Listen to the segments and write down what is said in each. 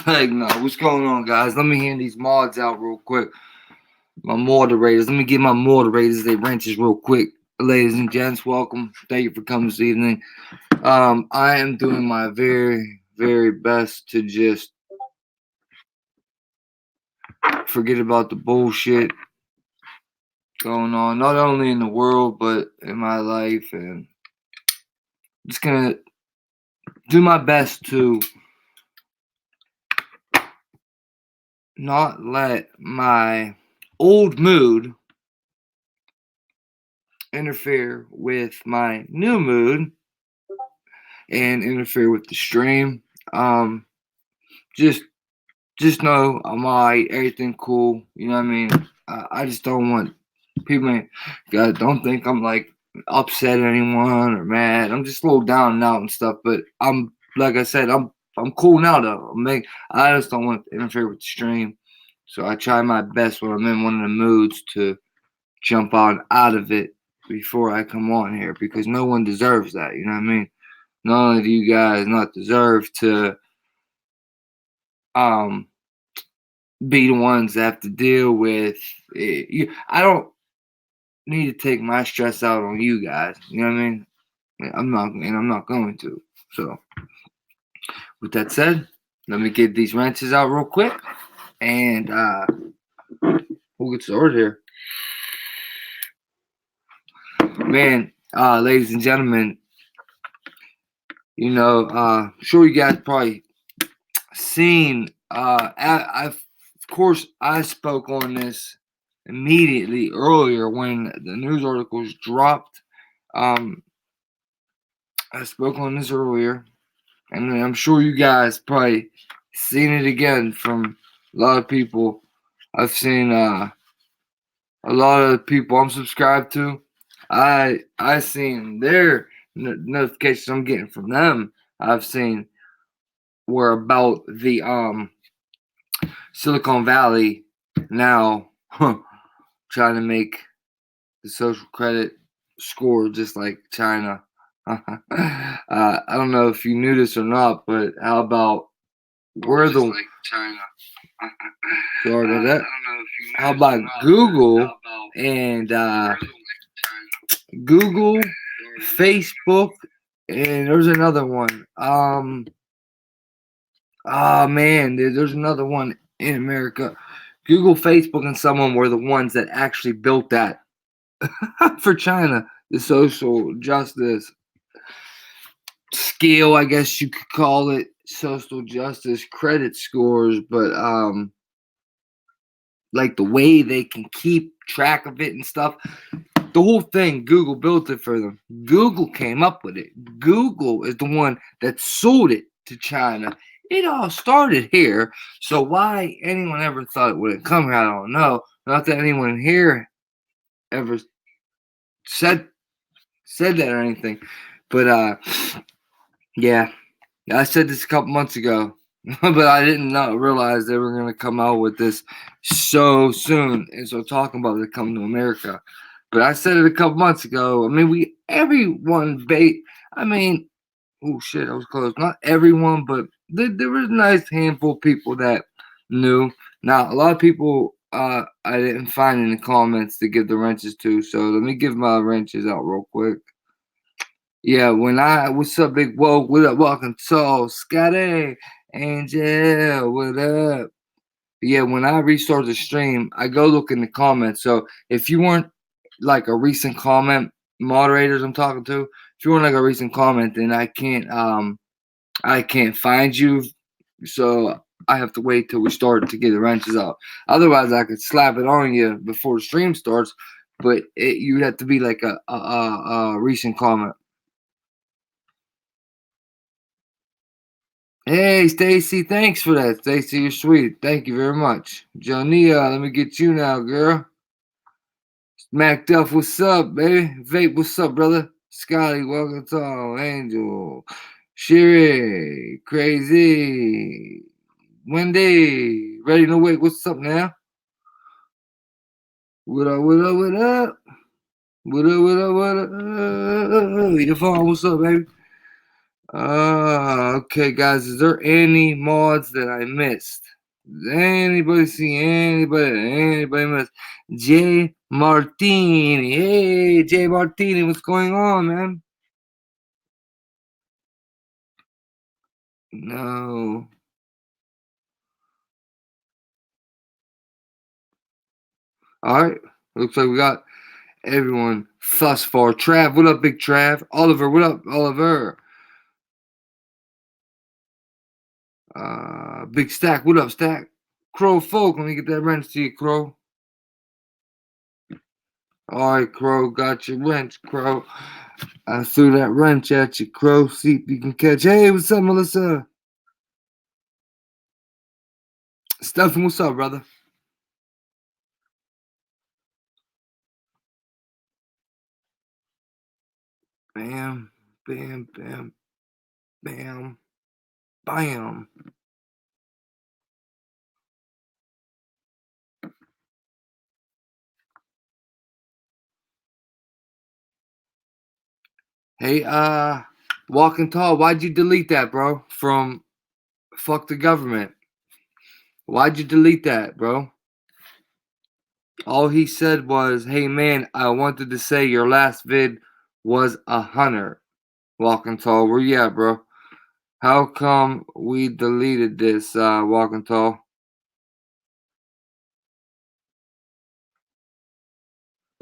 Like, no, what's going on, guys? Let me hand these mods out real quick. My moderators. Let me give my moderators their wrenches real quick. Ladies and gents, welcome. Thank you for coming this evening. I am doing my very, very best to just forget about the bullshit going on, not only in the world, but in my life. And I'm just gonna do my best to not let my old mood interfere with my new mood and interfere with the stream. Just know I'm alright, everything cool. You know what I mean? I just don't want people. God, don't think I'm like upset at anyone or mad. I'm just a little down and out and stuff. But I'm like I said, I'm cool now though. I just don't want to interfere with the stream. So I try my best when I'm in one of the moods to jump on out of it before I come on here, because no one deserves that. You know what I mean? Not only do you guys not deserve to be the ones that have to deal with it. I don't need to take my stress out on you guys. You know what I mean? I'm not going to. So, with that said, let me get these wrenches out real quick, and we'll get started here. Man, ladies and gentlemen, sure you guys probably seen. Of course, I spoke on this immediately earlier when the news articles dropped. I spoke on this earlier, and I'm sure you guys probably seen it again from a lot of people. I've seen a lot of people I'm subscribed to. I seen their notifications I'm getting from them. I've seen were about the Silicon Valley now trying to make the social credit score just like China. I don't know if you knew this or not, but how about we're the like China? Sorry about that. How about Google and Google, Facebook, and there's another one. Man, there's another one in America. Google, Facebook, and someone were the ones that actually built that for China, the social justice scale, I guess you could call it, social justice credit scores. But like the way they can keep track of it and stuff, the whole thing, Google built it for them. Google came up with it. Google is the one that sold it to China. It all started here. So why anyone ever thought it would come here, I don't know. Not that anyone here ever said that or anything. But yeah, I said this a couple months ago, but I didn't realize they were going to come out with this so soon. And so talking about it coming to America. But I said it a couple months ago. I mean, oh shit, I was close. Not everyone, but there was a nice handful of people that knew. Now, a lot of people I didn't find in the comments to give the wrenches to, so let me give my wrenches out real quick. Yeah, what's up, Big Woke? What up, welcome to Scotty, Angel, what up? Yeah, when I restart the stream, I go look in the comments. So if you weren't like a recent comment, moderators I'm talking to, if you weren't like a recent comment, then I can't find you. So I have to wait till we start to get the wrenches out. Otherwise, I could slap it on you before the stream starts, but you'd have to be like a recent comment. Hey, Stacy, thanks for that. Stacy, you're sweet. Thank you very much. Jonia, let me get you now, girl. Mac Duff, what's up, baby? Vape, what's up, brother? Scotty, welcome to Angel. Sherry, Crazy. Wendy, Ready to Wake, what's up now? What up, what up, what up? What up, what up, what up? Your phone, what's up, baby? Okay, guys. Is there any mods that I missed? Does anybody see anybody miss? Jay Martini. Hey, Jay Martini, what's going on, man? No. All right. Looks like we got everyone thus far. Trav, what up, big Trav? Oliver, what up, Oliver? Big Stack, what up, Stack? Crow Folk, let me get that wrench to you, Crow. Alright, Crow, got your wrench, Crow. I threw that wrench at you, Crow. See if you can catch. Hey, what's up, Melissa? Stephen, what's up, brother? Bam, bam, bam, bam, bam. Hey, Walking Tall, why'd you delete that, bro? From Fuck the Government. Why'd you delete that, bro? All he said was, hey man, I wanted to say your last vid was a hunter. Walking Tall, where you at, bro? How come we deleted this, Walking Tall?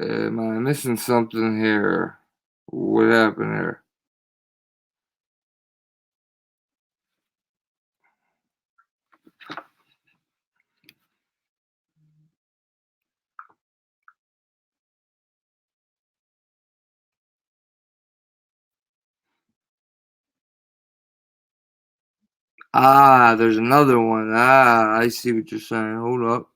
Am I missing something here? What happened here? Ah, there's another one. Ah, I see what you're saying. Hold up.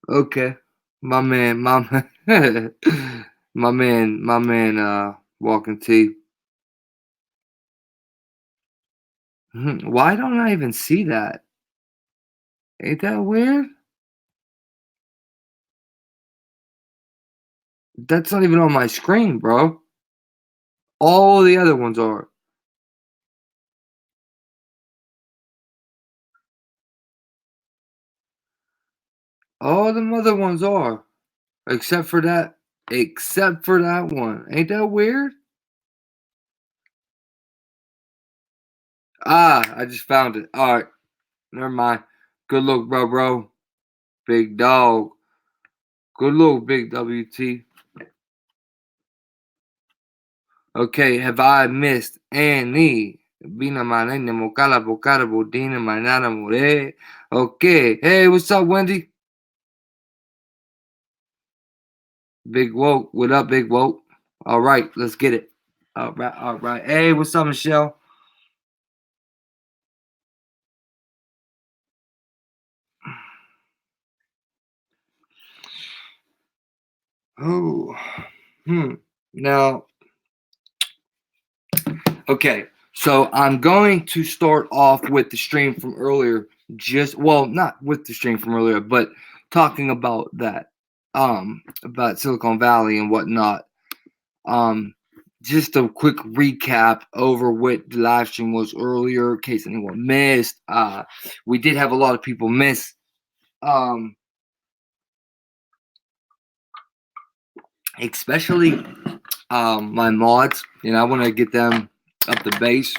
Okay. Man, Walking T. Why don't I even see that? Ain't that weird? That's not even on my screen, bro. All the other ones are. All the other ones are. Except for that. Except for that one. Ain't that weird? Ah, I just found it. Alright. Never mind. Good look, bro. Big dog. Good look, big WT. Okay, have I missed any? Bina manene mokala bokara bodina manana more. Okay. Hey, what's up, Wendy? Big Woke. What up, Big Woke? All right, let's get it. All right, all right. Hey, what's up, Michelle? Oh, Now, okay. So I'm going to start off with the stream from earlier. Not with the stream from earlier, but talking about that, about Silicon Valley and whatnot. Um, just a quick recap over what the live stream was earlier, in case anyone missed. We did have a lot of people miss. Especially my mods. I want to get them up the base,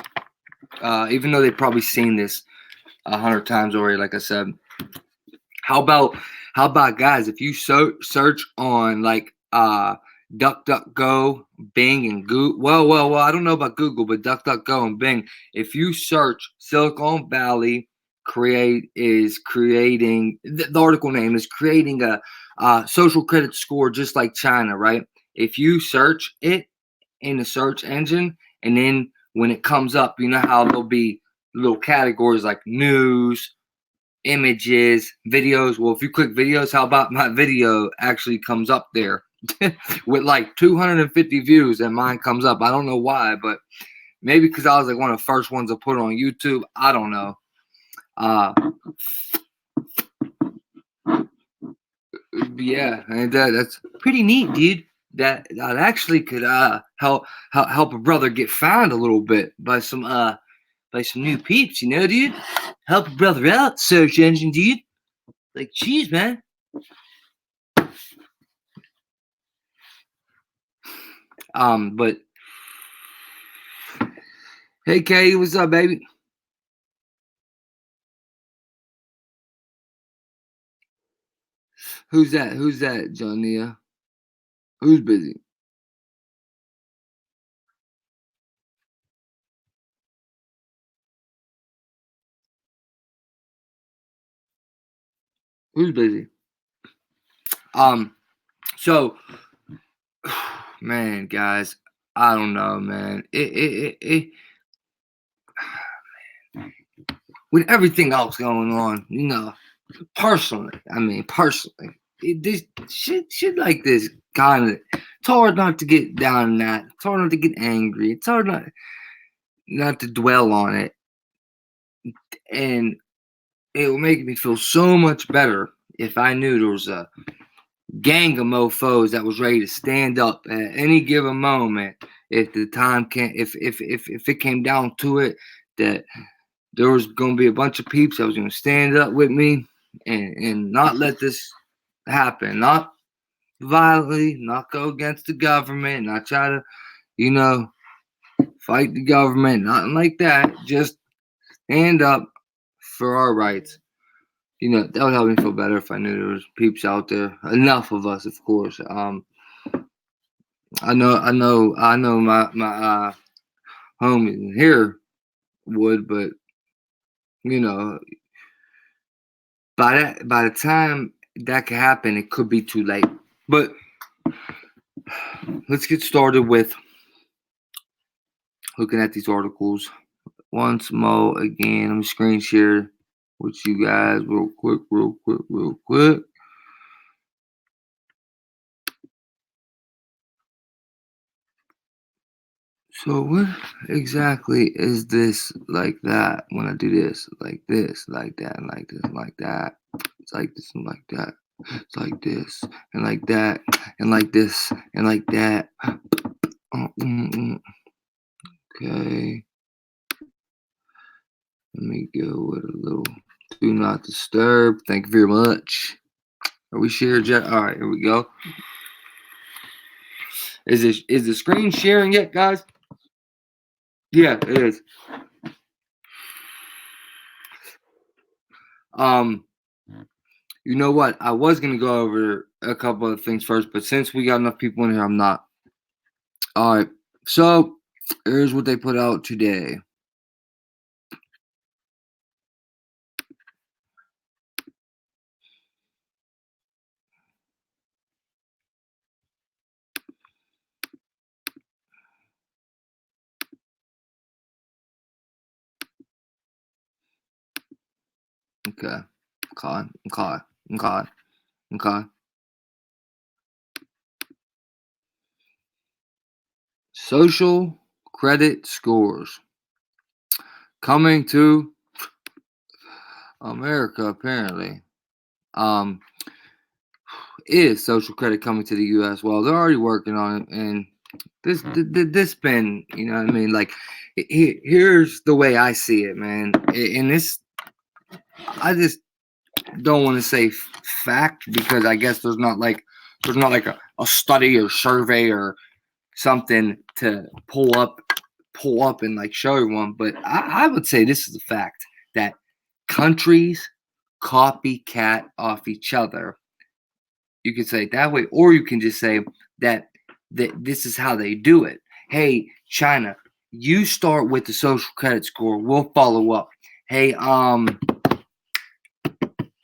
even though they've probably seen this 100 times already. Like I said, how about guys? If you search on like DuckDuckGo, Bing, and Google. Well. I don't know about Google, but DuckDuckGo and Bing. If you search Silicon Valley creating the article name is creating a social credit score just like China, right? If you search it in the search engine, and then when it comes up, you know how there'll be little categories like news, images, videos. Well, if you click videos, how about my video actually comes up there with like 250 views, and mine comes up. I don't know why, but maybe because I was like one of the first ones to put it on YouTube. I don't know. Yeah, and that's pretty neat, dude. That actually could help a brother get found a little bit by some new peeps, you know, dude. Help a brother out, search engine, dude. Like, jeez, man. But hey, Kay, what's up, baby? Who's that? Who's that, Jonia? Who's busy? Who's busy? Um, so, man, guys, I don't know, man. With everything else going on, you know, personally, this shit like this kind of. It's hard not to get down in that. It's hard not to get angry. It's hard not to dwell on it, and it will make me feel so much better if I knew there was a gang of mofos that was ready to stand up at any given moment if the time can if it came down to it, that there was going to be a bunch of peeps that was going to stand up with me and not let this happen, not violently, not go against the government, not try to, you know, fight the government, nothing like that. Just stand up for our rights. You know, that would help me feel better if I knew there was peeps out there. Enough of us, of course. I know my homies here would, but you know, by the time that could happen, it could be too late. But let's get started with looking at these articles once more again. Let me screen share with you guys real quick. So what exactly is this like that when I do this, like that, and like this, and like that? It's like this and like that. It's like this and like that and like this and like that. Okay. Let me go with a little do not disturb. Thank you very much. Are we shared yet? All right, here we go. Is the screen sharing yet, guys? Yeah, it is. Um, you know what? I was gonna go over a couple of things first, but since we got enough people in here, I'm not. All right. So here's what they put out today. Okay. Okay. Social credit scores coming to America, apparently. Um, is social credit coming to the U.S.? Well, they're already working on it, and this been, you know what I mean? Like, here's the way I see it, man. And this, I just don't want to say fact because I guess there's not like a study or survey or something to pull up and like show everyone. But I would say this is a fact that countries copycat off each other. You could say it that way, or you can just say that this is how they do it. Hey, China, you start with the social credit score. We'll follow up. Hey,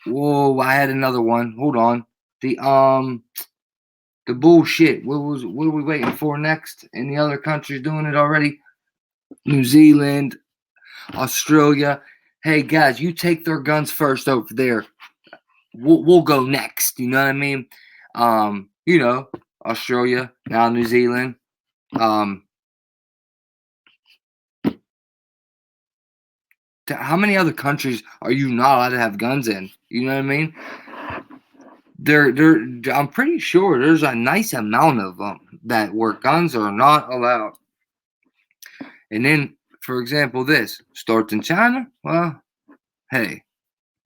whoa, I had another one. Hold on. The bullshit. What are we waiting for next? And the other countries doing it already? New Zealand, Australia. Hey guys, you take their guns first over there. We'll go next. You know what I mean? You know, Australia, now New Zealand. How many other countries are you not allowed to have guns in? You know what I mean? I'm pretty sure there's a nice amount of them that where guns are not allowed. And then, for example, this starts in China. Well, hey,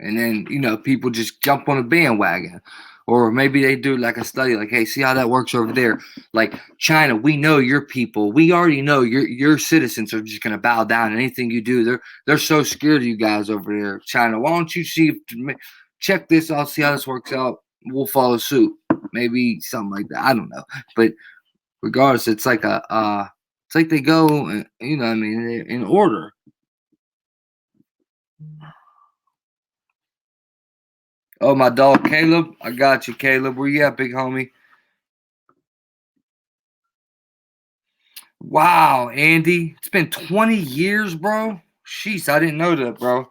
and then people just jump on a bandwagon, or maybe they do like a study, like, hey, see how that works over there. Like China, we know your people. We already know your citizens are just gonna bow down. Anything you do, they're so scared of you guys over there. China, why don't you check this out, see how this works out? We'll follow suit. Maybe something like that. I don't know, but regardless, it's like it's like they go, I mean, in order. Oh, my dog Caleb. I got you, Caleb. Where you at, big homie? Wow, Andy. It's been 20 years, bro. Sheesh, I didn't know that, bro.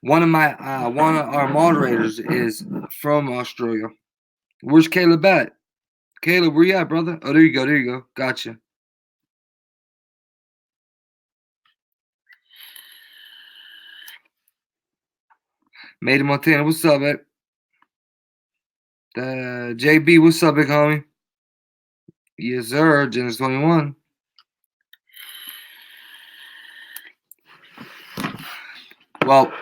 One of our moderators is from Australia. Where's Caleb at? Caleb, where you at, brother? Oh, there you go. There you go. Gotcha. Made in Montana. What's up, man? JB, what's up, big homie? Yes, sir. Genesis 21. Well,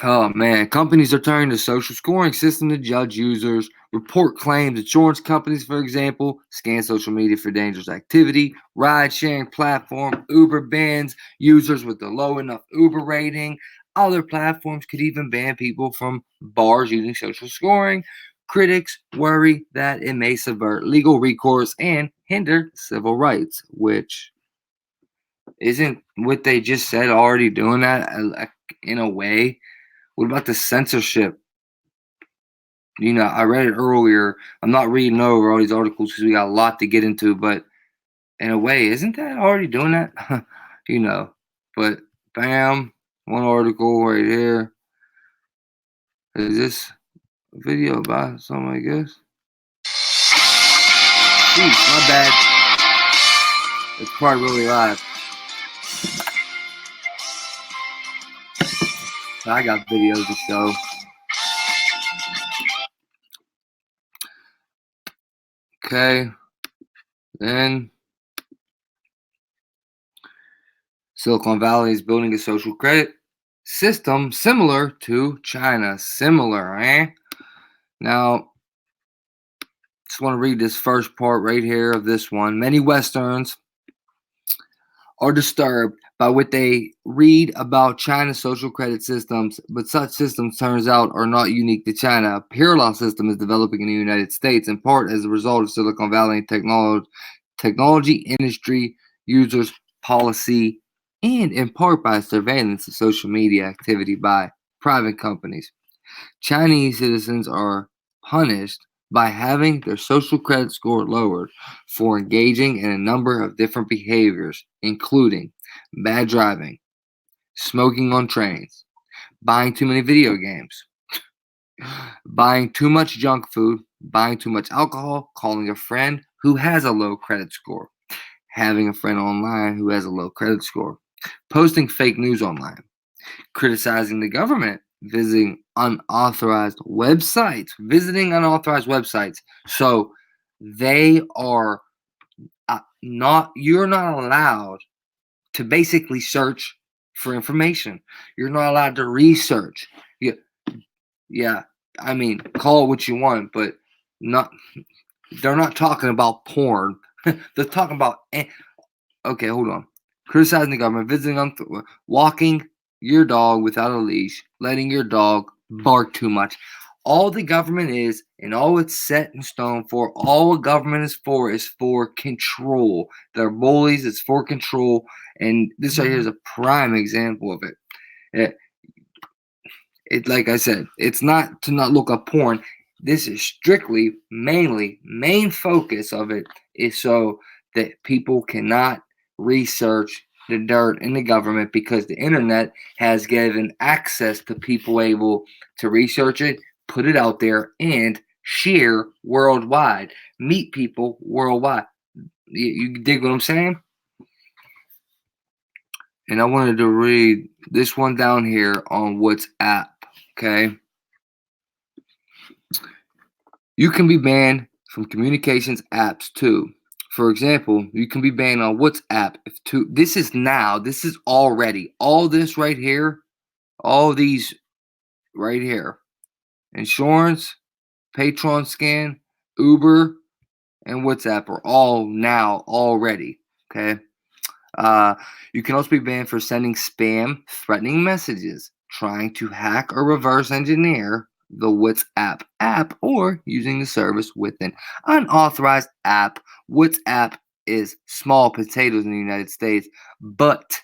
oh man, companies are turning to social scoring system to judge users, report claims. Insurance companies, for example, scan social media for dangerous activity. Ride-sharing platform Uber bans users with a low enough Uber rating. Other platforms could even ban people from bars using social scoring. Critics worry that it may subvert legal recourse and hinder civil rights, which isn't what they just said already doing that in a way. What about the censorship? I read it earlier. I'm not reading over all these articles because we got a lot to get into, but in a way, isn't that already doing that? you know, but bam, one article right here. Is this a video about something, I guess? Jeez, my bad. It's probably really live. I got videos to show. Okay. Then Silicon Valley is building a social credit system similar to China. Similar, eh? Now, just want to read this first part right here of this one. Many Westerns are disturbed by what they read about China's social credit systems, but such systems turns out are not unique to China. A parallel system is developing in the United States, in part as a result of Silicon Valley technology industry users policy, and in part by surveillance of social media activity by private companies. Chinese citizens are punished by having their social credit score lowered for engaging in a number of different behaviors, including bad driving, smoking on trains, buying too many video games, buying too much junk food, buying too much alcohol, calling a friend who has a low credit score, having a friend online who has a low credit score, posting fake news online, criticizing the government, visiting unauthorized websites. So they are you're not allowed to basically search for information. You're not allowed to research. Yeah, yeah. I mean, call it what you want, but not. They're not talking about porn. They're talking about. Okay, hold on. Criticizing the government, walking your dog without a leash, letting your dog bark too much. All the government is, and all it's set in stone for, all the government is for control. They're bullies, it's for control. And this right here is a prime example of it. Like I said, it's not to not look up porn. This is strictly, main focus of it is so that people cannot research the dirt in the government, because the internet has given access to people able to research it, put it out there, and share worldwide, meet people worldwide. You dig what I'm saying? And I wanted to read this one down here on WhatsApp. Okay. You can be banned from communications apps too. For example, you can be banned on WhatsApp if two. This is now. This is already. All this right here. All these right here. Insurance, Patreon scan, Uber, and WhatsApp are all now already. Okay. You can also be banned for sending spam, threatening messages, trying to hack or reverse engineer the WhatsApp app, or using the service with an unauthorized app. WhatsApp is small potatoes in the United States, but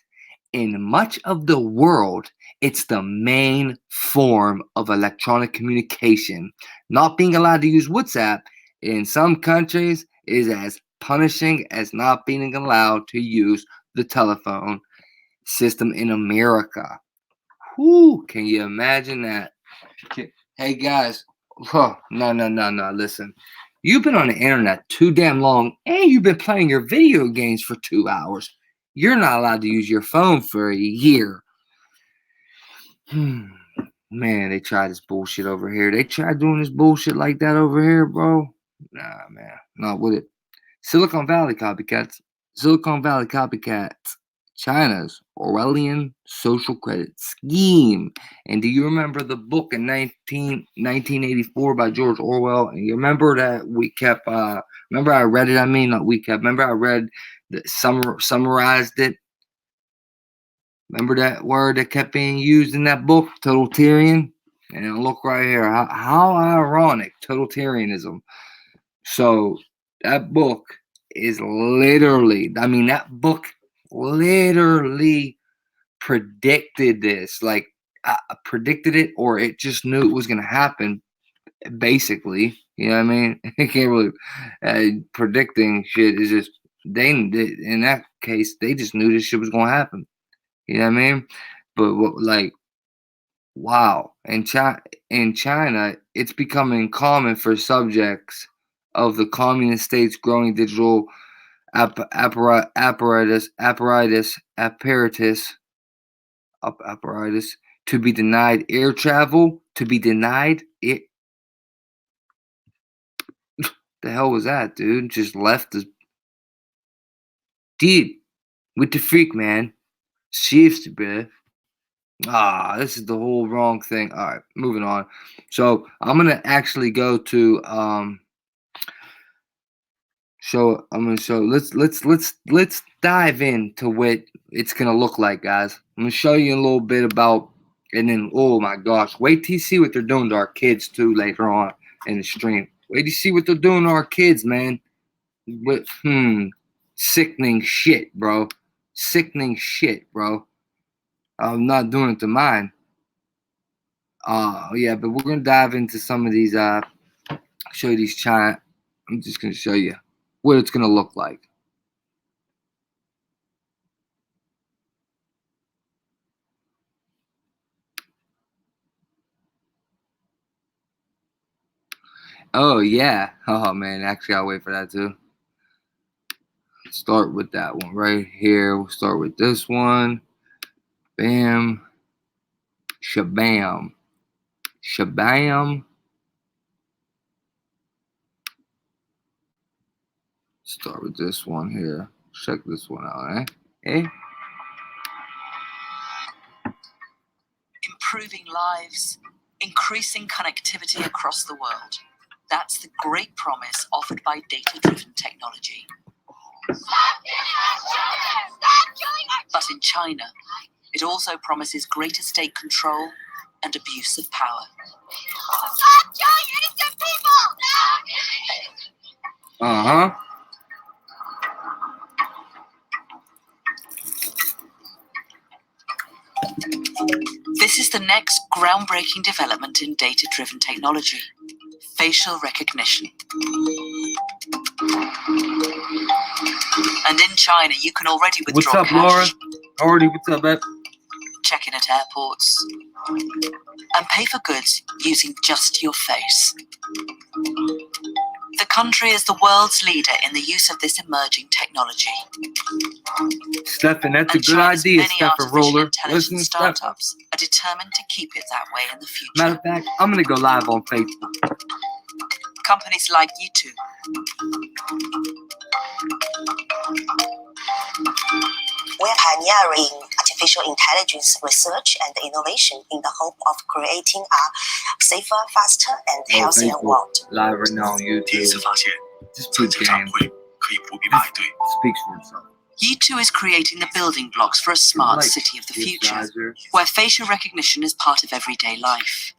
in much of the world, it's the main form of electronic communication. Not being allowed to use WhatsApp in some countries is as punishing as not being allowed to use the telephone system in America. Whew, can you imagine that? Hey guys, no. Listen, you've been on the internet too damn long, and you've been playing your video games for 2 hours. You're not allowed to use your phone for a year. Man, they tried this bullshit over here. They tried doing this bullshit like that over here, bro. Nah, man, not with it. Silicon Valley copycats. China's Orwellian social credit scheme. And do you remember the book in 1984 by George Orwell? And you remember that we kept, remember I read it, remember I read, summarized it? Remember that word that kept being used in that book, totalitarian? And look right here, how ironic, totalitarianism. So that book is literally, that book literally predicted this. Like, predicted it, or it just knew it was going to happen, basically. You know what I mean? I can't really, predicting shit is just, in that case, they just knew this shit was going to happen. You know what I mean? But like, wow. In China, it's becoming common for subjects of the communist state's growing digital apparatus to be denied air travel, the hell was that, dude? Just left the dude with the freak, man. Shifts, bruh. This is the whole wrong thing. All right, moving on. So I'm gonna actually go to let's dive into what it's gonna look like, guys. I'm gonna show you a little bit about, and then oh my gosh, wait till you see what they're doing to our kids too later on in the stream. Wait till you see what they're doing to our kids, man. With sickening shit, bro. Sickening shit, bro. I'm not doing it to mine. Yeah, but we're gonna dive into some of these. Show you these China. I'm just gonna show you what it's gonna look like. Oh yeah. Oh man, actually I'll wait for that too. Start with that one right here. We'll start with this one. Bam. Shabam. Shabam. Start with this one here. Check this one out, Improving lives, increasing connectivity across the world. That's the great promise offered by data-driven technology. But in China, it also promises greater state control and abuse of power. Stop killing innocent people! Uh-huh. This is the next groundbreaking development in data-driven technology: facial recognition. And in China, you can already withdraw cash. What's up, Laura? Already, what's up, babe? Check in at airports, and pay for goods using just your face. The country is the world's leader in the use of this emerging technology. Stefan, that's a good idea, Stefan Roller. Listen, startups are determined to keep it that way in the future. Matter of fact, I'm gonna go live on Facebook. Companies like YouTube, We're pioneering artificial intelligence research and innovation in the hope of creating a safer, faster, and healthier Facebook world. live right now on 第一次 YouTube. 发现， Just 层 put 层掌 game. 柜可以不必排队。 Speaks for itself. U2 is creating the building blocks for a smart Like city of the this future, geyser. where facial recognition is part of everyday life.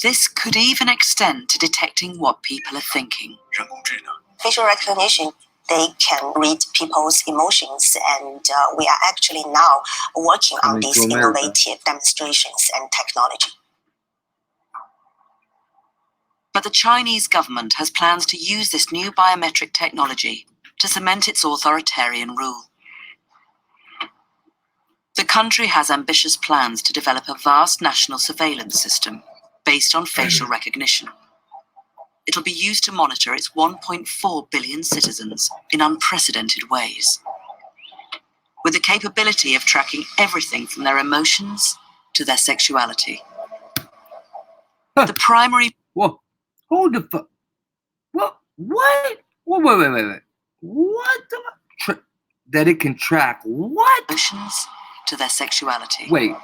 This could even extend to detecting what people are thinking. 人工智能 Facial recognition, they can read people's emotions, and we are actually now working on Coming to these America. innovative demonstrations and technology. But the Chinese government has plans to use this new biometric technology to cement its authoritarian rule. The country has ambitious plans to develop a vast national surveillance system based on facial recognition. It'll be used to monitor its 1.4 billion citizens in unprecedented ways, with the capability of tracking everything from their emotions to their sexuality. The primary Whoa. Hold the fuck. What? What? Wait. What the? That it can track what? emotions to their sexuality. Wait.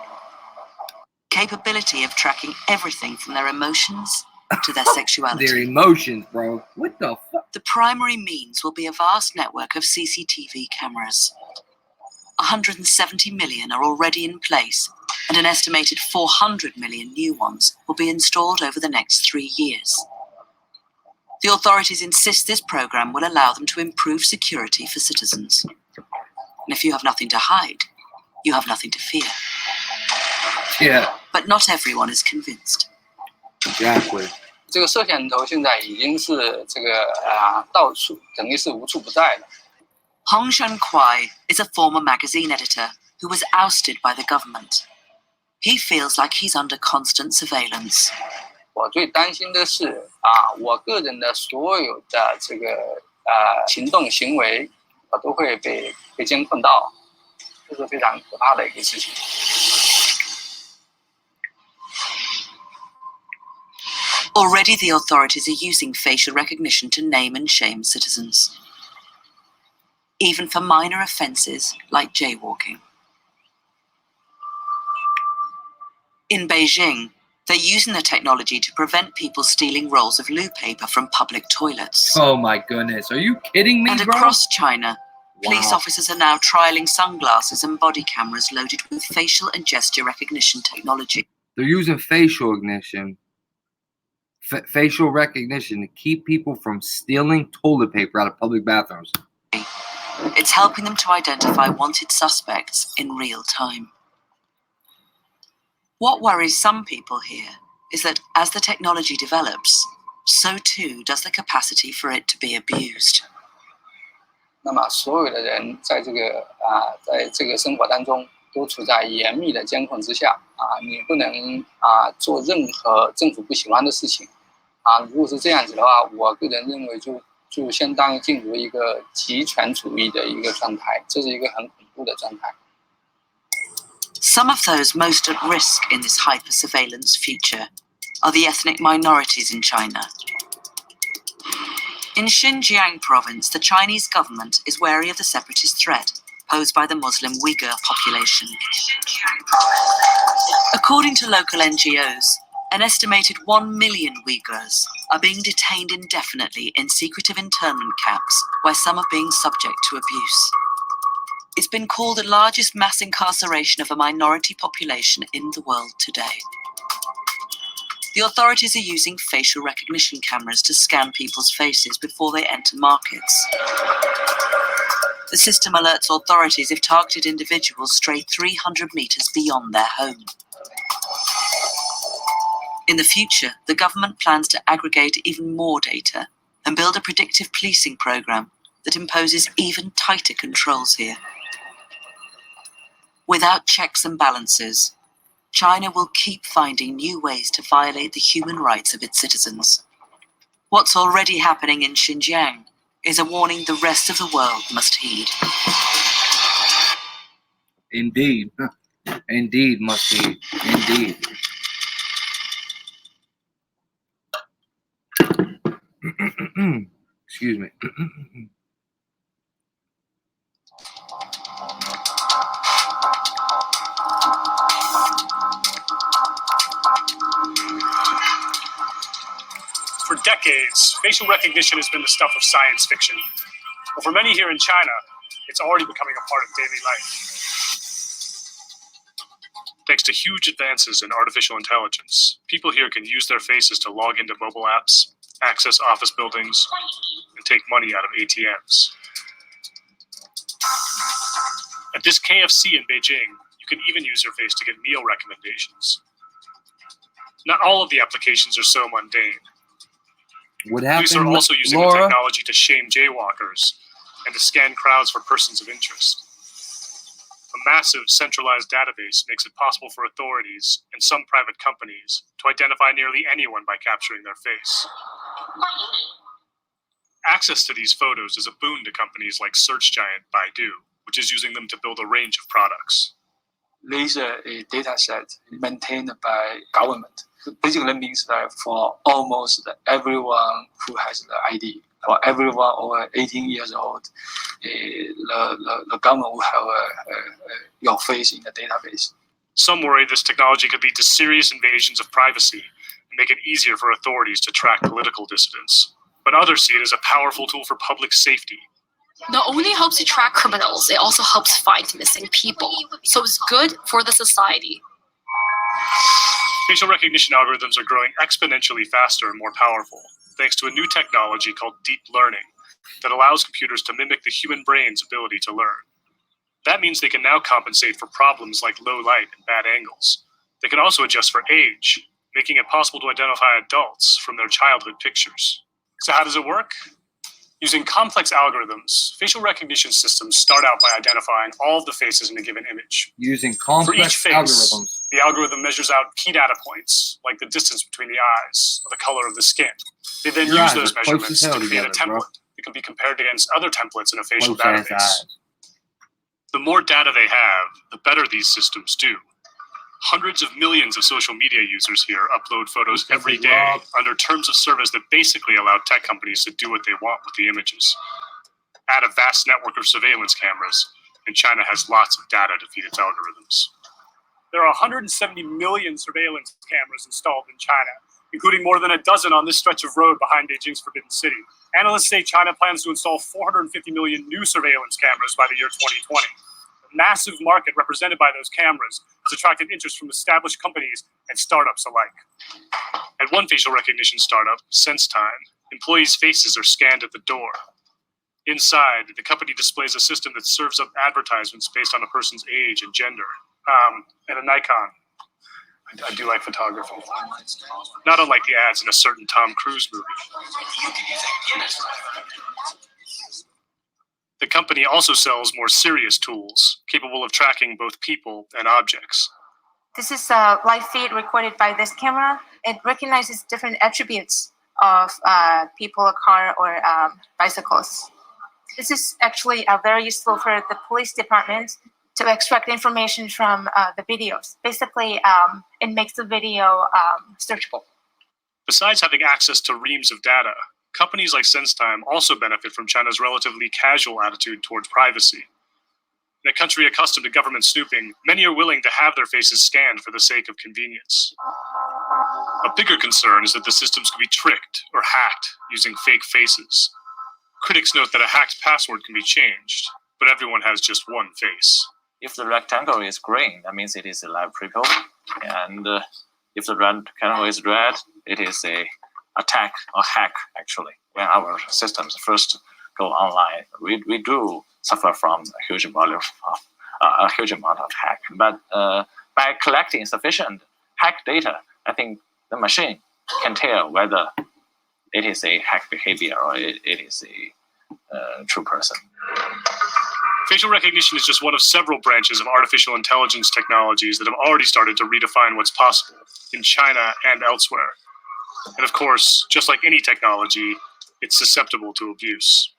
Capability of tracking everything from their emotions to their sexuality. Their emotions, bro. What the fuck? The primary means will be a vast network of CCTV cameras. 170 million are already in place, and an estimated 400 million new ones will be installed over the next 3 years. The authorities insist this program will allow them to improve security for citizens. And if you have nothing to hide, you have nothing to fear. Yeah, But not everyone is convinced. exactly. 这个摄像头现在已经是到处等于是无处不在了。 Hong Shenquai is a former magazine editor who was ousted by the government. He feels like he's under constant surveillance. 我最担心的是我个人的所有的行动行为，我都会被监控到，这是非常可怕的一个事情。 Already the authorities are using facial recognition to name and shame citizens, even for minor offences like jaywalking. In Beijing, they're using the technology to prevent people stealing rolls of loo paper from public toilets. Oh my goodness. Are you kidding me, And bro? across China, police Wow. officers are now trialling sunglasses and body cameras loaded with facial and gesture recognition technology. They're using facial ignition. Facial recognition to keep people from stealing toilet paper out of public bathrooms. It's helping them to identify wanted suspects in real time. What worries some people here is that as the technology develops, so too does the capacity for it to be abused. 那么所有的人在这个生活当中都处在严密的监控之下你不能做任何政府不喜欢的事情如果是这样子的话，我个人认为就相当于进入一个极权主义的一个状态，这是一个很恐怖的状态。 Some of those most at risk in this hyper-surveillance future are the ethnic minorities in China. In Xinjiang province, the Chinese government is wary of the separatist threat posed by the Muslim Uyghur population. According to local NGOs, an estimated 1 million Uyghurs are being detained indefinitely in secretive internment camps where some are being subject to abuse. It's been called the largest mass incarceration of a minority population in the world today. The authorities are using facial recognition cameras to scan people's faces before they enter markets. The system alerts authorities if targeted individuals stray 300 meters beyond their home. In the future, the government plans to aggregate even more data and build a predictive policing program that imposes even tighter controls here. Without checks and balances, China will keep finding new ways to violate the human rights of its citizens. What's already happening in Xinjiang is a warning the rest of the world must heed. Indeed. Indeed, must be. Indeed. Excuse me. For decades, facial recognition has been the stuff of science fiction. But for many here in China, it's already becoming a part of daily life. Thanks to huge advances in artificial intelligence, people here can use their faces to log into mobile apps, access office buildings, and take money out of ATMs. At this KFC in Beijing, you can even use your face to get meal recommendations. Not all of the applications are so mundane. What Police happened, are also using the Laura? technology to shame jaywalkers and to scan crowds for persons of interest. A massive centralized database makes it possible for authorities and some private companies to identify nearly anyone by capturing their face. Access to these photos is a boon to companies like search giant Baidu, which is using them to build a range of products. These are a data set maintained by government. Basically means that for almost everyone who has the ID, for everyone over 18 years old, the government will have your face in the database. Some worry this technology could lead to serious invasions of privacy and make it easier for authorities to track political dissidents. But others see it as a powerful tool for public safety. Not only helps you track criminals, it also helps find missing people. So it's good for the society. Facial recognition algorithms are growing exponentially faster and more powerful, thanks to a new technology called deep learning that allows computers to mimic the human brain's ability to learn. That means they can now compensate for problems like low light and bad angles. They can also adjust for age, making it possible to identify adults from their childhood pictures. So how does it work? Using complex algorithms, facial recognition systems start out by identifying all of the faces in a given image. Using For each complex face, algorithms. the algorithm measures out key data points, like the distance between the eyes or the color of the skin. They then Your use eyes those are close measurements as to hell create a together, bro. template that can be compared against other templates in a facial Close-ass database. eyes. The more data they have, the better these systems do. Hundreds of millions of social media users here upload photos every day under terms of service that basically allow tech companies to do what they want with the images. Add a vast network of surveillance cameras, and China has lots of data to feed its algorithms. There are 170 million surveillance cameras installed in China, including more than a dozen on this stretch of road behind Beijing's Forbidden City. Analysts say China plans to install 450 million new surveillance cameras by the year 2020. The massive market represented by those cameras has attracted interest from established companies and startups alike. At one facial recognition startup, SenseTime, employees' faces are scanned at the door. Inside, the company displays a system that serves up advertisements based on a person's age and gender. And a Nikon. I do like photography. Not unlike the ads in a certain Tom Cruise movie. The company also sells more serious tools, capable of tracking both people and objects. This is a live feed recorded by this camera. It recognizes different attributes of people, a car, or bicycles. This is actually very useful for the police department to extract information from the videos. Basically, it makes the video searchable. Besides having access to reams of data, companies like SenseTime also benefit from China's relatively casual attitude towards privacy. In a country accustomed to government snooping, many are willing to have their faces scanned for the sake of convenience. A bigger concern is that the systems could be tricked or hacked using fake faces. Critics note that a hacked password can be changed, but everyone has just one face. If the rectangle is green, that means it is a live people. And if the rectangle is red, it is a attack or hack, actually. When our systems first go online, we do suffer from a huge volume of a huge amount of hack. But by collecting sufficient hack data, I think the machine can tell whether it is a hack behavior or it is a true person. Facial recognition is just one of several branches of artificial intelligence technologies that have already started to redefine what's possible in China and elsewhere. And of course, just like any technology, it's susceptible to abuse.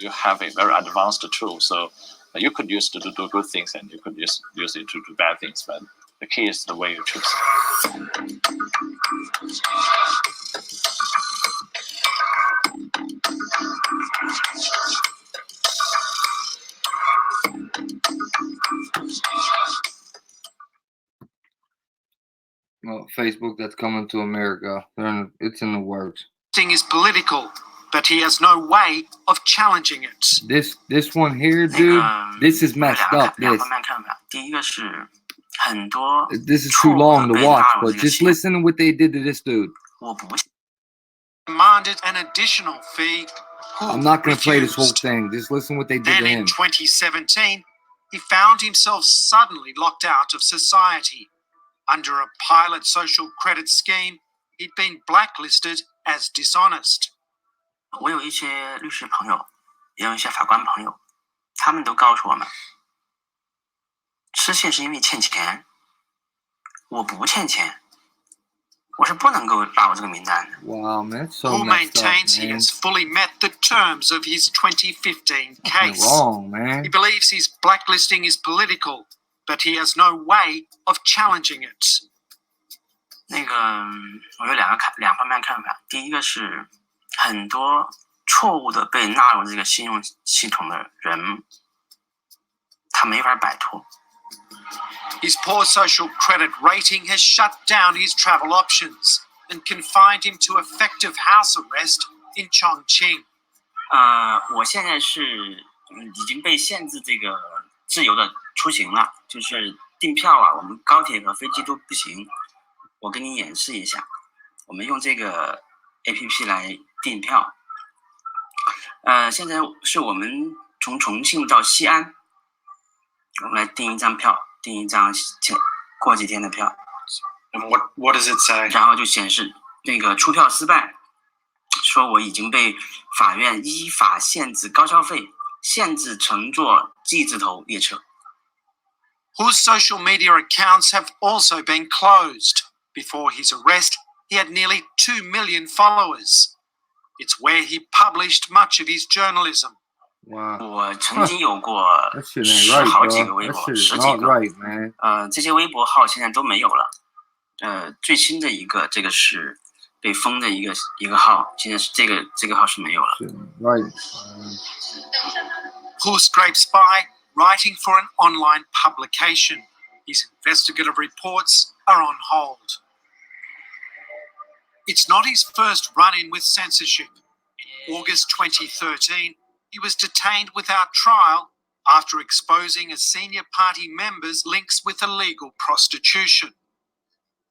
You have a very advanced tool, so You could use it to do good things, and you could use it to do bad things. But the key is the way you choose. Well, Facebook, that's coming to America. It's in the works. Is political, but he has no way of challenging it. This one here, dude, this is messed up. This is too long to watch, but just listen to what they did to this dude. Demanded an additional fee. I'm not going to play this whole thing. Just listen what they did to him. Then in 2017, he found himself suddenly locked out of society. Under a pilot social credit scheme, he'd been blacklisted as dishonest. 我有一些律师朋友，也有一些法官朋友，他们都告诉我们，失信是因为欠钱。我不欠钱，我是不能够纳入这个名单的。Wow, man, so Who messed up, maintains he man. has fully met the terms of his 2015 case. Wrong, man. He believes his blacklisting is political, but he has no way of challenging it. 那个，我有两方面看法。第一个是很多错误的被纳入这个信用系统的人，他没法摆脱。His poor social credit rating has shut down his travel options and confined him to effective house arrest in Chongqing. 我现在是已经被限制这个自由的出行了，就是订票啊，我们高铁和飞机都不行。我给你演示一下，我们用这个 APP 来订票。现在是我们从重庆到西安，我们来订一张票，订一张过几天的票。What does it say? 然后就显示那个出票失败，说我已经被法院依法限制高消费，限制乘坐 G 字头列车。Whose social media accounts have also been closed. Before his arrest, he had nearly 2 million followers. It's where he published much of his journalism. Wow. 我曾经有过好几个微博，10几个。这些微博号现在都没有了。最新的一个，这个是被封的一个号，现在是这个号是没有了。Right. Who scrapes by, writing for an online publication. His investigative reports are on hold. It's not his first run-in with censorship. In August 2013, he was detained without trial after exposing a senior party member's links with illegal prostitution.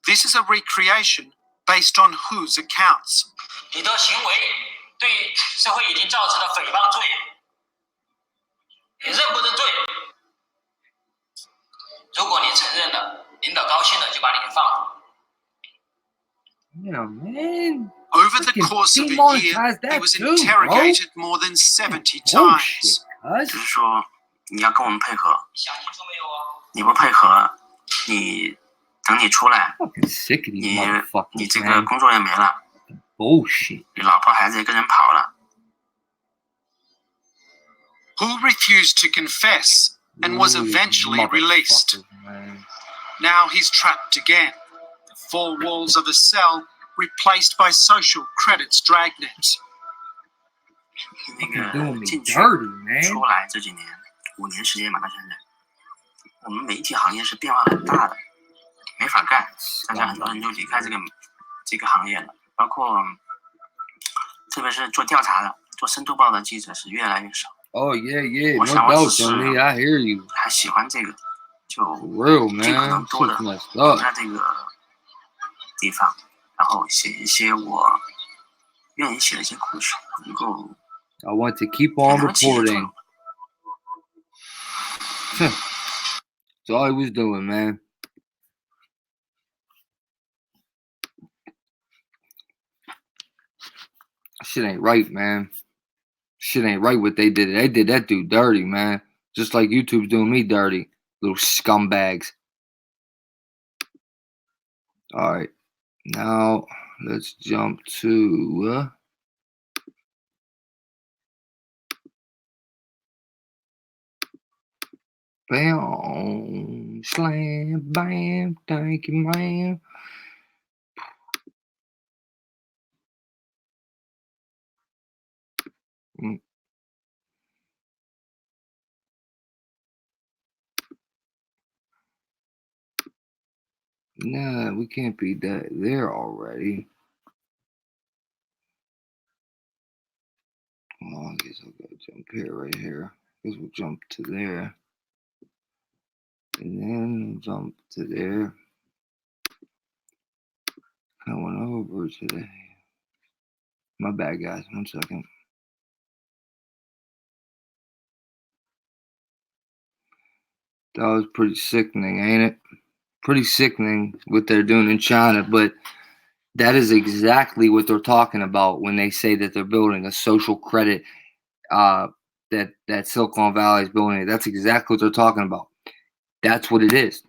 This is a recreation based on whose accounts. 你的行为对社会已经造成了诽谤罪，你认不认罪？如果你承认了，领导高兴了，就把你给放了。Yeah, man. Over the course of a year, he was interrogated more than 70 times. 就是说，你要跟我们配合，你不配合，等你出来，你这个工作也没了， Bullshit. 你老婆孩子也跟人跑了。Who refused to confess and was eventually released. Now he's trapped again. The four walls of a cell replaced by social credits dragnet. 那个进去出来这几年，5年时间吧，到现在，我们媒体行业是变化很大的，没法干，大家很多人就离开这个行业了，包括特别是做调查的、做深度报的记者是越来越少。Oh yeah, yeah, no doubt, Johnny. I hear you. 还喜欢这个，就 real, man. 尽可能多的留在这个地方，然后写一些我愿意写的一些故事，能够。I want to keep on reporting. That's all he was doing, man. Shit ain't right, man. Shit ain't right what they did. They did that dude dirty, man. Just like YouTube's doing me dirty. Little scumbags. Alright. Now, let's jump to... Bam, slam, bam, thank you, man. Nah, we can't be that there already. Well, I guess I'll go jump here, right here. I guess we'll jump to there. And then jump to there. Going over to there. My bad, guys. 1 second. That was pretty sickening, ain't it? Pretty sickening what they're doing in China, but that is exactly what they're talking about when they say that they're building a social credit. That Silicon Valley is building. That's exactly what they're talking about. That's what it is.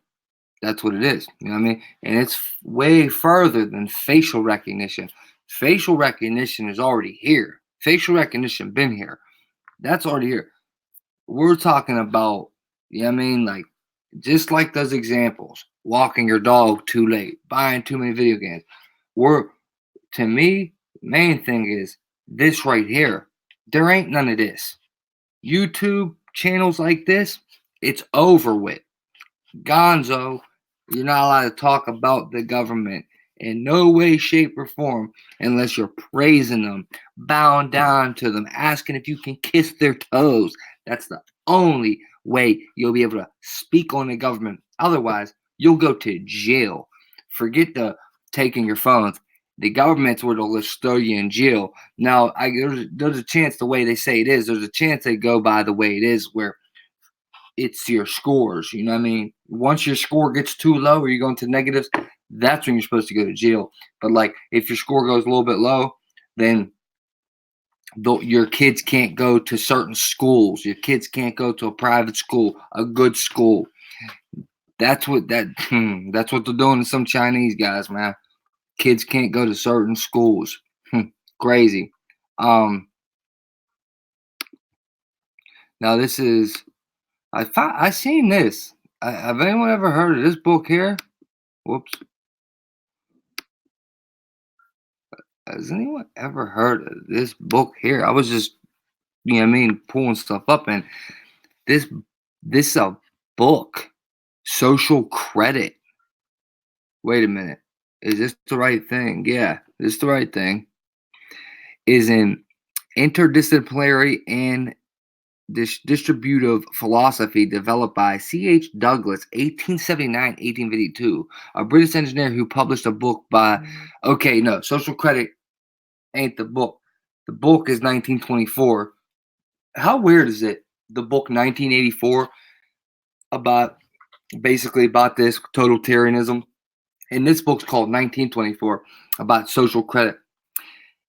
That's what it is. You know what I mean? And it's way further than facial recognition. Facial recognition is already here. Facial recognition been here. That's already here. We're talking about, you know what I mean? Like, just like those examples, walking your dog too late, buying too many video games. To me, the main thing is this right here. There ain't none of this. YouTube channels like this, it's over with. Gonzo, you're not allowed to talk about the government in no way, shape, or form unless you're praising them, bowing down to them, asking if you can kiss their toes. That's the only way you'll be able to speak on the government. Otherwise, you'll go to jail. Forget the taking your phones. The government's where they'll just throw you in jail. Now, there's a chance the way they say it is. There's a chance they go by the way it is, where it's your scores. You know what I mean? Once your score gets too low or you're going to negatives, that's when you're supposed to go to jail. But like if your score goes a little bit low, then your kids can't go to certain schools. Your kids can't go to a private school, a good school. That's what they're doing to some Chinese guys, man. Kids can't go to certain schools. Crazy. Now this is I seen this. Have anyone ever heard of this book here? Whoops. Has anyone ever heard of this book here? I was just, you know what I mean, pulling stuff up, and this is a book, Social Credit. Wait a minute. Is this the right thing? Yeah, this is the right thing. Is an interdisciplinary and distributive philosophy developed by C.H. Douglas, 1879-1852, a British engineer who published a book by, okay, no, Social Credit ain't the book. The book is 1924. How weird is it? The book 1984 basically about this totalitarianism. And this book's called 1924 about social credit.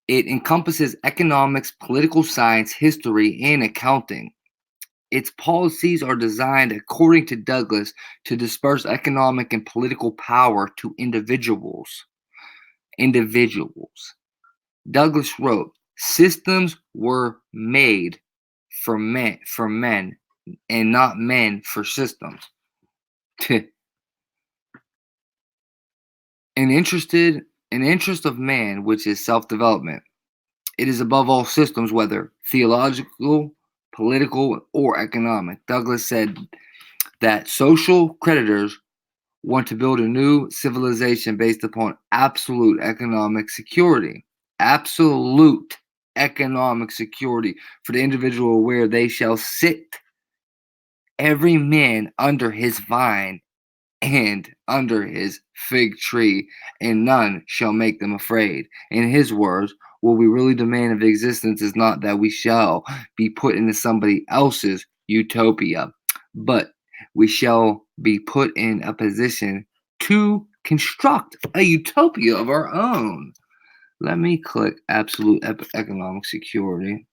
It encompasses economics, political science, history, and accounting. Its policies are designed, according to Douglas, to disperse economic and political power to individuals. Douglas wrote, systems were made for men, and not men for systems. An interest of man, which is self-development. It is above all systems, whether theological, political, or economic. Douglas said that social creditors want to build a new civilization based upon absolute economic security. Absolute economic security for the individual, where they shall sit every man under his vine and under his fig tree, and none shall make them afraid. In his words, what we really demand of existence is not that we shall be put into somebody else's utopia, but we shall be put in a position to construct a utopia of our own. Let me click absolute economic security.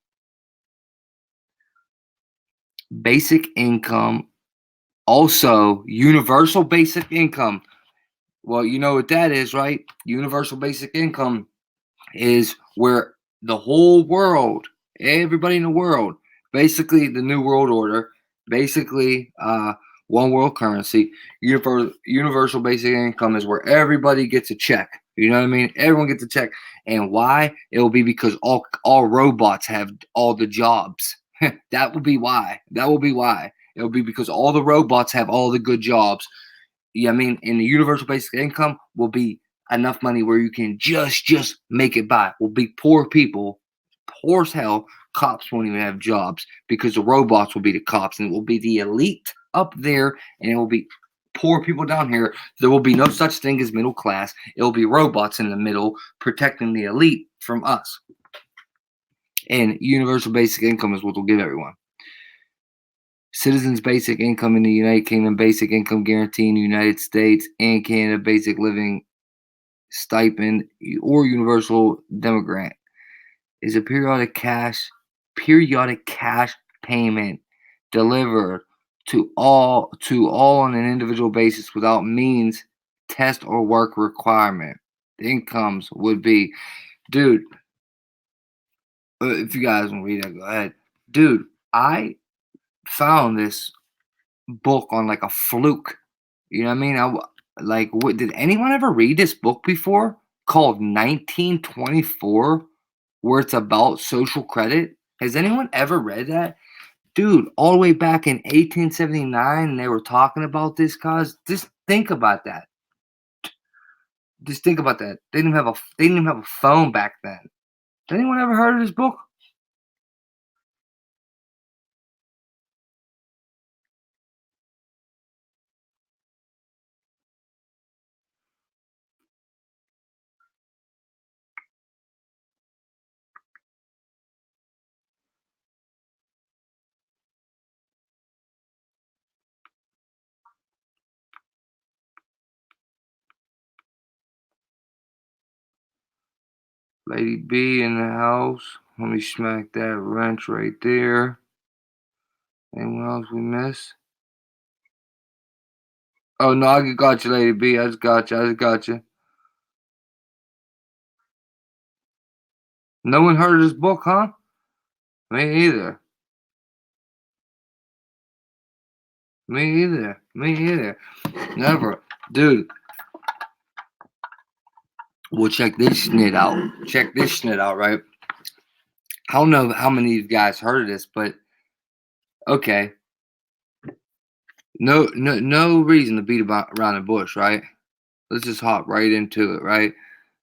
Basic income. Also, universal basic income. Well, you know what that is, right? Universal basic income is where the whole world, everybody in the world, basically the New World Order, basically one world currency. Universal basic income is where everybody gets a check. You know what I mean? Everyone gets a check. And why? It will be because all robots have all the jobs. That will be why. That will be why. It will be because all the robots have all the good jobs. Yeah, I mean, and the universal basic income will be enough money where you can just make it by. Will be poor people, poor as hell. Cops won't even have jobs because the robots will be the cops, and it will be the elite up there, and it will be poor people down here. There will be no such thing as middle class. It will be robots in the middle protecting the elite from us. And universal basic income is what will give everyone. Citizens' basic income in the United Kingdom, basic income guarantee in the United States and Canada, basic living stipend or universal demo grant is a periodic cash payment delivered to all on an individual basis without means, test, or work requirement. The incomes would be, dude, if you guys want to read that, go ahead. Dude, I found this book on like a fluke. You know what I mean? What did anyone ever read this book before called 1924, where it's about social credit? Has anyone ever read that? Dude, all the way back in 1879, they were talking about this, guys. Just think about that. Just think about that. They didn't even have a phone back then. Has anyone ever heard of this book? Lady B in the house. Let me smack that wrench right there. Anyone else we miss? Oh, no, I got you, Lady B. I just got you. No one heard of this book, huh? Me either. Me either. Never. Dude. Well, check this shit out. Right? I don't know how many of you guys heard of this, but okay. No reason to beat around the bush, right? Let's just hop right into it, right?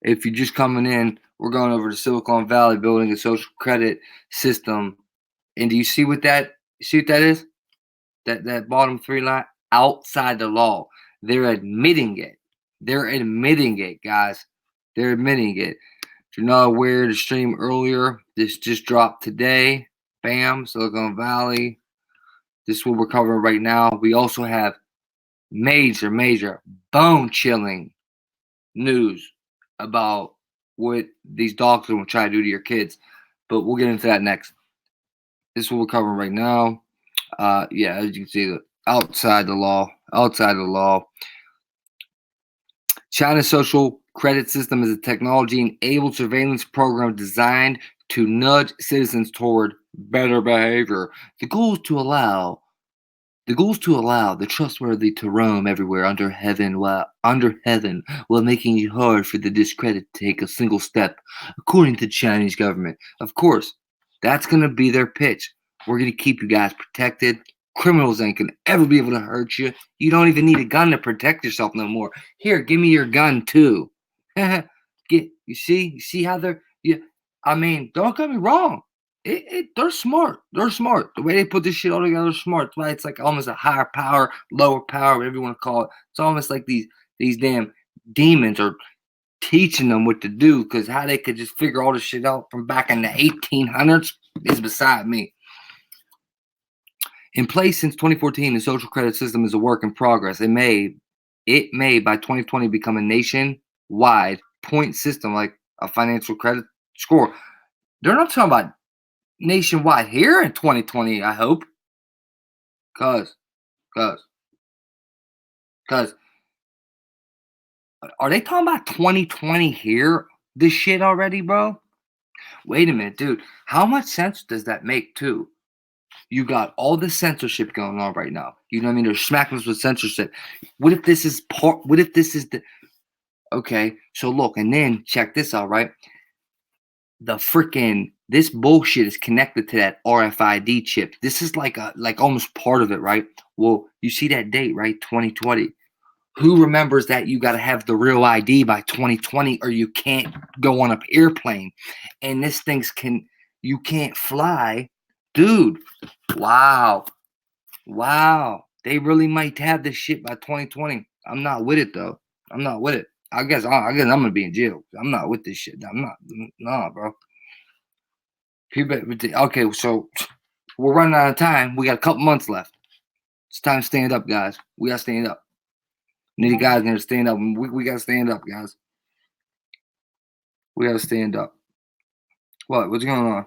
If you're just coming in, we're going over to Silicon Valley, building a social credit system. And do you see what that is? That bottom three line? Outside the law. They're admitting it. Guys. They're admitting it. If you're not aware, the stream earlier, this just dropped today. Bam, Silicon Valley. This is what we're covering right now. We also have major bone-chilling news about what these doctors will try to do to your kids. But we'll get into that next. This is what we're covering right now. Yeah, as you can see, outside the law. China's social credit system is a technology-enabled surveillance program designed to nudge citizens toward better behavior. The goal is to allow the trustworthy to roam everywhere under heaven while making it hard for the discredited to take a single step, according to the Chinese government. Of course, that's going to be their pitch. We're going to keep you guys protected. Criminals ain't going to ever be able to hurt you. You don't even need a gun to protect yourself no more. Here, give me your gun too. You see how they're... Yeah, I mean, don't get me wrong. They're smart. The way they put this shit all together is smart. That's why it's like almost a higher power, lower power, whatever you want to call it. It's almost like these damn demons are teaching them what to do, because how they could just figure all this shit out from back in the 1800s is beside me. In place since 2014, the social credit system is a work in progress. It may by 2020 become a nationwide point system like a financial credit score. They're not talking about nationwide here in 2020, I hope. Cause are they talking about 2020 here? This shit already, bro? Wait a minute, dude. How much sense does that make too? You got all the censorship going on right now. You know what I mean? They're smacking us with censorship. What if this is part? What if this is the? Okay, so look, and then check this out, right? The freaking this bullshit is connected to that RFID chip. This is like almost part of it, right? Well, you see that date, right? 2020. Who remembers that you got to have the real ID by 2020 or you can't go on an airplane? And this you can't fly. Dude, wow. Wow. They really might have this shit by 2020. I'm not with it, though. I'm not with it. I guess I'm going to be in jail. I'm not with this shit. I'm not. Nah, bro. Okay, so we're running out of time. We got a couple months left. It's time to stand up, guys. We got to stand up. Need guys in there to stand up. We got to stand up, guys. We got to stand up. What? What's going on?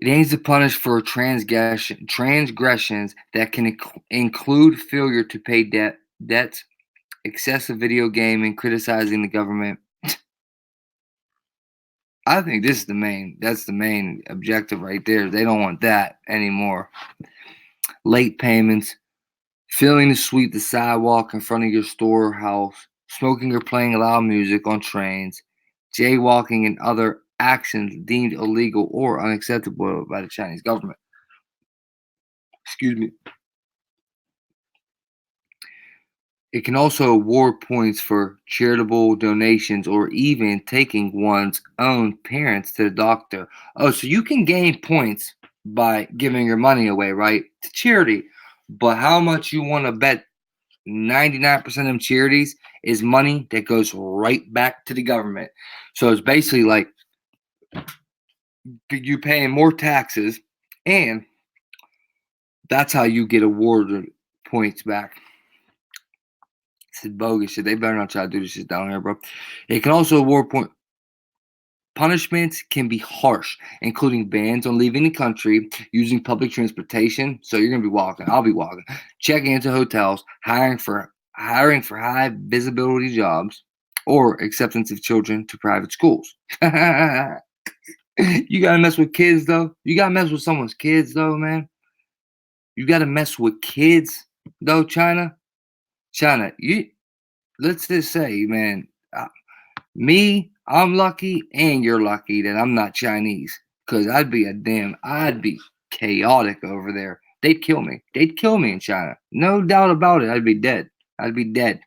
It aims to punish for transgressions that can include failure to pay debts, excessive video gaming, criticizing the government. I think that's the main objective right there. They don't want that anymore. Late payments, failing to sweep the sidewalk in front of your storehouse, smoking or playing loud music on trains, jaywalking, and other actions deemed illegal or unacceptable by the Chinese government. Excuse me. It can also award points for charitable donations or even taking one's own parents to the doctor. Oh, so you can gain points by giving your money away, right? To charity. But how much you want to bet 99% of them charities is money that goes right back to the government. So it's basically like you're paying more taxes, and that's how you get awarded points back. This is bogus shit. They better not try to do this shit down here, bro. It can also award points. Punishments can be harsh, including bans on leaving the country, using public transportation. So you're gonna be walking. I'll be walking. Checking into hotels, hiring for high visibility jobs, or acceptance of children to private schools. You gotta mess with kids, though. You gotta mess with someone's kids, though, man. You gotta mess with kids, though, China. Let's just say, man, I'm lucky and you're lucky that I'm not Chinese, because I'd be chaotic over there. They'd kill me. They'd kill me in China. No doubt about it. I'd be dead. Man,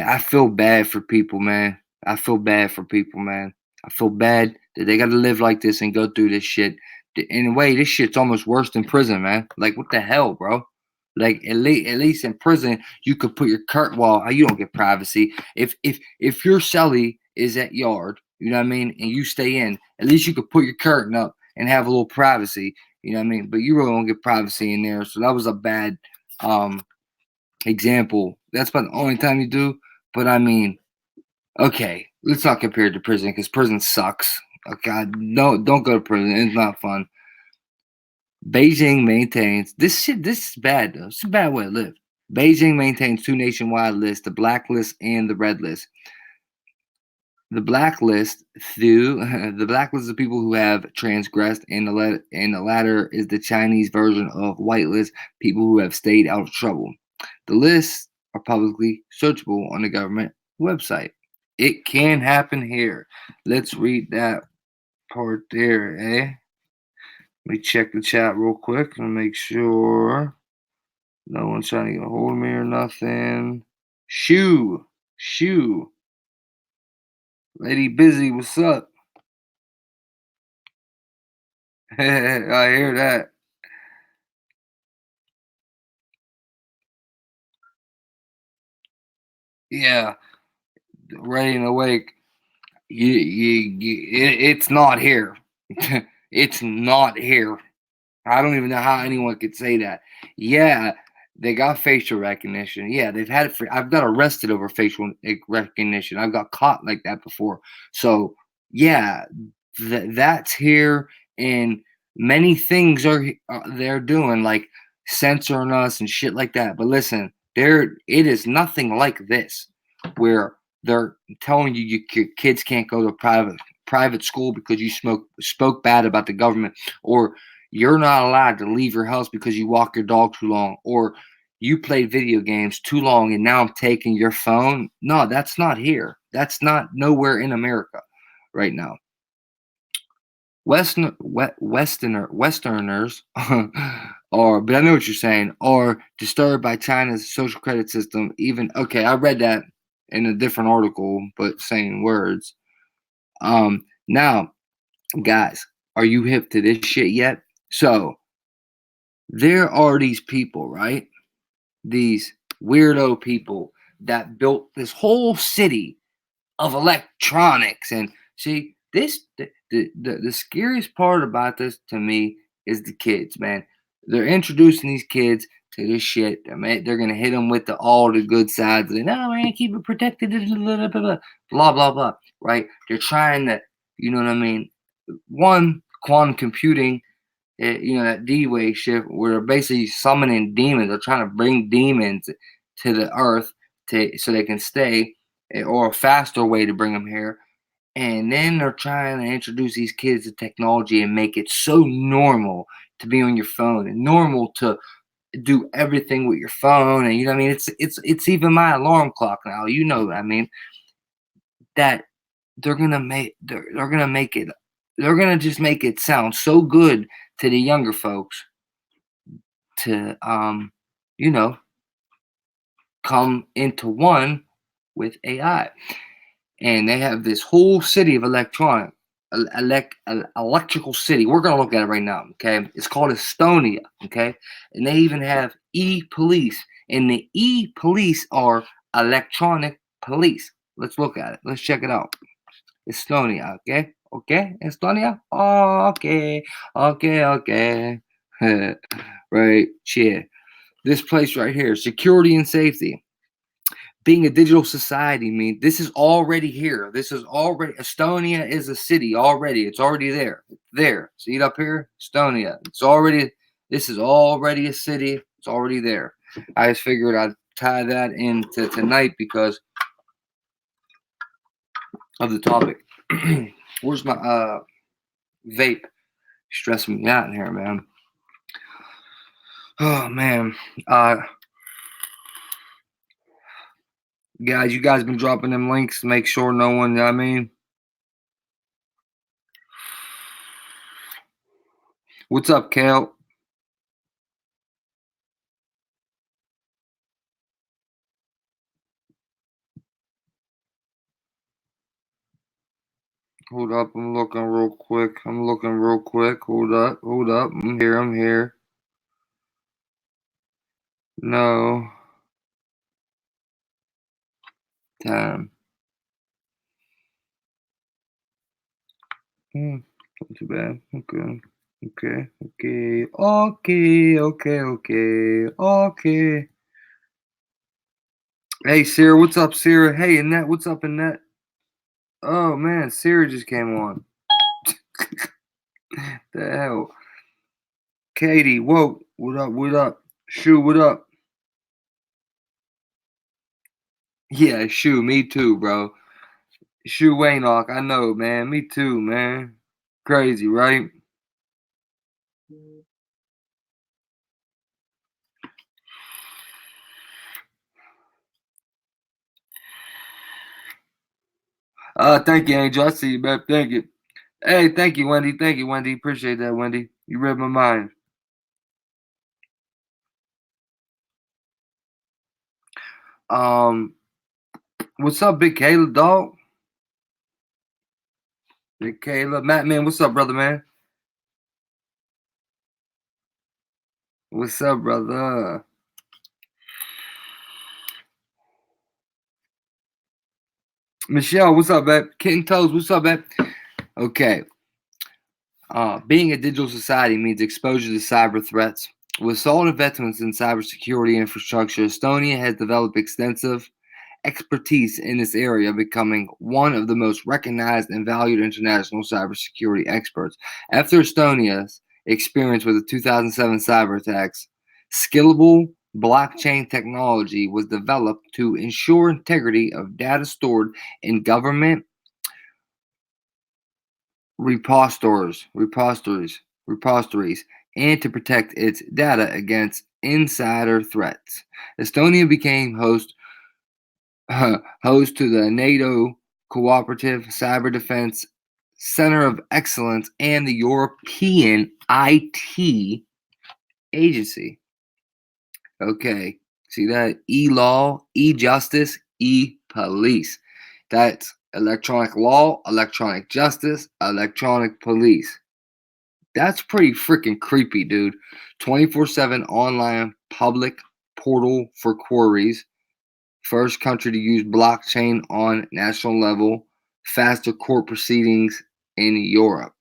I feel bad for people, man. I feel bad that they got to live like this and go through this shit. In a way, this shit's almost worse than prison, man. Like, what the hell, bro? Like, at least in prison, you could put your curtain. Well, you don't get privacy. If your cellie is at yard, you know what I mean, and you stay in, at least you could put your curtain up and have a little privacy. You know what I mean? But you really don't get privacy in there. So that was a bad example. That's about the only time you do. But I mean, okay, let's not compare it to prison, because prison sucks. Okay, don't go to prison. It's not fun. Beijing maintains this is bad, though. It's a bad way to live. Beijing maintains two nationwide lists: the black list and the red list. The black list is the people who have transgressed, and the latter is the Chinese version of white list, people who have stayed out of trouble. The lists are publicly searchable on the government website. It can happen here. Let's read that part there, eh? Let me check the chat real quick and make sure no one's trying to get a hold of me or nothing. Shoo. Lady Busy, what's up? I hear that. Yeah. Ready and awake. It's not here. It's not here. I don't even know how anyone could say that. Yeah, they got facial recognition. Yeah, they've had it for. I've got arrested over facial recognition. I've got caught like that before. So yeah, that's here, and many things are they're doing, like censoring us and shit like that. But listen, it is nothing like this, where they're telling you your kids can't go to private school because you spoke bad about the government, or you're not allowed to leave your house because you walk your dog too long, or you played video games too long and now I'm taking your phone. No, that's not here. That's not nowhere in America right now. Westerners are, but I know what you're saying, are disturbed by China's social credit system. Even, okay, I read that in a different article, but same words. Now, guys, are you hip to this shit yet? So, there are these people, right? These weirdo people that built this whole city of electronics. And see, the scariest part about this to me is the kids, man. They're introducing these kids to this shit. They're gonna hit them with all the good sides. No, man, keep it protected. Blah blah blah. Right? They're trying to, you know what I mean? One, quantum computing. That D-Wave shift, where they're basically summoning demons. They're trying to bring demons to the earth so they can stay, or a faster way to bring them here. And then they're trying to introduce these kids to technology and make it so normal to be on your phone and normal to do everything with your phone. And you know what I mean? It's even my alarm clock now. You know what I mean? That they're gonna make just make it sound so good to the younger folks to come into one with AI. And they have this whole city of electrical city. We're gonna look at it right now, okay? It's called Estonia, okay? And they even have e-police, and the e-police are electronic police. Let's look at it. Let's check it out. Estonia, okay? Okay, Estonia? Oh, okay. Right, yeah. This place right here, security and safety. Being a digital society means this is already here. Estonia is a city already. It's already there. There. See it up here? Estonia. This is already a city. It's already there. I just figured I'd tie that into tonight because of the topic. Where's my vape? Stressing me out in here, man. Oh man. Guys, you guys been dropping them links to make sure no one, you know what I mean? What's up, Kale? Hold up, I'm looking real quick. Hold up. I'm here. No. Time. Not too bad. Okay. Hey, Sarah, what's up, Sarah? Hey, Annette, what's up, Annette? Oh, man, Sarah just came on. The hell? Katie, whoa, what up? Shu, what up? Yeah, Shu, me too, bro. Shu Waynock, I know, man. Me too, man. Crazy, right? Thank you, Angel. I see you, man. Thank you. Hey, thank you, Wendy. Appreciate that, Wendy. You read my mind. What's up, Big Kayla, dog? Big Kayla. Matt, man, what's up, brother, man? What's up, brother? Michelle, what's up, babe? Kitten Toes, what's up, babe? Okay. Being a digital society means exposure to cyber threats. With solid investments in cybersecurity infrastructure, Estonia has developed extensive expertise in this area, becoming one of the most recognized and valued international cybersecurity experts. After Estonia's experience with the 2007 cyber attacks, scalable blockchain technology was developed to ensure integrity of data stored in government repositories, and to protect its data against insider threats. Estonia became host to the NATO Cooperative Cyber Defense Center of Excellence and the European IT Agency. Okay, see that? E-law, e-justice, e-police. That's electronic law, electronic justice, electronic police. That's pretty freaking creepy, dude. 24/7 online public portal for queries. First country to use blockchain on national level. Faster court proceedings in Europe.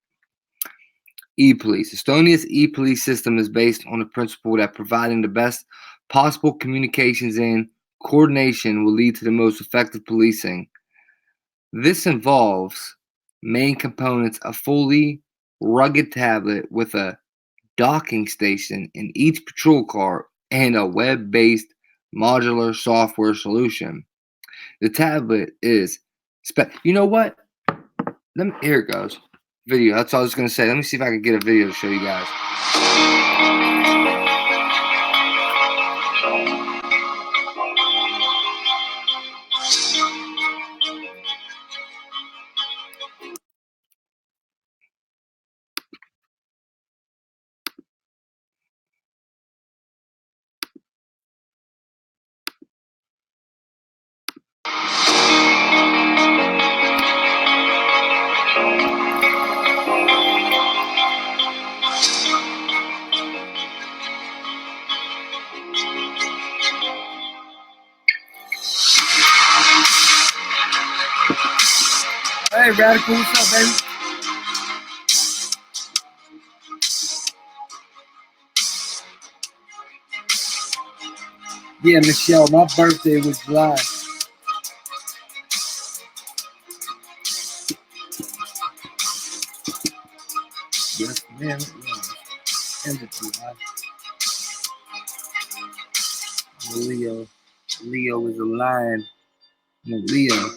E-police. Estonia's e-police system is based on the principle that providing the best possible communications and coordination will lead to the most effective policing. This involves main components: a fully rugged tablet with a docking station in each patrol car and a web-based modular software solution. The tablet is you know what? Here it goes. Video. That's all I was going to say. Let me see if I can get a video to show you guys. Hey, Radical, what's up, baby? Yeah, Michelle, my birthday was July. Yes, man, it was. End of July. Leo. Leo is a lion. No, Leo.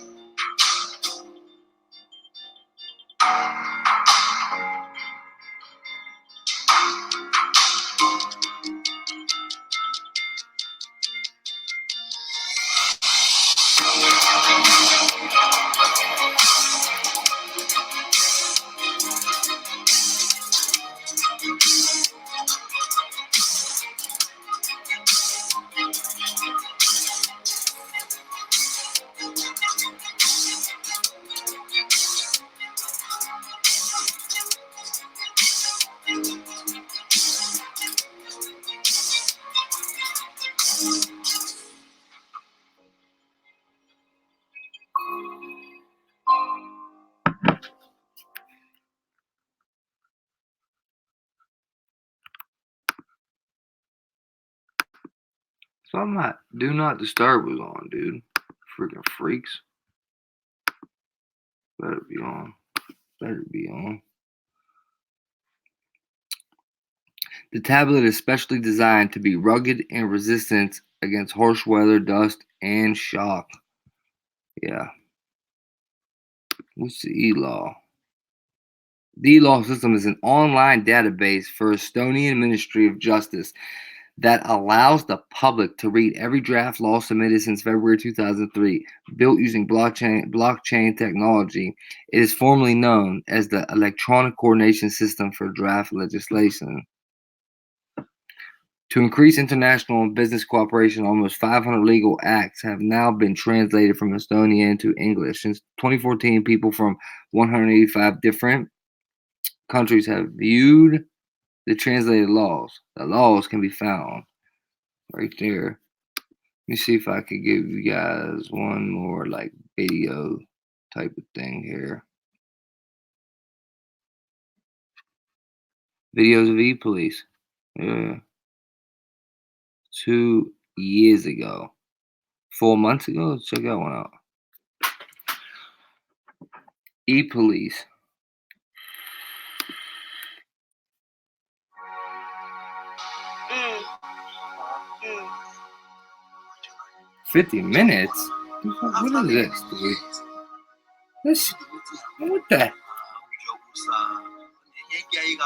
So my do not disturb was on, dude. Freaking freaks. Better be on. Better be on. The tablet is specially designed to be rugged and resistant against harsh weather, dust, and shock. Yeah. What's the e-law? The e-law system is an online database for Estonian Ministry of Justice that allows the public to read every draft law submitted since February 2003. Built using blockchain technology, it is formally known as the Electronic Coordination System for Draft Legislation. To increase international and business cooperation, almost 500 legal acts have now been translated from Estonian into English. Since 2014, people from 185 different countries have viewed the translated laws. The laws can be found right there. Let me see if I could give you guys one more like video type of thing here. Videos of e-police. Yeah. 2 years ago. 4 months ago. Let's check that one out. E-police. Mm. 50 minutes? What is this, dude? This, what the?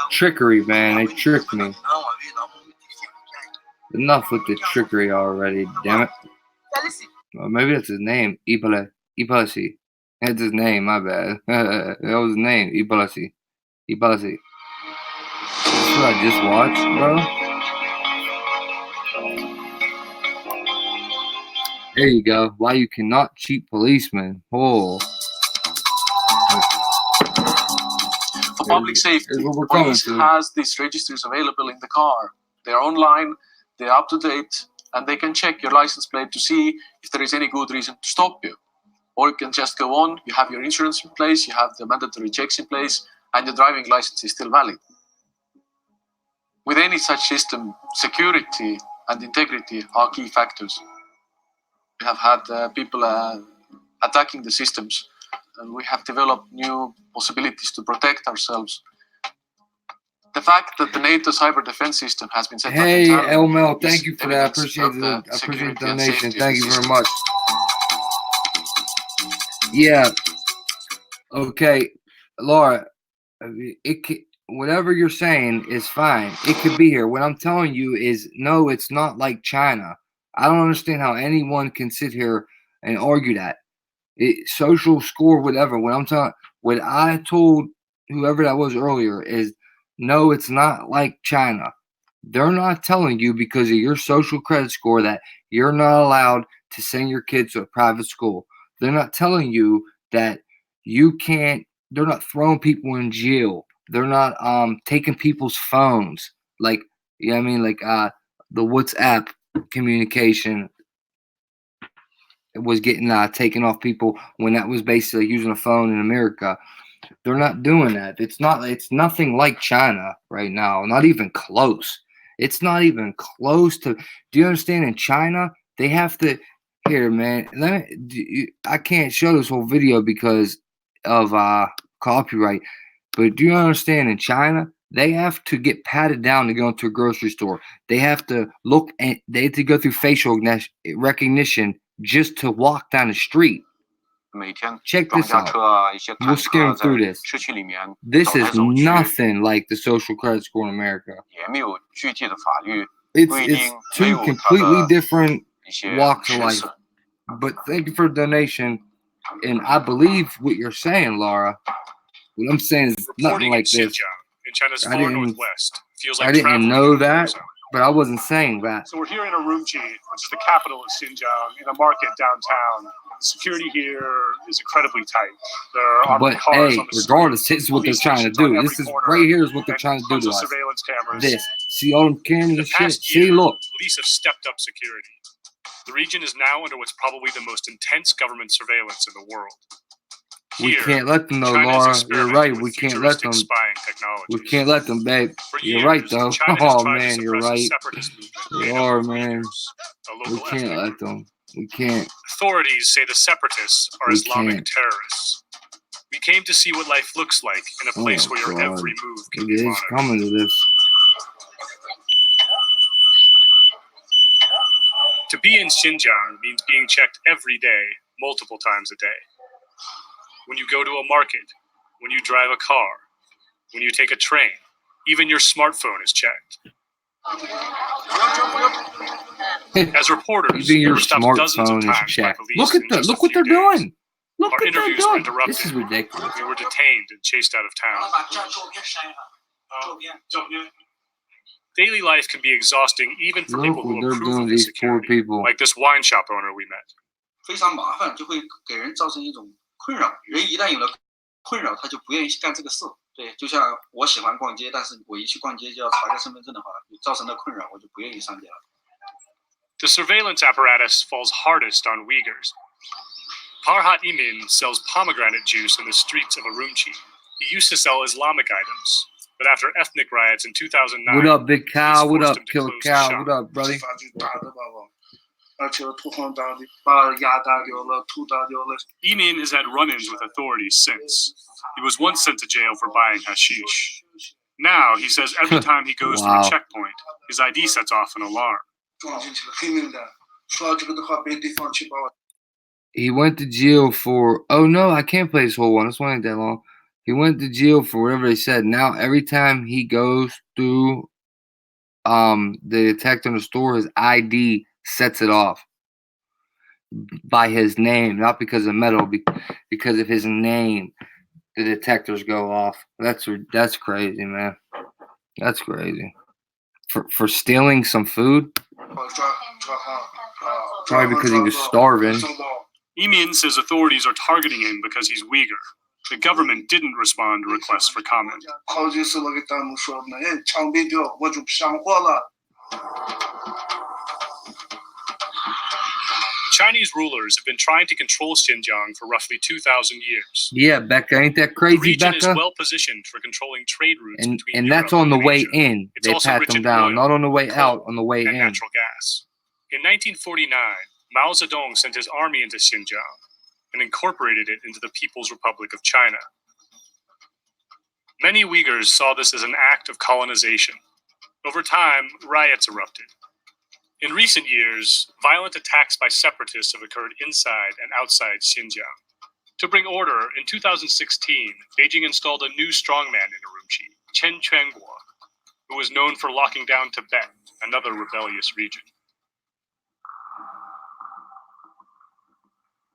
Trickery, man. They tricked me. Enough with the trickery already, damn it. Well, maybe that's his name, Ipalasi. That's his name, my bad. That was his name, Ipalasi. Ipalasi. That's what I just watched, bro. There you go. Why you cannot cheat policemen. Oh. For public safety, police has these registers available in the car. They're online, they're up to date, and they can check your license plate to see if there is any good reason to stop you. Or you can just go on, you have your insurance in place, you have the mandatory checks in place, and your driving license is still valid. With any such system, security and integrity are key factors. We have had people attacking the systems, and we have developed new possibilities to protect ourselves. The fact that the NATO cyber defense system has been set up in Thailand. Hey, Elmel, thank you for that. I appreciate the donation. Thank you very much. Yeah. Okay, Laura, whatever you're saying is fine. It could be here. What I'm telling you is, no, it's not like China. I don't understand how anyone can sit here and argue that. Social score, whatever. What I told whoever that was earlier is, no, it's not like China. They're not telling you because of your social credit score that you're not allowed to send your kids to a private school. They're not telling you that you can't. They're not throwing people in jail. They're not taking people's phones. Like, you know what I mean? Like the WhatsApp communication was getting taken off people when that was basically using a phone in America. They're not doing that. It's nothing like China right now. Not even close. It's not even close to. Do you understand? In China, they have to. Here, man. I can't show this whole video because of copyright. But do you understand? In China, they have to get patted down to go into a grocery store. They have to look and they have to go through facial recognition just to walk down the street. Check this out. We'll skim through this. This is nothing like the social credit score in America. It's two completely different walks of life. But thank you for the donation. And I believe what you're saying, Laura. What I'm saying is nothing like this. In China's far northwest. Feels like I didn't know that, but I wasn't saying that. So we're here in Urumqi, which is the capital of Xinjiang, in a market downtown. Security here is incredibly tight. There are armored cars on the regardless, this is what they're trying to do. This is right here is what they're trying to do to us. Surveillance cameras. This. See all them cameras and shit? See, look. Police have stepped up security. The region is now under what's probably the most intense government surveillance in the world. We can't let them though, Laura. You're right. We can't let them. We can't let them, babe. You're right though. Oh man, you're right. You are, man. We can't let them. We can't. Authorities say the separatists are Islamic terrorists. We came to see what life looks like in a place where your every move can be monitored. It's coming to this. To be in Xinjiang means being checked every day, multiple times a day. When you go to a market, when you drive a car, when you take a train, even your smartphone is checked. As reporters, even your smartphone is checked. Look what they're doing. Look what they're doing. This is ridiculous. We were detained and chased out of town. Daily life can be exhausting even for people who approve of the security, like this wine shop owner we met. 非常麻烦，就会给人造成一种困扰。人一旦有了困扰，他就不愿意去干这个事。对，就像我喜欢逛街，但是我一去逛街就要查一个身份证的话，造成的困扰，我就不愿意上街了。The surveillance apparatus falls hardest on Uyghurs. Farhat Imin sells pomegranate juice in the streets of Urumqi. He used to sell Islamic items, but after ethnic riots in 2009, what up, Big Cow? What up, Killer Cow? What up, brother? Emin has had run-ins with authorities since. He was once sent to jail for buying hashish. Now, he says every time he goes through a checkpoint, his ID sets off an alarm. He went to jail for, oh no, I can't play this whole one. This one ain't that long. He went to jail for whatever they said. Now, every time he goes through the detector in the store, his ID sets it off by his name, not because of metal, because of his name. The detectors go off. That's crazy, man. That's crazy. For stealing some food? Probably because he was starving. Emin says authorities are targeting him because he's Uyghur. The government didn't respond to requests for comment. Chinese rulers have been trying to control Xinjiang for roughly 2,000 years. Yeah, Becca, ain't that crazy, the region Becca? Is well positioned for controlling trade routes between and Europe that's on the and way Asia. in. It's they also pat rich them in down, oil, not on the way coal, out, on the way and in. natural gas. In 1949, Mao Zedong sent his army into Xinjiang and incorporated it into the People's Republic of China. Many Uyghurs saw this as an act of colonization. Over time, riots erupted. In recent years, violent attacks by separatists have occurred inside and outside Xinjiang. To bring order, in 2016, Beijing installed a new strongman in Urumqi, Chen Quanguo, who was known for locking down Tibet, another rebellious region.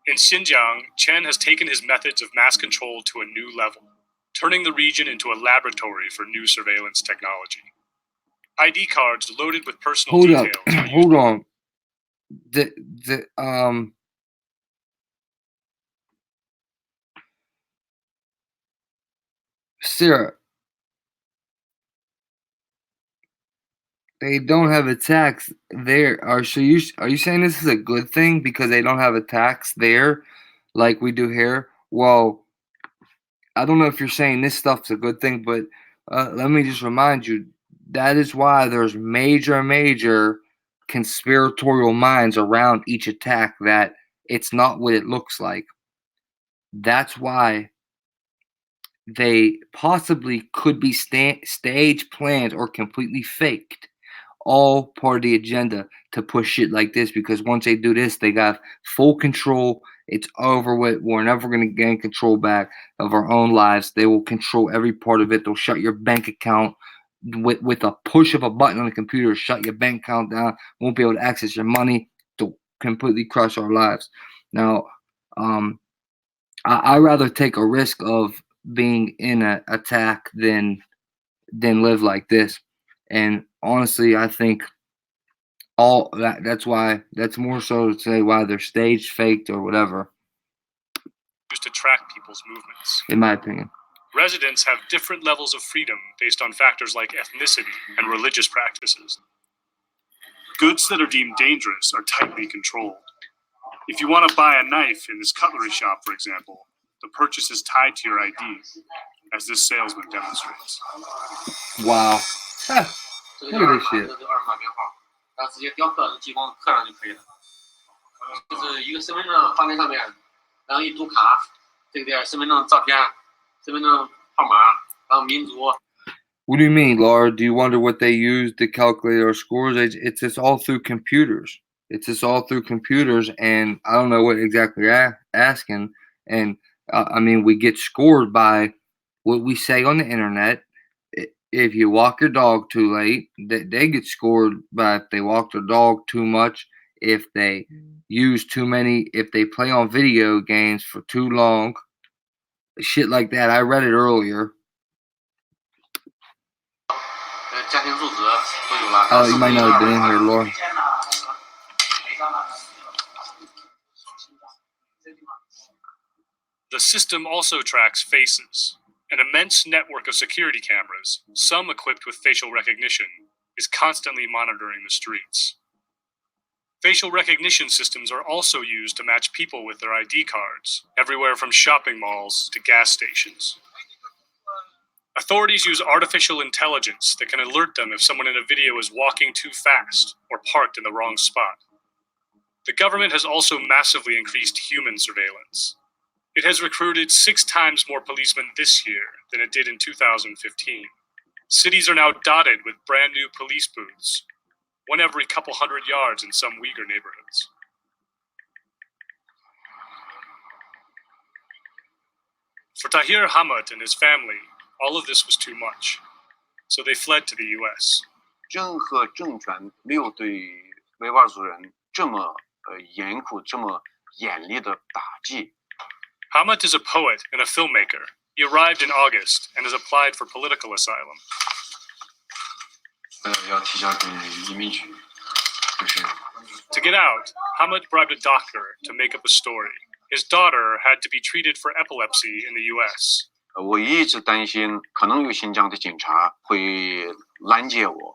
In Xinjiang, Chen has taken his methods of mass control to a new level, turning the region into a laboratory for new surveillance technology. ID cards loaded with personal details. Hold on. Sarah, they don't have a tax there. Are you saying this is a good thing because they don't have a tax there like we do here? Well, I don't know if you're saying this stuff's a good thing, but let me just remind you, that is why there's major conspiratorial minds around each attack, that it's not what it looks like. That's why they possibly could be stage planned or completely faked. All part of the agenda to push shit like this, because once they do this, they got full control. It's over with. We're never going to gain control back of our own lives. They will control every part of it. They'll shut your bank account with a push of a button on the computer. Shut your bank account down. Won't be able to access your money. To completely crush our lives. Now, I'd rather take a risk of being in an attack than live like this. And honestly, I think that's more so to say why they're staged, faked, or whatever. Just to track people's movements. In my opinion. Residents have different levels of freedom based on factors like ethnicity and religious practices. Goods that are deemed dangerous are tightly controlled. If you want to buy a knife in this cutlery shop, for example, the purchase is tied to your ID, as this salesman demonstrates. Wow. Look at this shit. 然后直接雕刻激光刻上就可以了。就是一个身份证画面上面，然后一读卡，这个点身份证照片、身份证号码，然后民族。What do you mean, Laura? Do you wonder what they use to calculate our scores? It's just all through computers. It's just all through computers, and I don't know what exactly you're asking. And I mean, we get scored by what we say on the internet. If you walk your dog too late, they get scored by if they walk their dog too much, if they use too many, if they play on video games for too long, shit like that. I read it earlier. Oh, you might not have been in here, Laura. The system also tracks faces. An immense network of security cameras, some equipped with facial recognition, is constantly monitoring the streets. Facial recognition systems are also used to match people with their ID cards, everywhere from shopping malls to gas stations. Authorities use artificial intelligence that can alert them if someone in a video is walking too fast or parked in the wrong spot. The government has also massively increased human surveillance. It has recruited 6 times more policemen this year than it did in 2015. Cities are now dotted with brand new police booths, one every couple hundred yards in some Uyghur neighborhoods. For Tahir Hamad and his family, all of this was too much, so they fled to the US. 任何政权没有对维吾尔族人这么严酷、这么严厉的打击。Hamad is a poet and a filmmaker. He arrived in August and has applied for political asylum. 要提交给移民局，就是。To get out, Hamad bribed a doctor to make up a story. His daughter had to be treated for epilepsy in the US. 我一直担心，可能有新疆的警察会拦截我。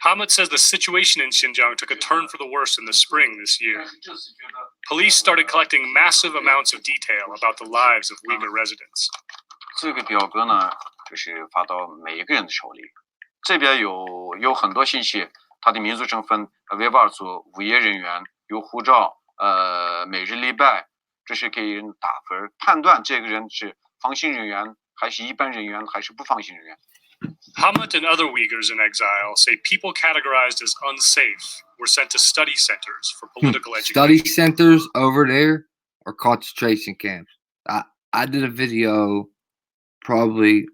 Hamad says the situation in Xinjiang took a turn for the worse in the spring this year. Police started collecting massive amounts of detail about the lives of Uyghur residents. 这个表格呢，就是发到每一个人的手里。这边有很多信息，他的民族身份、维吾尔族、无业人员、有护照、每日礼拜，这是给人打分，判断这个人是放行人员，还是一般人员，还是不放行人员。Hamad and other Uyghurs in exile say people categorized as unsafe were sent to study centers for political education. Study centers over there are concentration camps. I did a video probably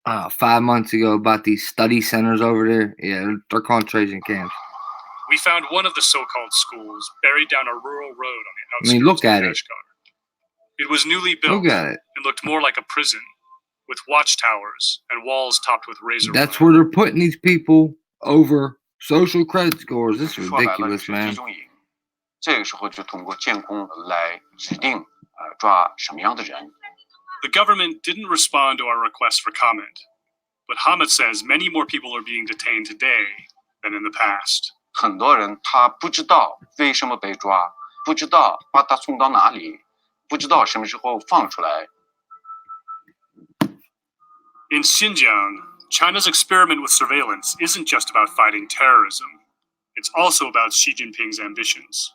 5 months ago about these study centers over there. Yeah, they're concentration camps. We found one of the so-called schools buried down a rural road on the outskirts look at of it. Kashgar. It was newly built and looked more like a prison, with watchtowers and walls topped with razor wire. That's where they're putting these people over social credit scores. This is ridiculous, man. 这个时候就通过监控来指定抓什么样的人。The government didn't respond to our request for comment, but Hamad says many more people are being detained today than in the past. 很多人他不知道为什么被抓，不知道把他送到哪里，不知道什么时候放出来。In Xinjiang, China's experiment with surveillance isn't just about fighting terrorism. It's also about Xi Jinping's ambitions.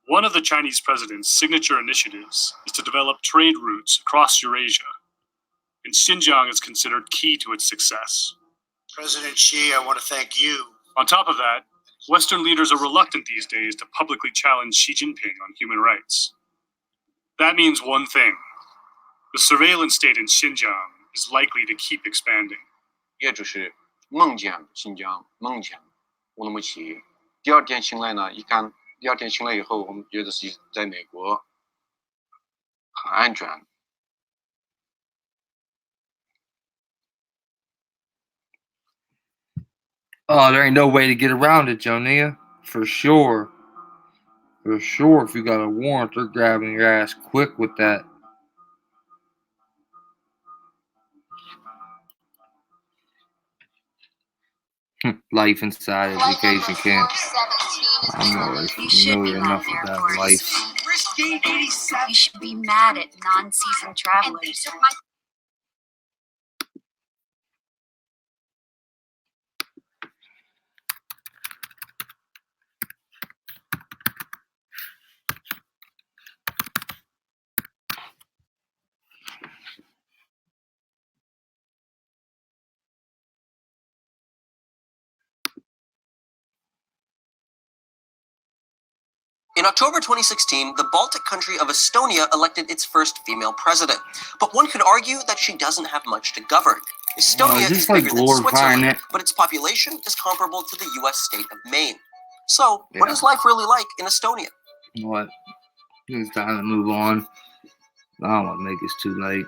One of the Chinese president's signature initiatives is to develop trade routes across Eurasia, and Xinjiang is considered key to its success. President Xi, I want to thank you. On top of that, Western leaders are reluctant these days to publicly challenge Xi Jinping on human rights. That means one thing: the surveillance state in Xinjiang is likely to keep expanding. 也就是梦见新疆，梦见乌鲁木齐。第二天醒来呢，一看，第二天醒来以后，我们觉得是在美国很安全。Oh, there ain't no way to get around it, Jonia. For sure. For sure, if you got a warrant, they're grabbing your ass quick with that. Life inside education camp. I'm already familiar enough with that life. You should be mad at non-seasoned travelers. In October 2016, the Baltic country of Estonia elected its first female president. But one could argue that she doesn't have much to govern. Estonia is bigger than Switzerland, but its population is comparable to the US state of Maine. So, what is life really like in Estonia? What? It's time to move on. I don't want to make this too late.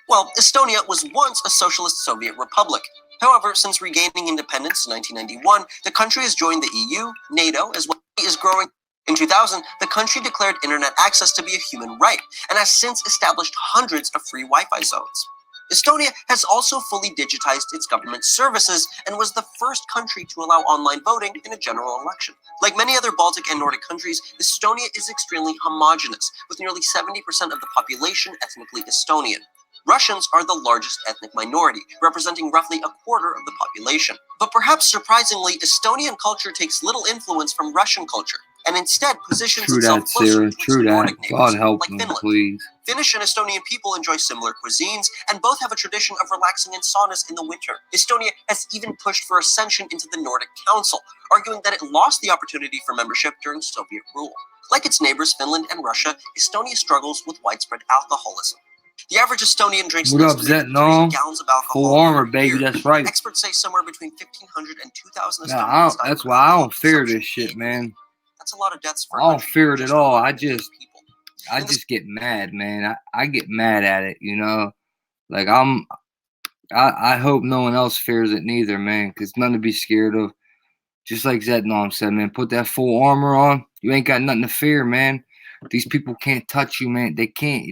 Well, Estonia was once a socialist Soviet republic. However, since regaining independence in 1991, the country has joined the EU, NATO, as well as is growing. In 2000, the country declared internet access to be a human right, and has since established hundreds of free Wi-Fi zones. Estonia has also fully digitized its government services and was the first country to allow online voting in a general election. Like many other Baltic and Nordic countries, Estonia is extremely homogenous, with nearly 70% of the population ethnically Estonian. Russians are the largest ethnic minority, representing roughly a quarter of the population. But perhaps surprisingly, Estonian culture takes little influence from Russian culture, and instead positions itself closer to its Nordic neighbors, like Finland. Please. Finnish and Estonian people enjoy similar cuisines, and both have a tradition of relaxing in saunas in the winter. Estonia has even pushed for ascension into the Nordic Council, arguing that it lost the opportunity for membership during Soviet rule. Like its neighbors Finland and Russia, Estonia struggles with widespread alcoholism. The average Estonian drinks an estimated 3 gallons of alcohol Full armor, per year. baby. That's right. Experts say somewhere between 1,500 and 2,000 Nah, Estonians die that's why I don't fear this shit, man. That's a lot of deaths for I don't fear it at all. I just get mad, man. I get mad at it, you know. Like I hope no one else fears it neither, man, because nothing to be scared of. Just like Zetnom said, man, put that full armor on. You ain't got nothing to fear, man. These people can't touch you, man. They can't.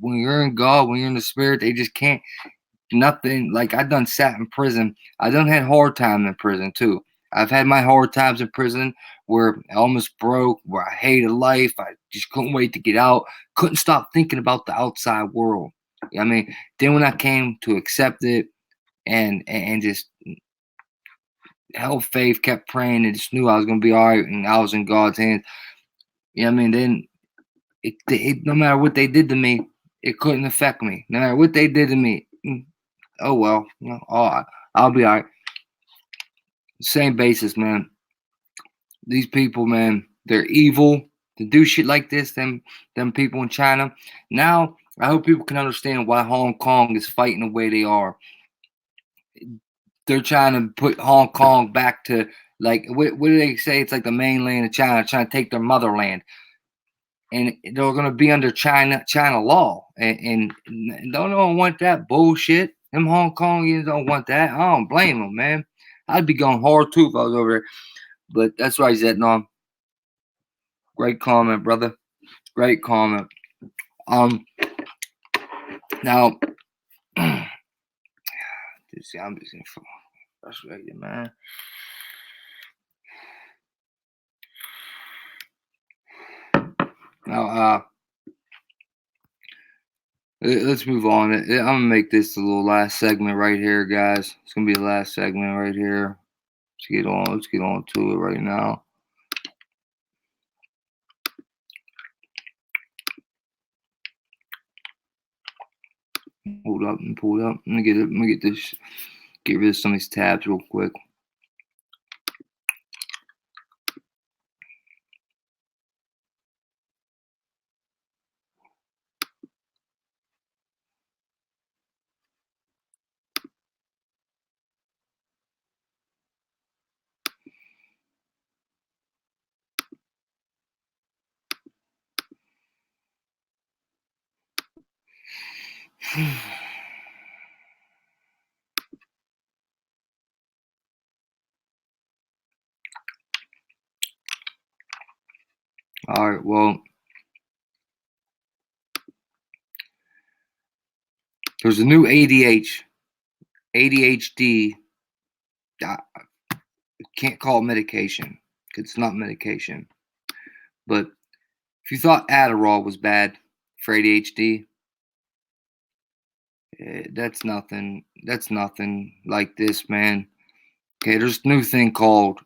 When you're in God, when you're in the spirit, they just can't. Nothing. Like, I done sat in prison. I done had hard time in prison, too. I've had my hard times in prison where I almost broke, where I hated life. I just couldn't wait to get out. Couldn't stop thinking about the outside world. I mean, then when I came to accept it and just held faith, kept praying, and just knew I was going to be all right and I was in God's hands. You know what I mean? Then it no matter what they did to me, it couldn't affect me. No matter what they did to me, oh well, you know, I'll be all right. Same basis, man. These people, man, they're evil to do shit like this. Them people in China. Now, I hope people can understand why Hong Kong is fighting the way they are. They're trying to put Hong Kong back to, like, what do they say? It's like the mainland of China, trying to take their motherland. And they're going to be under China law. And don't want that bullshit. Them Hong Kongians don't want that. I don't blame them, man. I'd be going hard, too, if I was over there. But that's right, Zetnom. Great comment, brother. Great comment. Now, see, I'm just frustrated, man. Now, let's move on. I'm gonna make this the little last segment right here, guys. It's gonna be the last segment right here. Let's get on to it right now. Hold up and pull it up. Let me get this. Get rid of some of these tabs real quick. All right, well, there's a new ADHD. I can't call it medication because it's not medication. But if you thought Adderall was bad for ADHD, that's nothing. That's nothing like this, man. Okay, there's a new thing called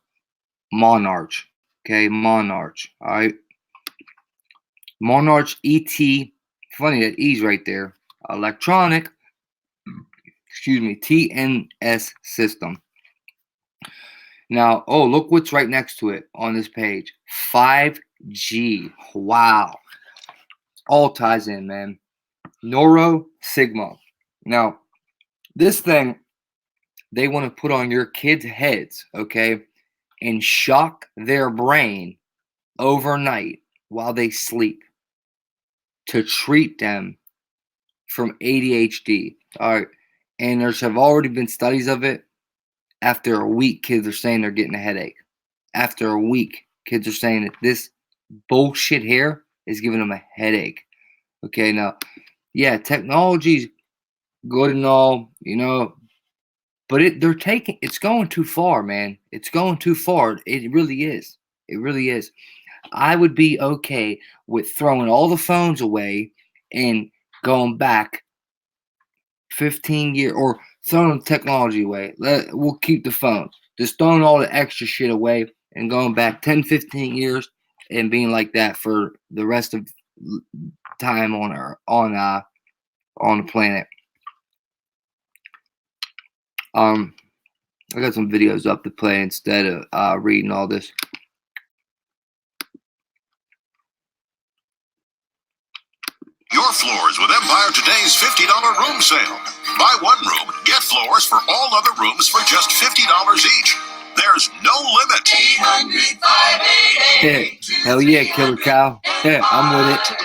Monarch. Okay, Monarch. All right. Monarch ET. Funny that E's right there. Electronic. Excuse me. TNS system. Now, oh, look what's right next to it on this page. 5G. Wow. All ties in, man. Neuro Sigma. Now, this thing they want to put on your kids' heads, okay, and shock their brain overnight while they sleep to treat them from ADHD. All right. And there have already been studies of it. After a week, kids are saying they're getting a headache. After a week, kids are saying that this bullshit here is giving them a headache. Okay, now, yeah, technology's good and all, you know, but it's going too far, man. It's going too far. It really is. It really is. I would be okay with throwing all the phones away and going back 15 years, or throwing the technology away. We'll keep the phone. Just throwing all the extra shit away and going back 10, 15 years and being like that for the rest of time on the planet. I got some videos up to play instead of reading all this. Your floors with Empire Today's $50 room sale. Buy one room, get floors for all other rooms for just $50 each. There's no limit. 800-588. Hell yeah, Killer Cow. Yeah, I'm with it.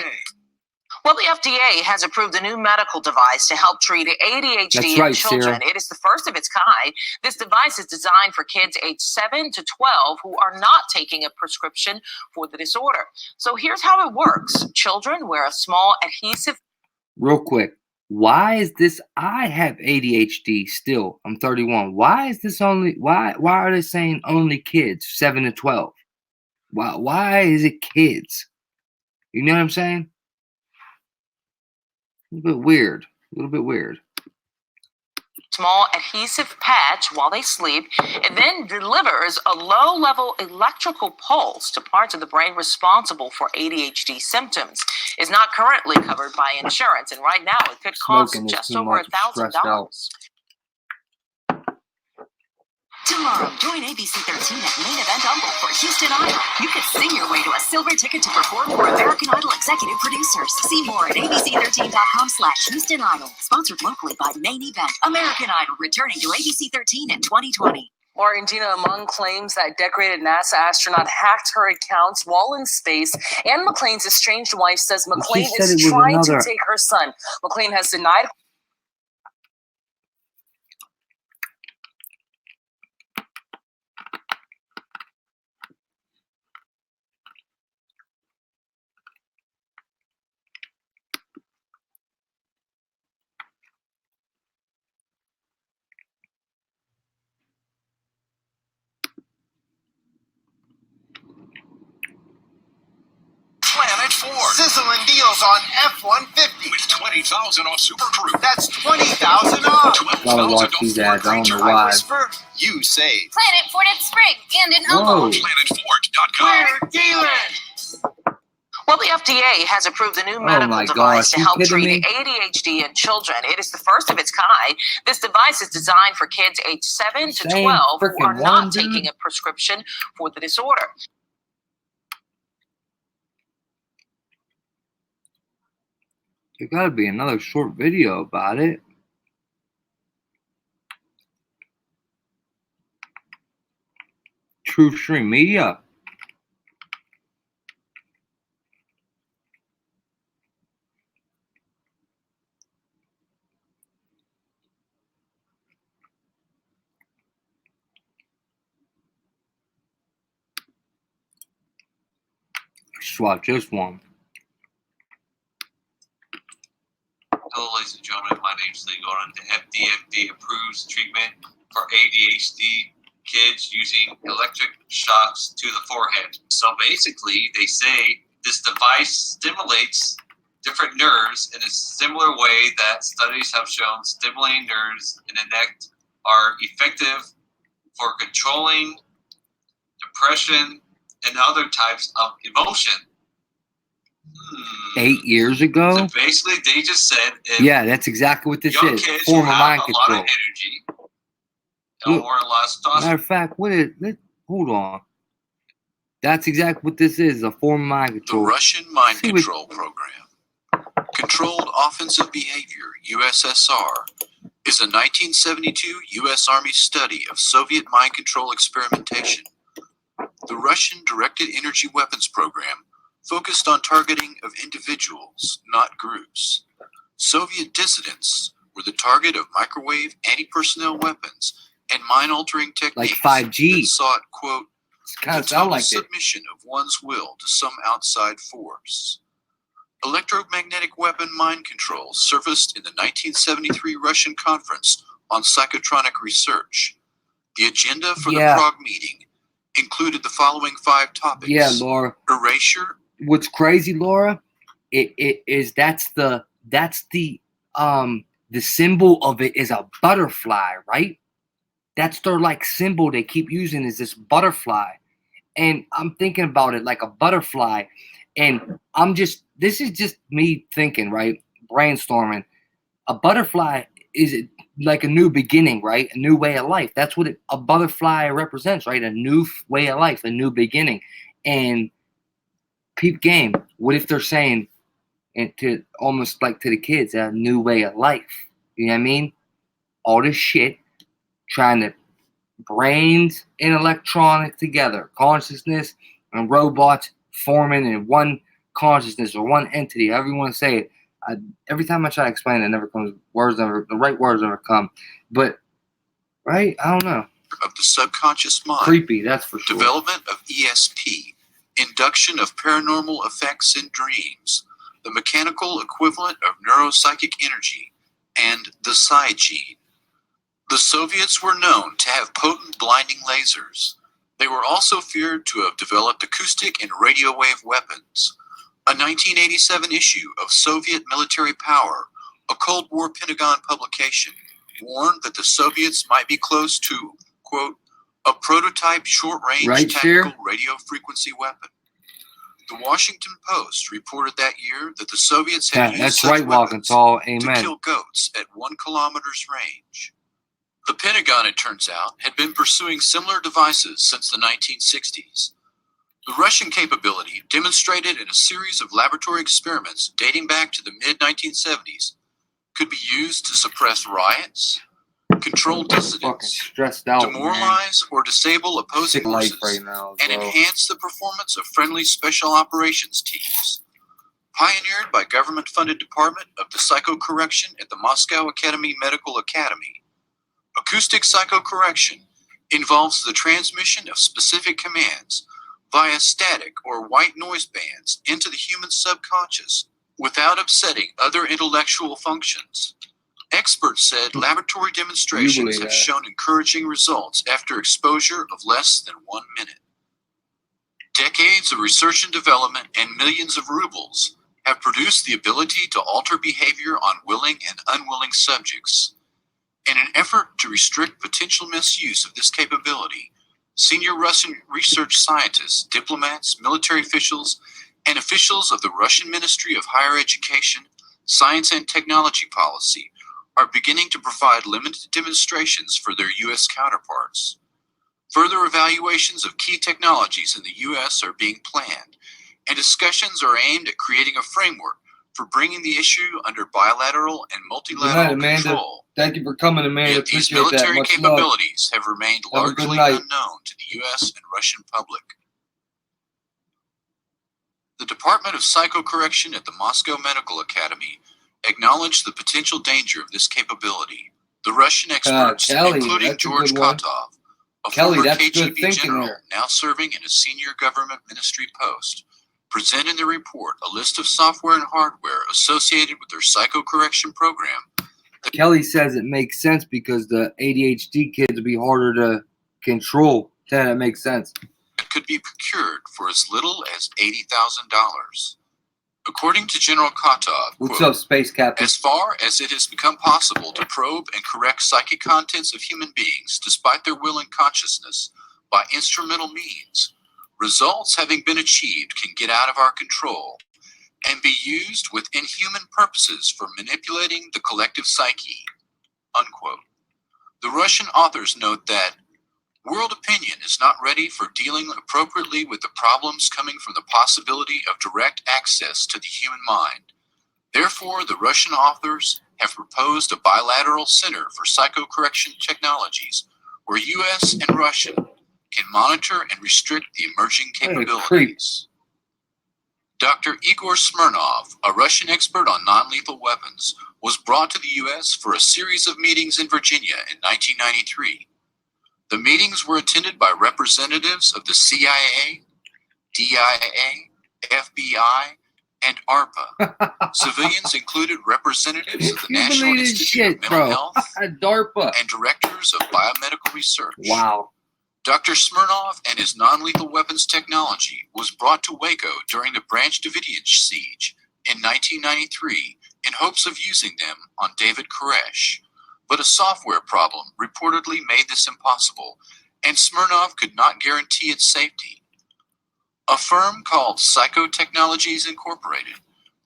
Well, the FDA has approved a new medical device to help treat ADHD in children. Sarah. It is the first of its kind. This device is designed for kids aged 7 to 12 who are not taking a prescription for the disorder. So here's how it works. Children wear a small adhesive. Real quick. Why is this? I have ADHD still. I'm 31. Why is this only? Why are they saying only kids 7 to 12? Why is it kids? You know what I'm saying? A little bit weird. Small adhesive patch while they sleep. It then delivers a low-level electrical pulse to parts of the brain responsible for ADHD symptoms. It's not currently covered by insurance, and right now it could cost just over $1,000. Tomorrow, join ABC 13 at Main Event Humble for Houston Idol. You could sing your way to a silver ticket to perform for American Idol executive producers. See more at abc13.com/Houston Idol. Sponsored locally by Main Event. American Idol returning to ABC 13 in 2020. Argentina among claims that decorated NASA astronaut hacked her accounts while in space. Anne McClain's estranged wife says McClain is trying to take her son. McClain has denied. Planet Ford. Sizzling deals on F-150. With 20,000 off Super Crew. That's 20,000 off. Gotta watch these ads. I don't know why. You save. Planet Ford at Spring and in Whoa. Elmo. PlanetFord.com. Well, the FDA has approved a new medical device to help treat ADHD in children. It is the first of its kind. This device is designed for kids aged 7 to 12 who are not taking a prescription for the disorder. There gotta be another short video about it. True Stream Media. Let's watch this one. Hello, ladies and gentlemen. My name is Lee Gordon. The FDA approves treatment for ADHD kids using electric shocks to the forehead. So basically, they say this device stimulates different nerves in a similar way that studies have shown stimulating nerves in the neck are effective for controlling depression and other types of emotion. 8 years ago? So basically, they just said, yeah, that's exactly what this young is. kids Form who of have mind a control. lot of energy, or a lot of testosterone. Matter of fact, what is it? Hold on. That's exactly what this is, a form of mind control. The Russian Mind Control Program, Controlled Offensive Behavior, USSR, is a 1972 U.S. Army study of Soviet mind control experimentation. The Russian Directed Energy Weapons Program focused on targeting of individuals, not groups. Soviet dissidents were the target of microwave anti-personnel weapons and mind-altering techniques like 5G. that sought, quote, kind of the sound total like it. submission of one's will to some outside force. Electromagnetic weapon mind control surfaced in the 1973 Russian Conference on Psychotronic Research. The agenda for the Prague meeting included the following 5 topics. Yeah, Laura. Erasure. What's crazy, Laura, it is that's the the symbol of it is a butterfly, right? That's their like symbol they keep using is this butterfly. And I'm thinking about it like a butterfly. And this is just me thinking, right? Brainstorming. A butterfly is like a new beginning, right? A new way of life. That's what a butterfly represents, right? A new way of life, a new beginning. And peep game, what if they're saying, and to almost like to the kids, a new way of life? You know what I mean? All this shit, trying to brains and electronic together, consciousness and robots forming in one consciousness or one entity, however you want to say it. Every time I try to explain it, it never comes. The right words never come. But right, I don't know. Of the subconscious mind. Creepy, that's for sure. Development of ESP, induction of paranormal effects in dreams, the mechanical equivalent of neuropsychic energy, and the psi gene. The Soviets were known to have potent blinding lasers. They were also feared to have developed acoustic and radio wave weapons. A 1987 issue of Soviet Military Power, a Cold War Pentagon publication, warned that the Soviets might be close to, quote, a prototype short-range tactical radio frequency weapon. The Washington Post reported that year that the Soviets had used such weapons to kill goats at 1 kilometer's range. The Pentagon, it turns out, had been pursuing similar devices since the 1960s. The Russian capability, demonstrated in a series of laboratory experiments dating back to the mid-1970s, could be used to suppress riots, control dissidents, demoralize or disable opposing forces, and enhance the performance of friendly special operations teams. Pioneered by government-funded department of the psychocorrection at the Moscow Academy Medical Academy, acoustic psychocorrection involves the transmission of specific commands via static or white noise bands into the human subconscious without upsetting other intellectual functions. Experts said laboratory demonstrations have shown encouraging results after exposure of less than 1 minute. Decades of research and development and millions of rubles have produced the ability to alter behavior on willing and unwilling subjects. In an effort to restrict potential misuse of this capability, senior Russian research scientists, diplomats, military officials, and officials of the Russian Ministry of Higher Education, Science and Technology Policy are beginning to provide limited demonstrations for their U.S. counterparts. Further evaluations of key technologies in the U.S. are being planned, and discussions are aimed at creating a framework for bringing the issue under bilateral and multilateral control. Thank you for coming, Amanda. Yet these military capabilities have remained largely unknown to the U.S. and Russian public. The Department of Psychocorrection at the Moscow Medical Academy acknowledged the potential danger of this capability. The Russian experts, including George Kotov, a former KGB general now serving in a senior government ministry post, present in the report a list of software and hardware associated with their psychocorrection program. Kelly says it makes sense because the ADHD kids would be harder to control. Yeah, that makes sense. It could be procured for as little as $80,000. According to General Kotov, what's up, Space Captain? As far as it has become possible to probe and correct psychic contents of human beings despite their will and consciousness by instrumental means, results having been achieved can get out of our control and be used with inhuman purposes for manipulating the collective psyche, unquote. The Russian authors note that world opinion is not ready for dealing appropriately with the problems coming from the possibility of direct access to the human mind. Therefore, the Russian authors have proposed a bilateral center for psychocorrection technologies where U.S. and Russia can monitor and restrict the emerging capabilities. Dr. Igor Smirnov, a Russian expert on non-lethal weapons, was brought to the U.S. for a series of meetings in Virginia in 1993. The meetings were attended by representatives of the CIA, DIA, FBI, and ARPA. Civilians included representatives of the National Institute of Mental Health and directors of biomedical research. Wow. Dr. Smirnov and his non-lethal weapons technology was brought to Waco during the Branch Davidian siege in 1993 in hopes of using them on David Koresh, but a software problem reportedly made this impossible, and Smirnov could not guarantee its safety. A firm called Psycho Technologies Incorporated,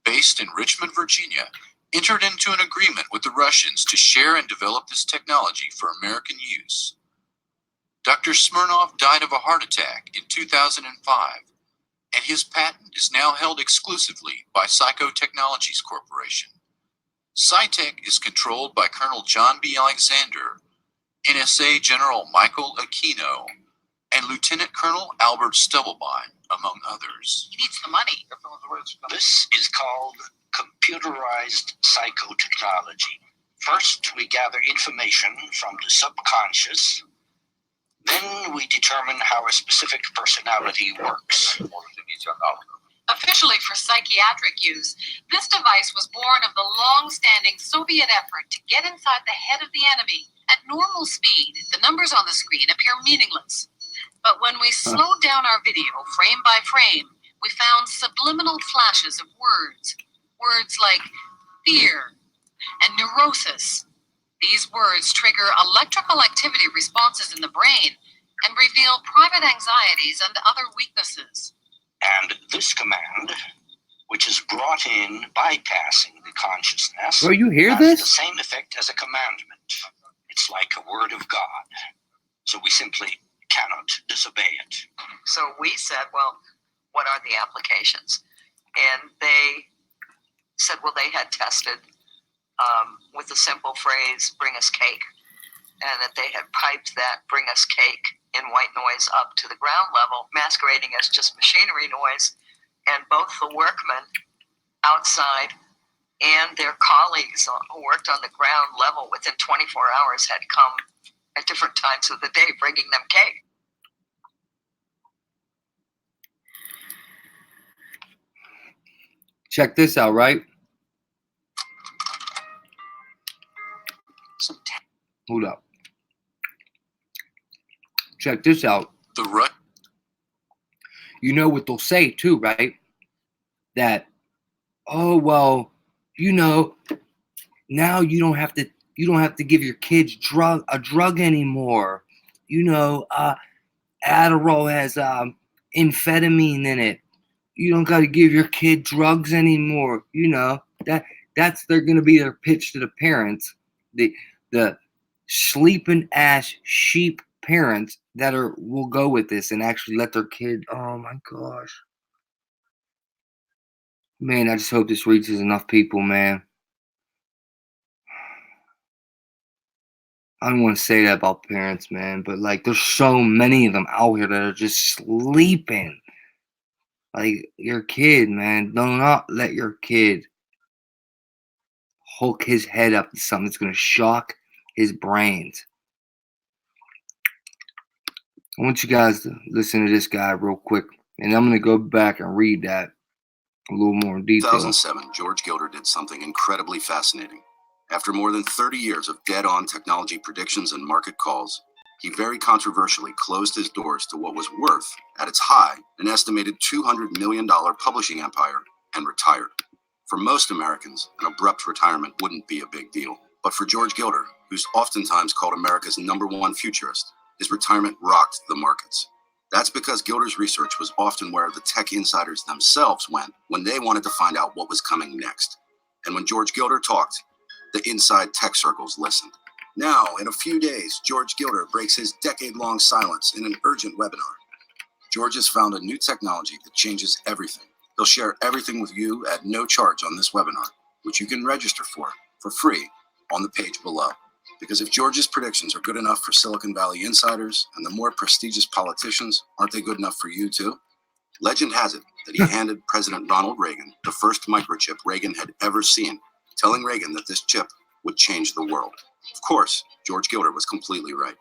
based in Richmond, Virginia, entered into an agreement with the Russians to share and develop this technology for American use. Dr. Smirnov died of a heart attack in 2005, and his patent is now held exclusively by Psycho Technologies Corporation. Psytech is controlled by Colonel John B. Alexander, NSA General Michael Aquino, and Lieutenant Colonel Albert Stubblebine, among others. He needs the money. This is called computerized psychotechnology. First, we gather information from the subconscious. Then we determine how a specific personality works. Officially for psychiatric use, this device was born of the long-standing Soviet effort to get inside the head of the enemy. At normal speed, the numbers on the screen appear meaningless. But when we slowed down our video frame by frame, we found subliminal flashes of words. Words like fear and neurosis. These words trigger electrical activity responses in the brain and reveal private anxieties and other weaknesses. And this command, which is brought in bypassing the consciousness, Oh, you hear has this? the same effect as a commandment. It's like a word of God. So we simply cannot disobey it. So we said, well, what are the applications? And they said, well, they had tested with the simple phrase, bring us cake. And that they had piped that bring us cake in white noise up to the ground level, masquerading as just machinery noise. And both the workmen outside and their colleagues who worked on the ground level within 24 hours had come at different times of the day bringing them cake. Check this out, right? Hold up. Check this out. You know what they'll say too, right? That, oh well, you know, now you don't have to give your kids a drug anymore. You know, Adderall has amphetamine in it. You don't got to give your kid drugs anymore. You know, they're gonna be their pitch to the parents. The sleeping ass sheep parents that will go with this and actually let their kid. Oh my gosh, man! I just hope this reaches enough people, man. I don't want to say that about parents, man, but like, there's so many of them out here that are just sleeping. Like, your kid, man, do not let your kid hook his head up to something that's gonna shock his brains. I want you guys to listen to this guy real quick, and I'm going to go back and read that a little more in detail. 2007, George Gilder did something incredibly fascinating. After more than 30 years of dead-on technology predictions and market calls, he very controversially closed his doors to what was worth, at its high, an estimated $200 million publishing empire, and retired. For most Americans, an abrupt retirement wouldn't be a big deal. But for George Gilder, who's oftentimes called America's #1 futurist, his retirement rocked the markets. That's because Gilder's research was often where the tech insiders themselves went when they wanted to find out what was coming next. And when George Gilder talked, the inside tech circles listened. Now, in a few days, George Gilder breaks his decade-long silence in an urgent webinar. George has found a new technology that changes everything. He'll share everything with you at no charge on this webinar, which you can register for free on the page below. Because if George's predictions are good enough for Silicon Valley insiders and the more prestigious politicians, aren't they good enough for you too? Legend has it that he handed President Ronald Reagan the first microchip Reagan had ever seen, telling Reagan that this chip would change the world. Of course, George Gilder was completely right.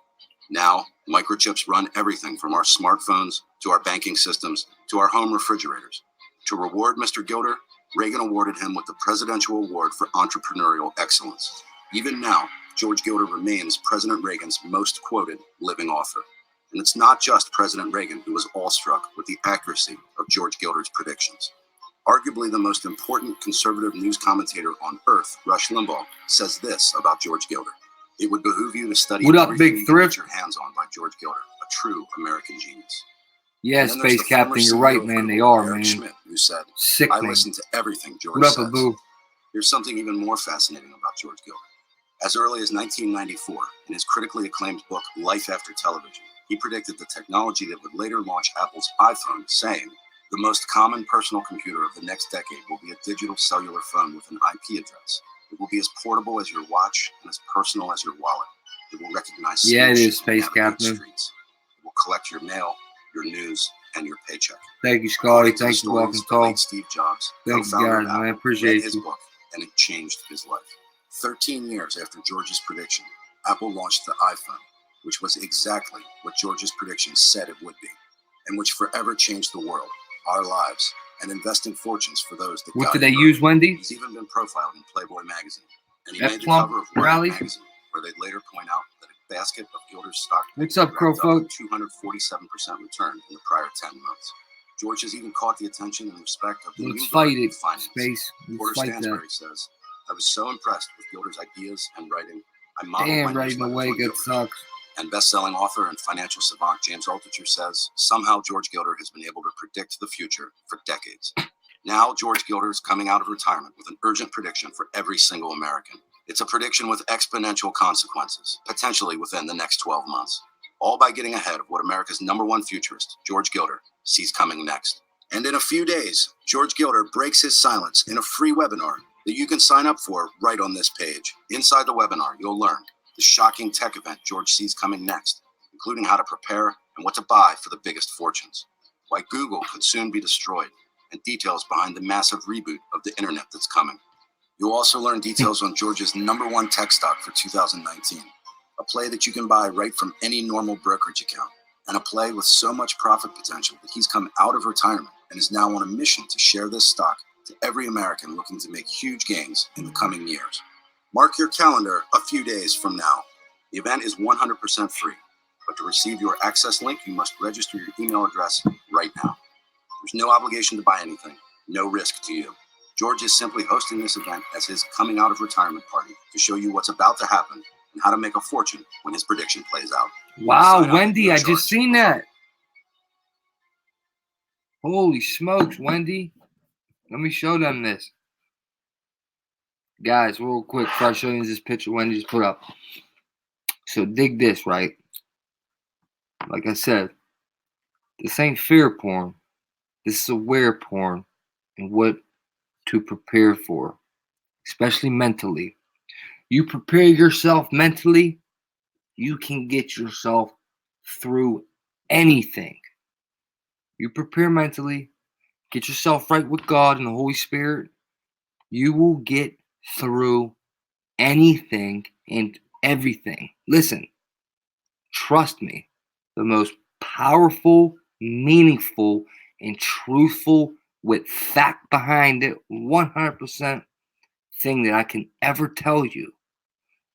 Now, microchips run everything from our smartphones to our banking systems to our home refrigerators. To reward Mr. Gilder, Reagan awarded him with the Presidential Award for Entrepreneurial Excellence. Even now, George Gilder remains President Reagan's most quoted living author. And it's not just President Reagan who was awestruck with the accuracy of George Gilder's predictions. Arguably the most important conservative news commentator on earth, Rush Limbaugh, says this about George Gilder. It would behoove you to study everything you can get your hands on by George Gilder, a true American genius. Yeah, Space Captain, you're right, man. They are, man. Schmidt, who said, Sickening. I listen to everything George What up, says. Abu? Here's something even more fascinating about George Gilder. As early as 1994, in his critically acclaimed book, Life After Television, he predicted the technology that would later launch Apple's iPhone, saying, the most common personal computer of the next decade will be a digital cellular phone with an IP address. It will be as portable as your watch and as personal as your wallet. It will recognize speech. Yeah, it is, Space Captain. Streets. It will collect your mail, your news, and your paycheck. Thank you, Scotty. Thank you, welcome, Call. Steve Jobs, thank you, guys, man. I appreciate his you. book, and it changed his life. 13 years after George's prediction, Apple launched the iPhone, which was exactly what George's prediction said it would be, and which forever changed the world, our lives, and investing fortunes for those that What did they use, Wendy? He's even been profiled in Playboy magazine, and he made the cover of Rally magazine, where they'd later point out that a basket of Gilder's stock What's up, Crowfoot? 247% return in the prior 10 months. George has even caught the attention and respect of the Let's fight it, finance. Space. Porter Let's fight Stansberry that. says, I was so impressed with Gilder's ideas and writing. I modeled Damn, my writing newsletters away on good Gilder. sucks. And best-selling author and financial savant James Altucher says, somehow George Gilder has been able to predict the future for decades. Now George Gilder is coming out of retirement with an urgent prediction for every single American. It's a prediction with exponential consequences, potentially within the next 12 months, all by getting ahead of what America's #1 futurist, George Gilder, sees coming next. And in a few days, George Gilder breaks his silence in a free webinar that you can sign up for right on this page. Inside the webinar, you'll learn the shocking tech event George sees coming next, including how to prepare and what to buy for the biggest fortunes, why Google could soon be destroyed, and details behind the massive reboot of the internet that's coming. You'll also learn details on George's #1 tech stock for 2019, a play that you can buy right from any normal brokerage account, and a play with so much profit potential that he's come out of retirement and is now on a mission to share this stock to every American looking to make huge gains in the coming years. Mark your calendar a few days from now. The event is 100% free, but to receive your access link, you must register your email address right now. There's no obligation to buy anything, no risk to you. George is simply hosting this event as his coming out of retirement party to show you what's about to happen and how to make a fortune when his prediction plays out. Wow, Wendy, I just seen that. Holy smokes, Wendy. Let me show them this. Guys, real quick, before I show you this picture Wendy just put up. So dig this, right? Like I said, this ain't fear porn. This is aware porn and what to prepare for, especially mentally. You prepare yourself mentally, you can get yourself through anything. You prepare mentally, get yourself right with God and the Holy Spirit, you will get through anything and everything. Listen, trust me, the most powerful, meaningful, and truthful, with fact behind it, 100% thing that I can ever tell you.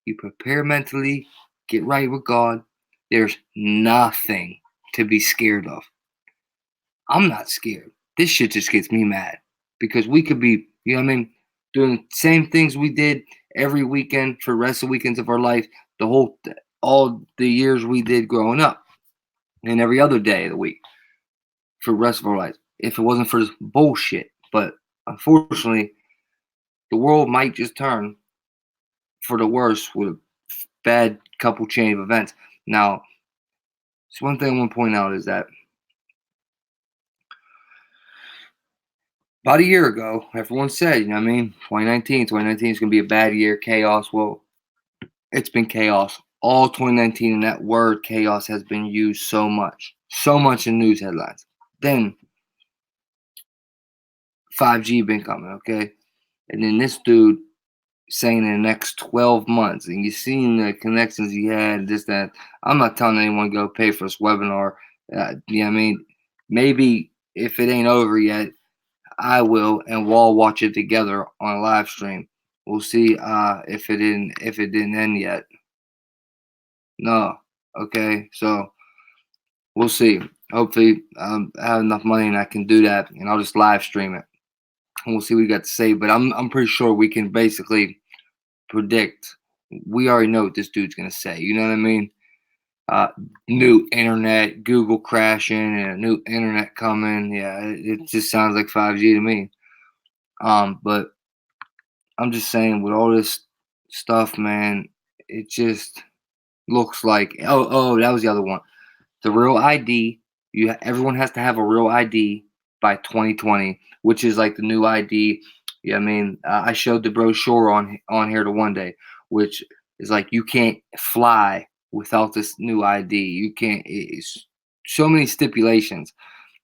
You prepare mentally, get right with God. There's nothing to be scared of. I'm not scared. This shit just gets me mad because we could be, you know what I mean, doing the same things we did every weekend for the rest of the weekends of our life, all the years we did growing up, and every other day of the week for the rest of our lives. If it wasn't for this bullshit, but unfortunately, the world might just turn for the worse with a bad couple chain of events. Now, so one thing I want to point out is that about a year ago, everyone said, you know what I mean, 2019 is going to be a bad year, chaos. Well, it's been chaos all 2019, and that word chaos has been used so much in news headlines. Then 5G been coming, okay? And then this dude saying in the next 12 months, and you've seen the connections he had, this, that. I'm not telling anyone to go pay for this webinar. You know what I mean? Maybe if it ain't over yet, I will, and we'll all watch it together on a live stream. We'll see if it didn't end yet. No. Okay, so we'll see. Hopefully I have enough money and I can do that, and I'll just live stream it. we'll see what he got to say. But I'm pretty sure we can basically predict. We already know what this dude's gonna say. You know what I mean? New internet, Google crashing, and a new internet coming. Yeah, it just sounds like 5G to me. But I'm just saying, with all this stuff, man, it just looks like that was the other one. The real ID. Everyone has to have a real ID by 2020, which is like the new ID. Yeah, I mean, I showed the brochure on here to one day, which is like you can't fly without this new ID. You can't. It's so many stipulations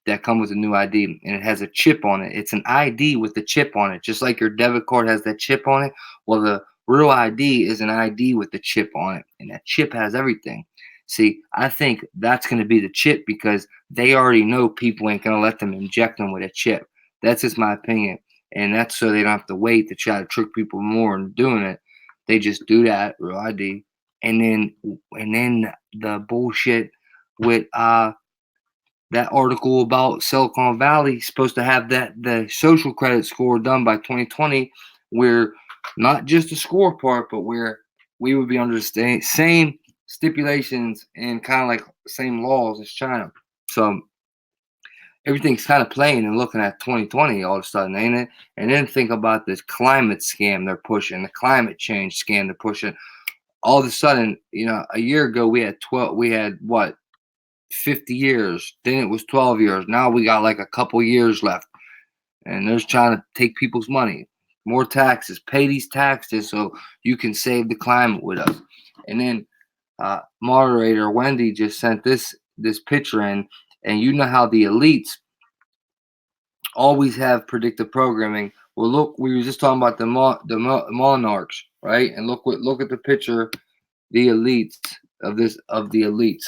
that come with a new ID, and it has a chip on it. It's an ID with the chip on it, just like your debit card has that chip on it. Well, the real ID is an ID with the chip on it, and that chip has everything. See, I think that's going to be the chip because they already know people ain't going to let them inject them with a chip. That's just my opinion, and that's so they don't have to wait to try to trick people more into doing it. They just do that, real ID, and then the bullshit with that article about Silicon Valley supposed to have the social credit score done by 2020, where not just the score part, but where we would be under the same stipulations and kind of like same laws as China. So everything's kind of playing and looking at 2020 all of a sudden, ain't it? And then think about this climate scam they're pushing, the climate change scam they're pushing. All of a sudden, a year ago we had what? 50 years, then it was 12 years. Now we got like a couple years left, and they're trying to take people's money. More taxes, pay these taxes so you can save the climate with us. And then moderator Wendy just sent this picture in, and you know how the elites always have predictive programming. Well, look, we were just talking about the monarchs, right? And look at the picture, the elites of the elites.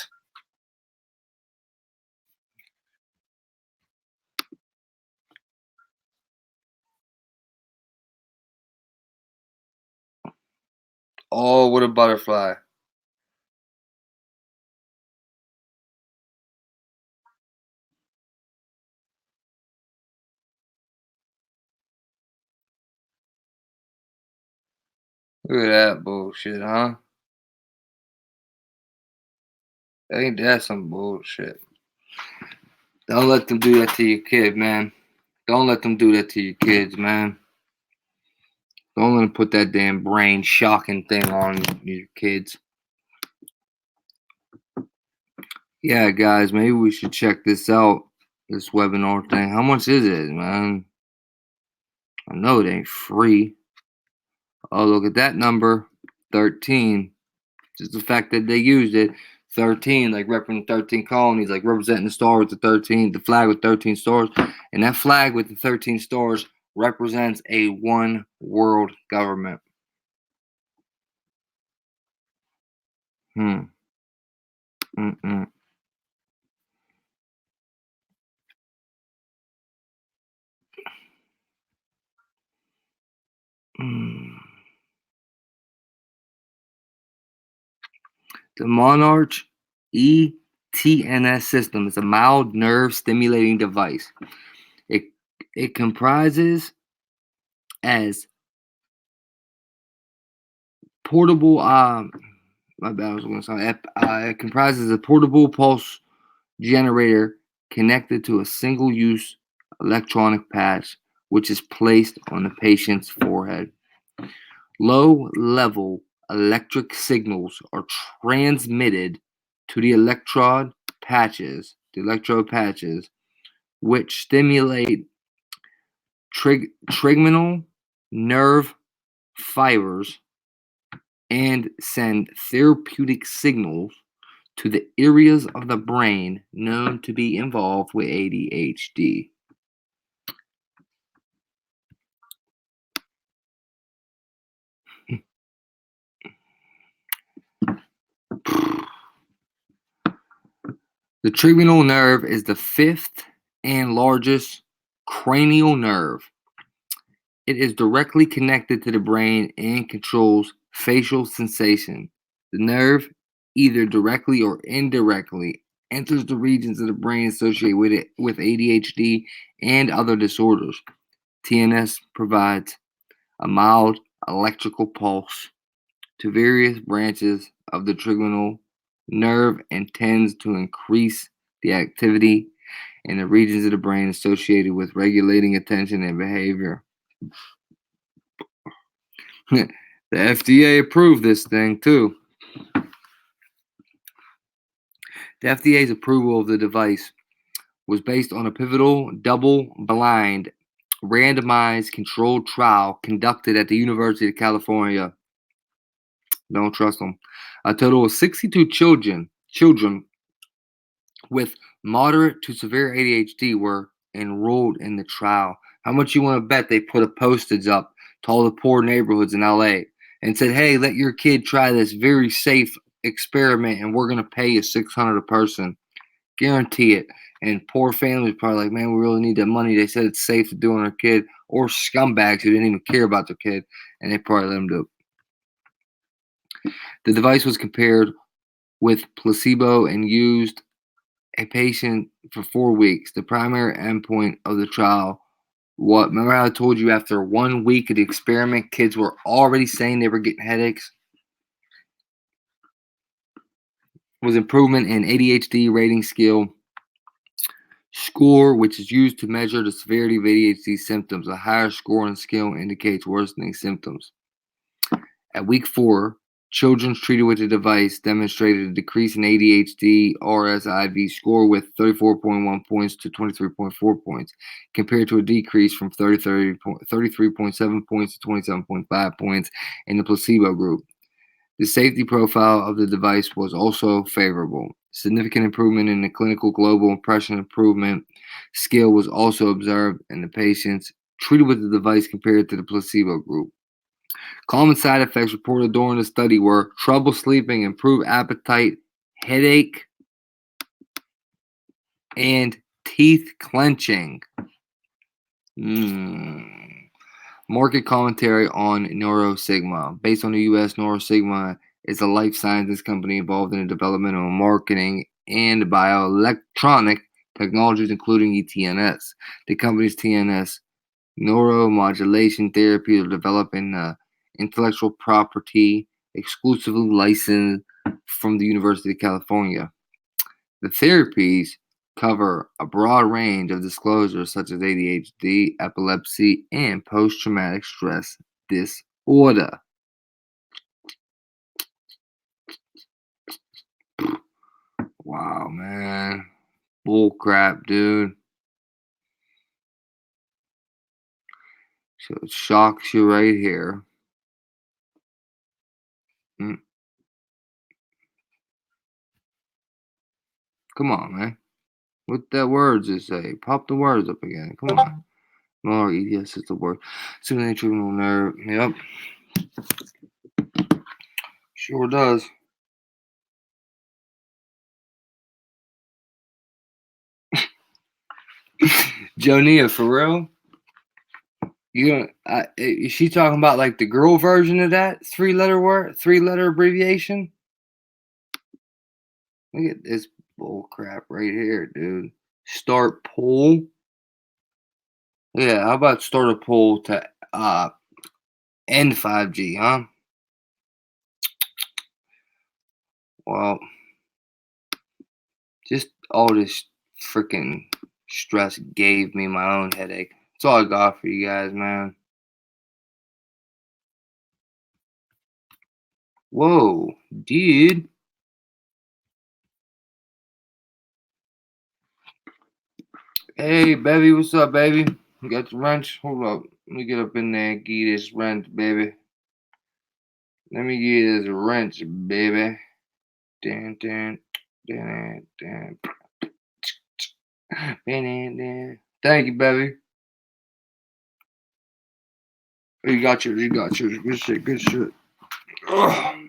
Oh, what a butterfly. Look at that bullshit, huh? Ain't that some bullshit? Don't let them do that to your kid, man. Don't let them do that to your kids, man. Don't let them put that damn brain shocking thing on your kids. Yeah, guys, maybe we should check this out, this webinar thing. How much is it, man? I know it ain't free. Oh, look at that number, 13. Just the fact that they used it, 13, like representing 13 colonies, like representing the star with the 13, the flag with 13 stars. And that flag with the 13 stars represents a one world government. The Monarch ETNS system is a mild nerve stimulating device. It comprises as portable it comprises a portable pulse generator connected to a single-use electronic patch, which is placed on the patient's forehead. Low-level electric signals are transmitted to the electrode patches, which stimulate trigeminal nerve fibers and send therapeutic signals to the areas of the brain known to be involved with ADHD. The trigeminal nerve is the fifth and largest cranial nerve. It is directly connected to the brain and controls facial sensation. The nerve, either directly or indirectly, enters the regions of the brain associated with ADHD and other disorders. TNS provides a mild electrical pulse to various branches of the trigeminal nerve and tends to increase the activity in the regions of the brain associated with regulating attention and behavior. The FDA approved this thing too. The FDA's approval of the device was based on a pivotal, double-blind, randomized controlled trial conducted at the University of California. Don't trust them. A total of 62 children with moderate to severe ADHD were enrolled in the trial. How much you want to bet they put a postage up to all the poor neighborhoods in LA and said, hey, let your kid try this very safe experiment and we're going to pay you $600 a person. Guarantee it. And poor families probably like, man, we really need that money. They said it's safe to do on our kid. Or scumbags who didn't even care about their kid and they probably let them do it. The device was compared with placebo and used a patient for 4 weeks. The primary endpoint of the trial, remember how I told you after 1 week of the experiment, kids were already saying they were getting headaches? Was improvement in ADHD rating scale score, which is used to measure the severity of ADHD symptoms. A higher score on the scale indicates worsening symptoms. At week 4, children treated with the device demonstrated a decrease in ADHD RSIV score with 34.1 points to 23.4 points, compared to a decrease from 33.7 points to 27.5 points in the placebo group. The safety profile of the device was also favorable. Significant improvement in the clinical global impression improvement scale was also observed in the patients treated with the device compared to the placebo group. Common side effects reported during the study were trouble sleeping, improved appetite, headache, and teeth clenching. Market commentary on NeuroSigma. Based on the U.S., NeuroSigma is a life sciences company involved in the development of marketing and bioelectronic technologies, including ETNS. The company's TNS neuromodulation therapy are developing intellectual property exclusively licensed from the University of California. The therapies cover a broad range of disclosures such as ADHD, epilepsy, and post-traumatic stress disorder. Wow, man. Bull crap, dude. So it shocks you right here. Come on, man. What that words it say? Pop the words up again. Come on. More EDS is the word. Simulating trigeminal nerve. Yep. Sure does. Jonia, for real? Is she talking about like the girl version of that 3-letter abbreviation? Look at this bull crap right here, dude. Start poll. Yeah, how about start a poll to end 5G, huh? Well, just all this freaking stress gave me my own headache. That's all I got for you guys, man. Whoa, dude. Hey, baby, what's up, baby? You got the wrench? Hold up. Let me get up in there and give you this wrench, baby. Let me give you this wrench, baby. Dun, dun, dun, dun, dun. Thank you, baby. Oh, you got yours. Good shit, good shit. Ugh.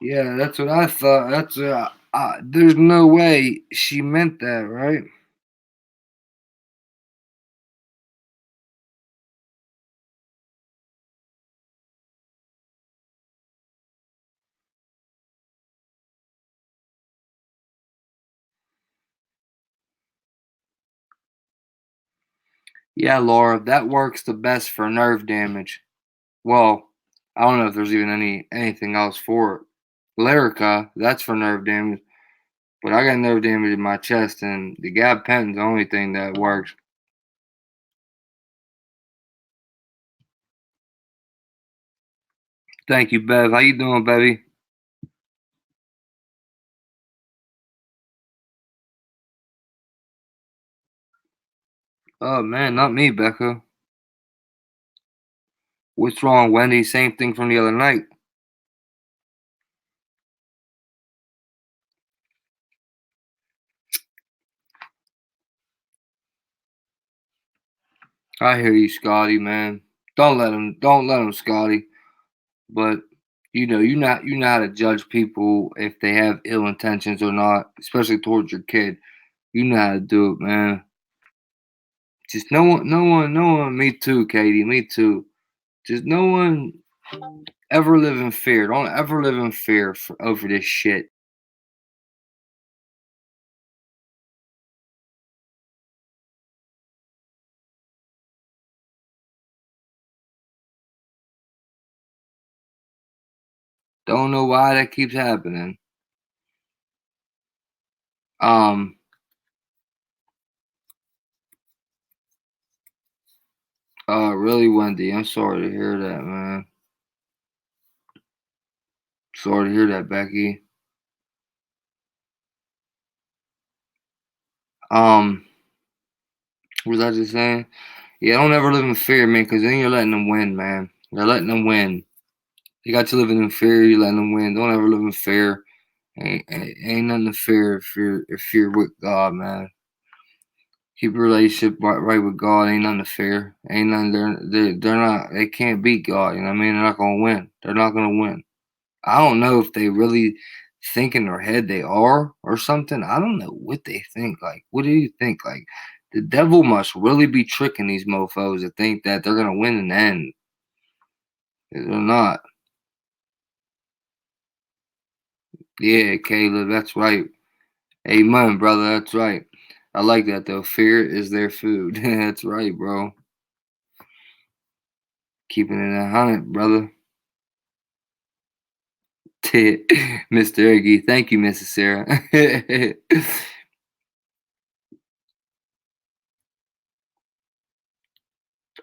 Yeah, that's what I thought. That's there's no way she meant that, right? Yeah, Laura, that works the best for nerve damage. Well, I don't know if there's even anything else for it. Lyrica, that's for nerve damage. But I got nerve damage in my chest, and the gabapentin's the only thing that works. Thank you, Bev. How you doing, baby? Oh, man, not me, Becca. What's wrong, Wendy? Same thing from the other night. I hear you, Scotty, man. Don't let him, Scotty. But you know how to judge people if they have ill intentions or not, especially towards your kid. You know how to do it, man. Just no one. Me too, Katie. Me too. Just no one ever live in fear. Don't ever live in fear over this shit. Don't know why that keeps happening. Really, Wendy, I'm sorry to hear that, man. Sorry to hear that, Becky. What was I just saying? Yeah, don't ever live in fear, man, because then you're letting them win, man. You're letting them win. You got you living in fear, you're letting them win. Don't ever live in fear. Ain't nothing to fear if you're with God, man. Keep your relationship right with God. Ain't nothing to fear. Ain't nothing. They're not. They can't beat God. You know what I mean? They're not gonna win. They're not gonna win. I don't know if they really think in their head they are or something. I don't know what they think. Like, what do you think? Like, the devil must really be tricking these mofos to think that they're gonna win in the end. They're not. Yeah, Caleb, that's right. Amen, brother. That's right. I like that though. Fear is their food. That's right, bro. Keeping it 100, brother. Mr. Iggy. Thank you, Mrs. Sarah.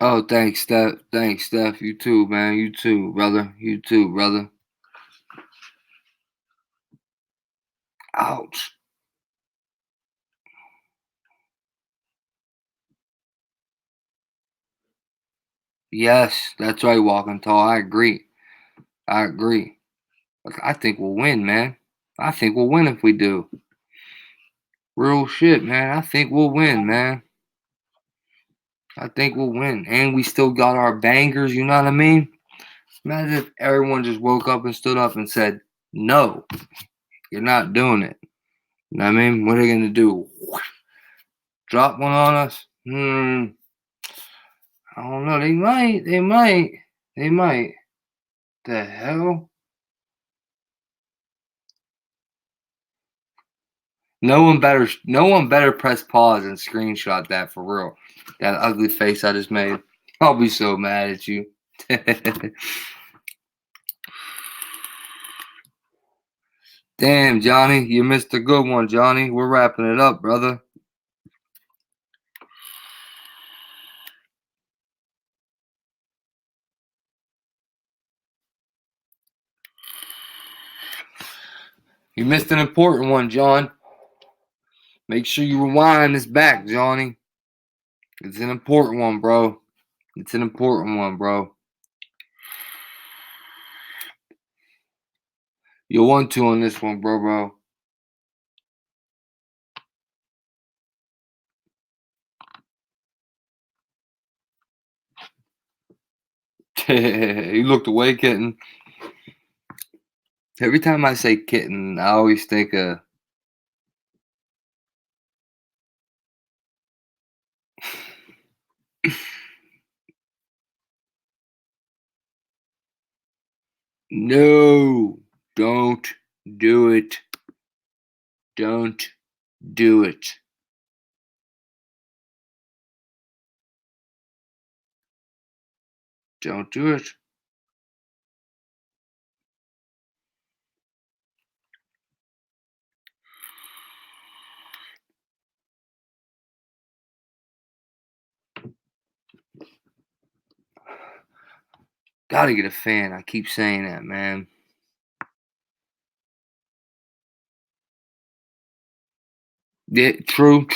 Oh, thanks, Steph. Thanks, Steph. You too, man. You too, brother. You too, brother. Ouch. Yes, that's right, Walking Tall. I agree. I agree. I think we'll win, man. I think we'll win if we do. Real shit, man. I think we'll win, man. I think we'll win. And we still got our bangers, you know what I mean? Imagine if everyone just woke up and stood up and said, no, you're not doing it. You know what I mean? What are they going to do? Drop one on us? I don't know. They might. The hell? No one better press pause and screenshot that for real. That ugly face I just made. I'll be so mad at you. Damn, Johnny, you missed a good one, Johnny. We're wrapping it up, brother. You missed an important one, John. Make sure you rewind this back, Johnny. It's an important one, bro. It's an important one, bro. You'll want to on this one, bro. You looked away, kitten. Every time I say kitten, I always think of... No, don't do it. Don't do it. Don't do it. Gotta get a fan. I keep saying that, man. Yeah, true,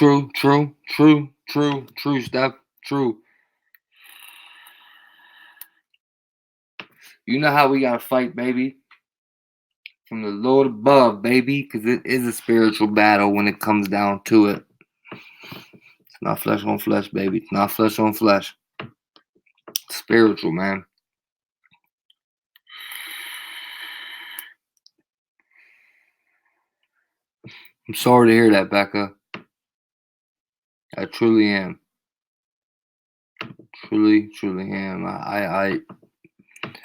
Steph. True. You know how we gotta fight, baby? From the Lord above, baby, because it is a spiritual battle when it comes down to it. It's not flesh on flesh, baby. It's not flesh on flesh. It's spiritual, man. I'm sorry to hear that, Becca. I truly am. Truly am.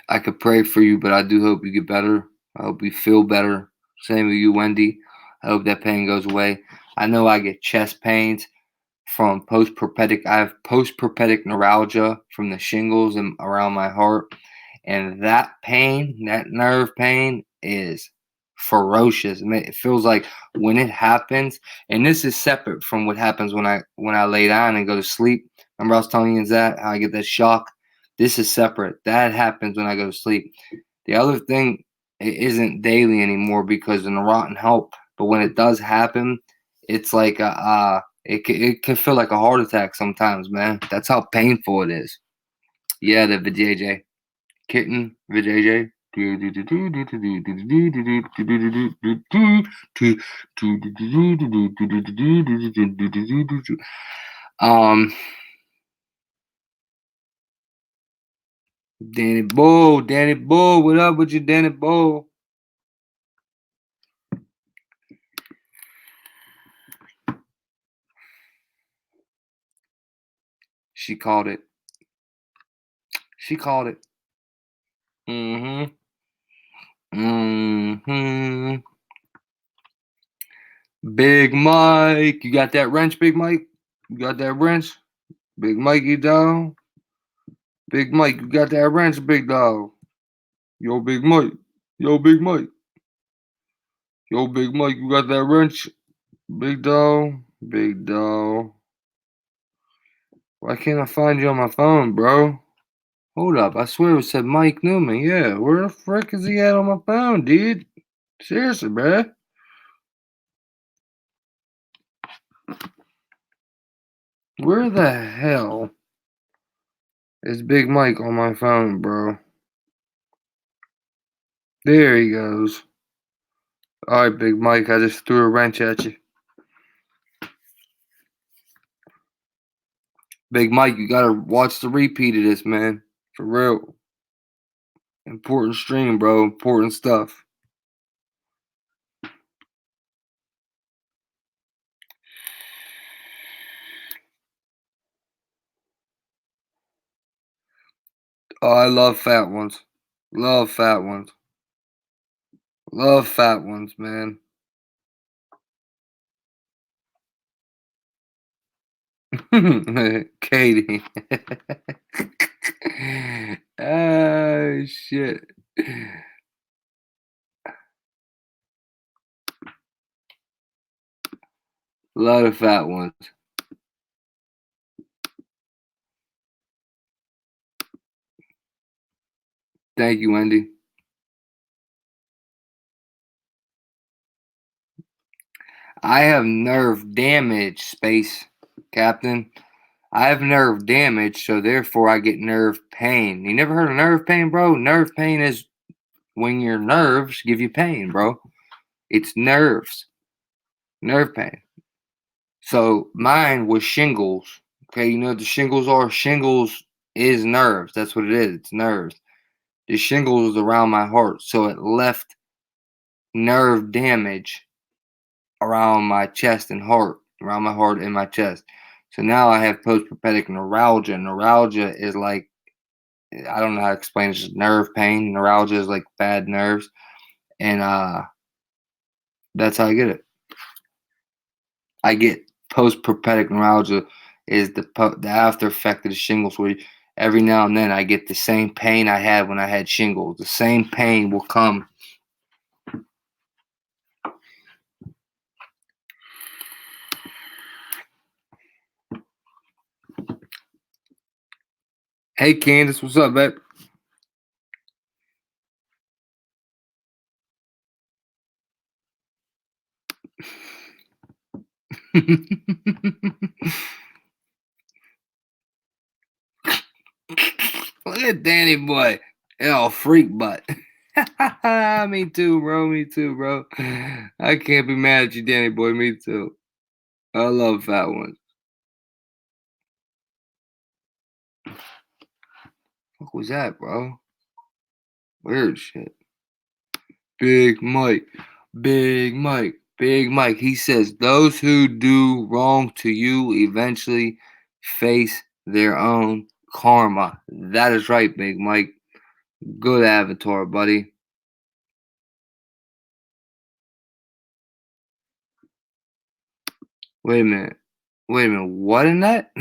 I could pray for you, but I do hope you get better. I hope you feel better. Same with you, Wendy. I hope that pain goes away. I know I get chest pains from post-prophetic. I have post-prophetic neuralgia from the shingles and around my heart. And that pain, that nerve pain, is ferocious. It feels like when it happens, and this is separate from what happens when I lay down and go to sleep. Remember I was telling you that how I get that shock? This is separate. That happens when I go to sleep. The other thing, it isn't daily anymore because of the rotten help. But when it does happen, it's like it can feel like a heart attack sometimes, man. That's how painful it is. Yeah, the VJJ. Kitten, VJJ. Danny Bull, what up with you, Danny Bull? She called it. She called it. Big Mike, you got that wrench, Big Mike? You got that wrench? Big Mikey, dog. Big Mike, you got that wrench, big dog. Yo, Big Mike. Yo, Big Mike. Yo, Big Mike, you got that wrench? Big dog. Big dog. Why can't I find you on my phone, bro? Hold up. I swear it said Mike Newman. Yeah, where the frick is he at on my phone, dude? Seriously, bruh. Where the hell is Big Mike on my phone, bro? There he goes. Alright, Big Mike, I just threw a wrench at you. Big Mike, you gotta watch the repeat of this, man. For real. Important stream, bro. Important stuff. Oh, I love fat ones. Love fat ones. Love fat ones, man. Katie. Oh, shit. A lot of fat ones. Thank you, Wendy. I have nerve damage, Space Captain. I have nerve damage, so therefore I get nerve pain. You never heard of nerve pain, bro? Nerve pain is when your nerves give you pain, bro. It's nerves. Nerve pain. So mine was shingles. Okay, you know what the shingles are? Shingles is nerves. That's what it is. It's nerves. The shingles was around my heart, so it left nerve damage around my chest and heart, around my heart and my chest. So now I have post-prophetic neuralgia. Neuralgia is like, I don't know how to explain it. It's just nerve pain. Neuralgia is like bad nerves, and that's how I get it. I get post-prophetic neuralgia is the after effect of the shingles, where every now and then I get the same pain I had when I had shingles. The same pain will come. Hey, Candace, what's up, babe? Look at Danny boy. Oh, freak butt. Me too, bro. Me too, bro. I can't be mad at you, Danny boy. Me too. I love fat ones. What was that, bro? Weird shit. Big Mike. Big Mike. Big Mike. He says, those who do wrong to you eventually face their own karma. That is right, Big Mike. Good avatar, buddy. Wait a minute. Wait a minute. What in that?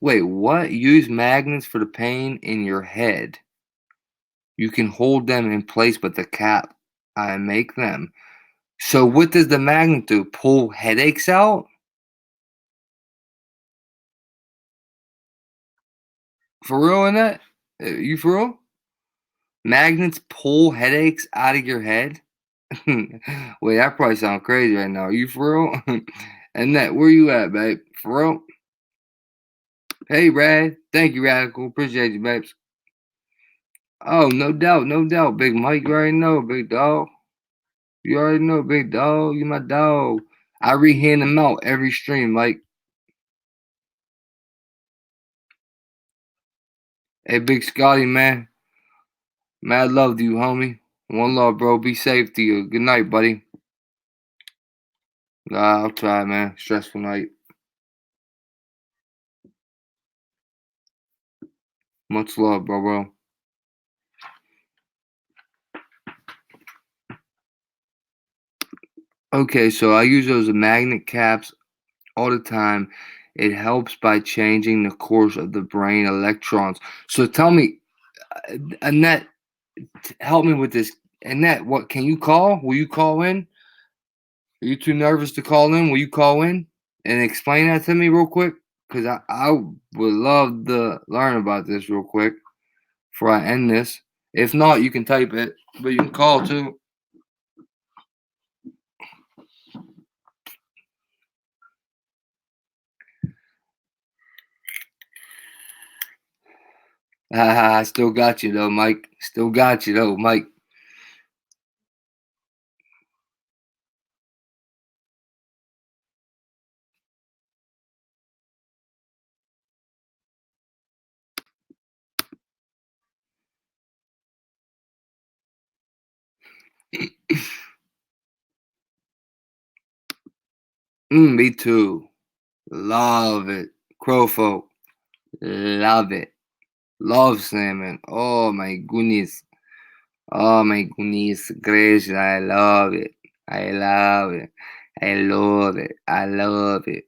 Wait, what? Use magnets for the pain in your head. You can hold them in place, but the cap, I make them. So what does the magnet do? Pull headaches out? For real in that? You for real? Magnets pull headaches out of your head? Wait, that probably sounds crazy right now. Are you for real? And that, where you at, babe? For real? Hey, Rad. Thank you, Radical. Appreciate you, babes. Oh, no doubt, Big Mike. You already know, big dog. You already know, big dog. You my dog. I re-hand them out every stream, Mike. Hey, Big Scotty, man. Mad love to you, homie. One love, bro. Be safe to you. Good night, buddy. I'll try, man. Stressful night. Much love, bro. Okay, so I use those magnet caps all the time. It helps by changing the course of the brain electrons. So tell me, Annette, help me with this. Annette, what can you call? Will you call in? Are you too nervous to call in? Will you call in and explain that to me real quick? Because I would love to learn about this real quick before I end this. If not, you can type it, but you can call too. I still got you though, Mike. Still got you though, Mike. Me too. Love it. Crowfolk. Love it. Love salmon. Oh my goodness. Oh my goodness gracious. I love it. I love it. I love it. I love it.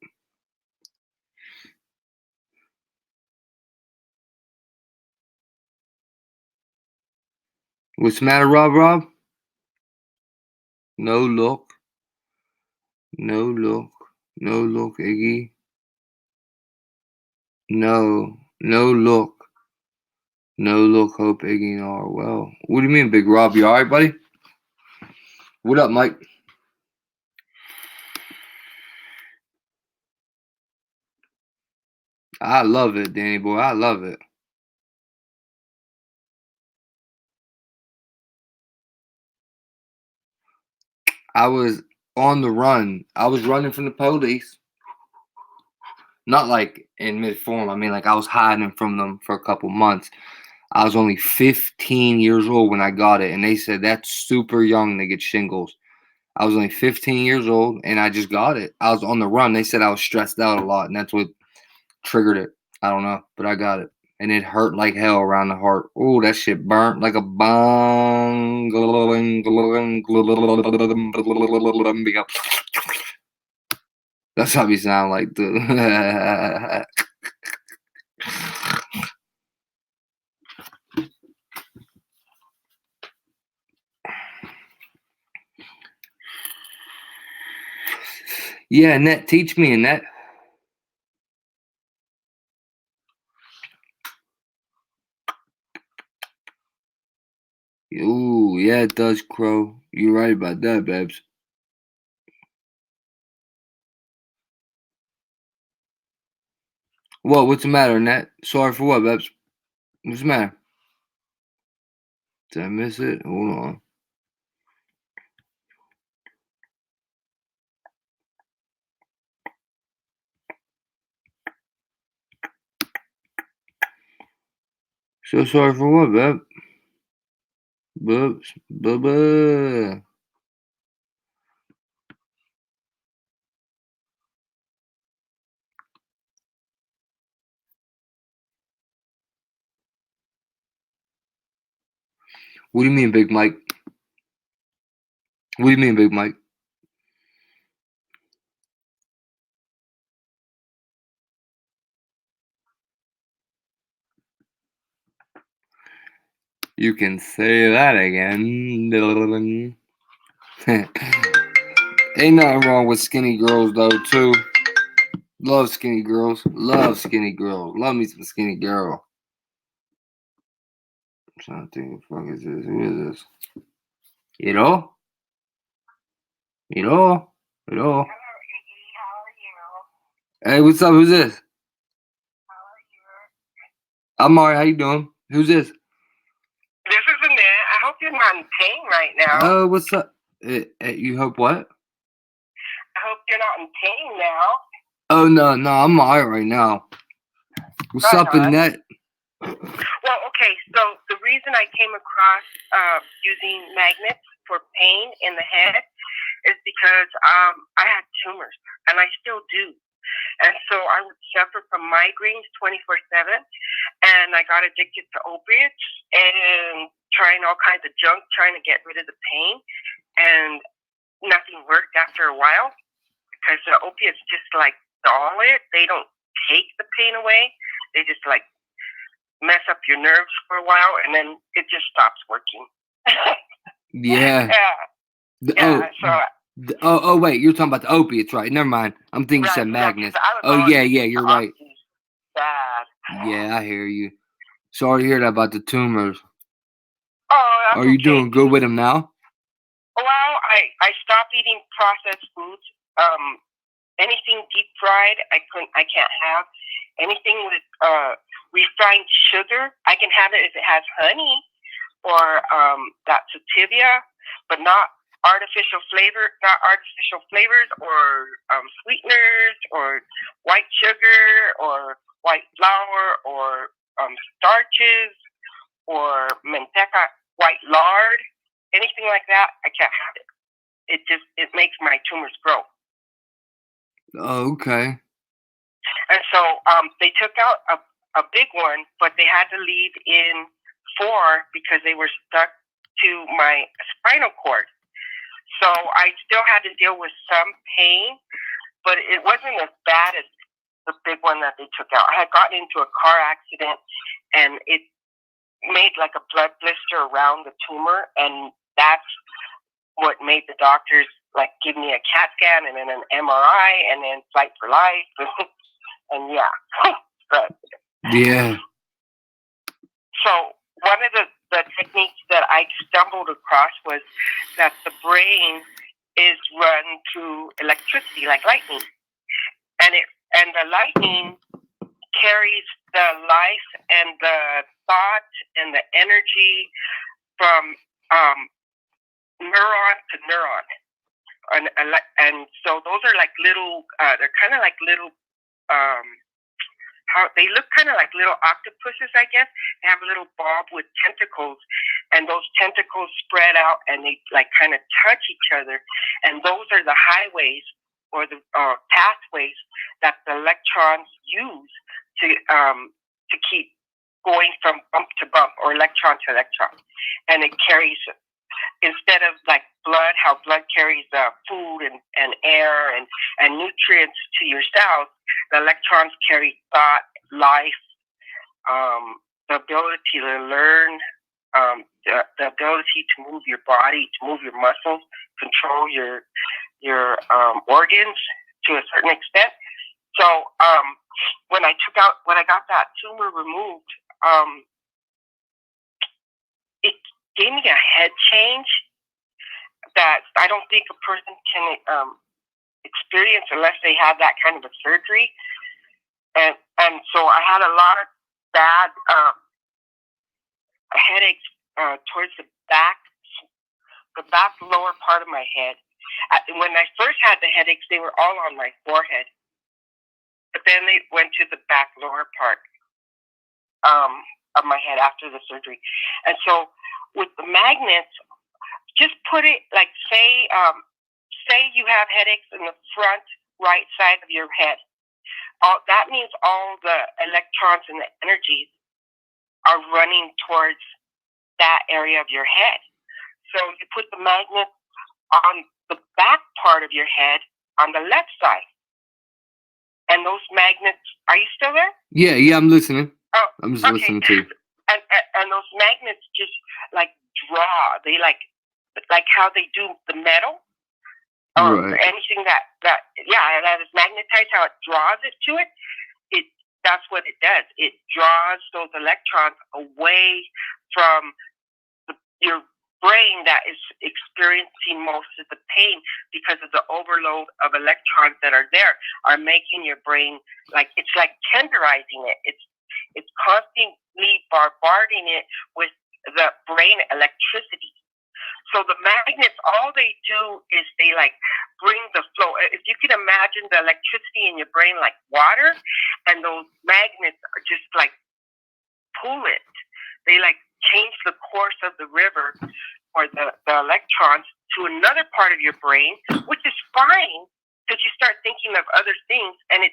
What's the matter, Rob? No look. No look. No look, Iggy. No. No look. No look, hope, Iggy, and all well. What do you mean, Big Rob? You alright, buddy? What up, Mike? I love it, Danny boy. I love it. I was on the run. I was running from the police. Not like in mid-form. I mean, like I was hiding from them for a couple months. I was only 15 years old when I got it, and they said that's super young to get shingles. I was only 15 years old, and I just got it. I was on the run. They said I was stressed out a lot, and that's what triggered it. I don't know, but I got it. And it hurt like hell around the heart. Oh, that shit burnt like a bomb. That's how we sound like, dude. Yeah, Annette, teach me, Annette. Ooh, yeah, it does, Crow. You're right about that, Babs. What? What's the matter, Annette? Sorry for what, Babs? What's the matter? Did I miss it? Hold on. So sorry for what, Bab? Bubs. Bubba. What do you mean, Big Mike? What do you mean, Big Mike? You can say that again. Ain't nothing wrong with skinny girls, though, too. Love skinny girls. Love skinny girls. Love me some skinny girl. I'm trying to think, what the fuck is this? Who is this? Hello? Hello? Hello? Hey, what's up? Who's this? I'm alright. How you doing? Who's this? This is Annette. I hope you're not in pain right now. Oh, what's up? You hope what? I hope you're not in pain now. Oh, no, I'm alright right now. What's up, Annette? Well, okay, so the reason I came across using magnets for pain in the head is because I had tumors, and I still do. And so I would suffer from migraines 24/7, and I got addicted to opiates and trying all kinds of junk, trying to get rid of the pain, and nothing worked after a while because the opiates just like dull it. They don't take the pain away. They just like mess up your nerves for a while, and then it just stops working. Yeah. Oh, wait, you're talking about the opiates, right? Never mind. I'm thinking you said magnets. Oh, yeah, you're right. Bad. Yeah, I hear you. Sorry to hear that about the tumors. Oh, that's Are you doing good with them now? Well, I stopped eating processed foods. Anything deep fried, I can't have. Anything with refined sugar, I can have it if it has honey or that sativia, but not artificial flavors or sweeteners or white sugar or white flour or starches or manteca, white lard, anything like that. I can't have it. It makes my tumors grow. Oh, okay. And so they took out a big one, but they had to leave in 4 because they were stuck to my spinal cord. So I still had to deal with some pain, but it wasn't as bad as the big one that they took out. I had gotten into a car accident, and it made like a blood blister around the tumor, and that's what made the doctors like give me a CAT scan and then an MRI and then flight for life. And yeah, but yeah. So one of the techniques that I stumbled across was that the brain is run through electricity, like lightning, and the lightning carries the life and the thought and the energy from neuron to neuron, and so those are like little. They're kind of like little. How they look kind of like little octopuses, I guess. They have a little bulb with tentacles, and those tentacles spread out and they like kind of touch each other. And those are the highways or the pathways that the electrons use to keep going from bump to bump or electron to electron. And it carries, instead of like blood, how blood carries food and air and nutrients to your cells, the electrons carry thought, life, the ability to learn, the ability to move your body, to move your muscles, control your organs, to a certain extent. So when I got that tumor removed, it gave me a head change that I don't think a person can experience unless they have that kind of a surgery. And so I had a lot of bad headaches towards the back lower part of my head. When I first had the headaches, they were all on my forehead, but then they went to the back lower part of my head after the surgery. And so with the magnets, just put it like say you have headaches in the front right side of your head. That means all the electrons and the energy are running towards that area of your head. So you put the magnet on the back part of your head on the left side. And those magnets, are you still there? Yeah, I'm listening. Oh, I'm just listening to you. And those magnets just like draw. They like how they do the metal or anything that is magnetized, how it draws it to it. That's what it does. It draws those electrons away from your brain that is experiencing most of the pain because of the overload of electrons that are there are making your brain it's like tenderizing it. It's constantly bombarding it with the brain electricity. So the magnets, all they do is they bring the flow. If you can imagine the electricity in your brain like water, and those magnets are just pull it. They change the course of the river or the electrons to another part of your brain, which is fine because you start thinking of other things, and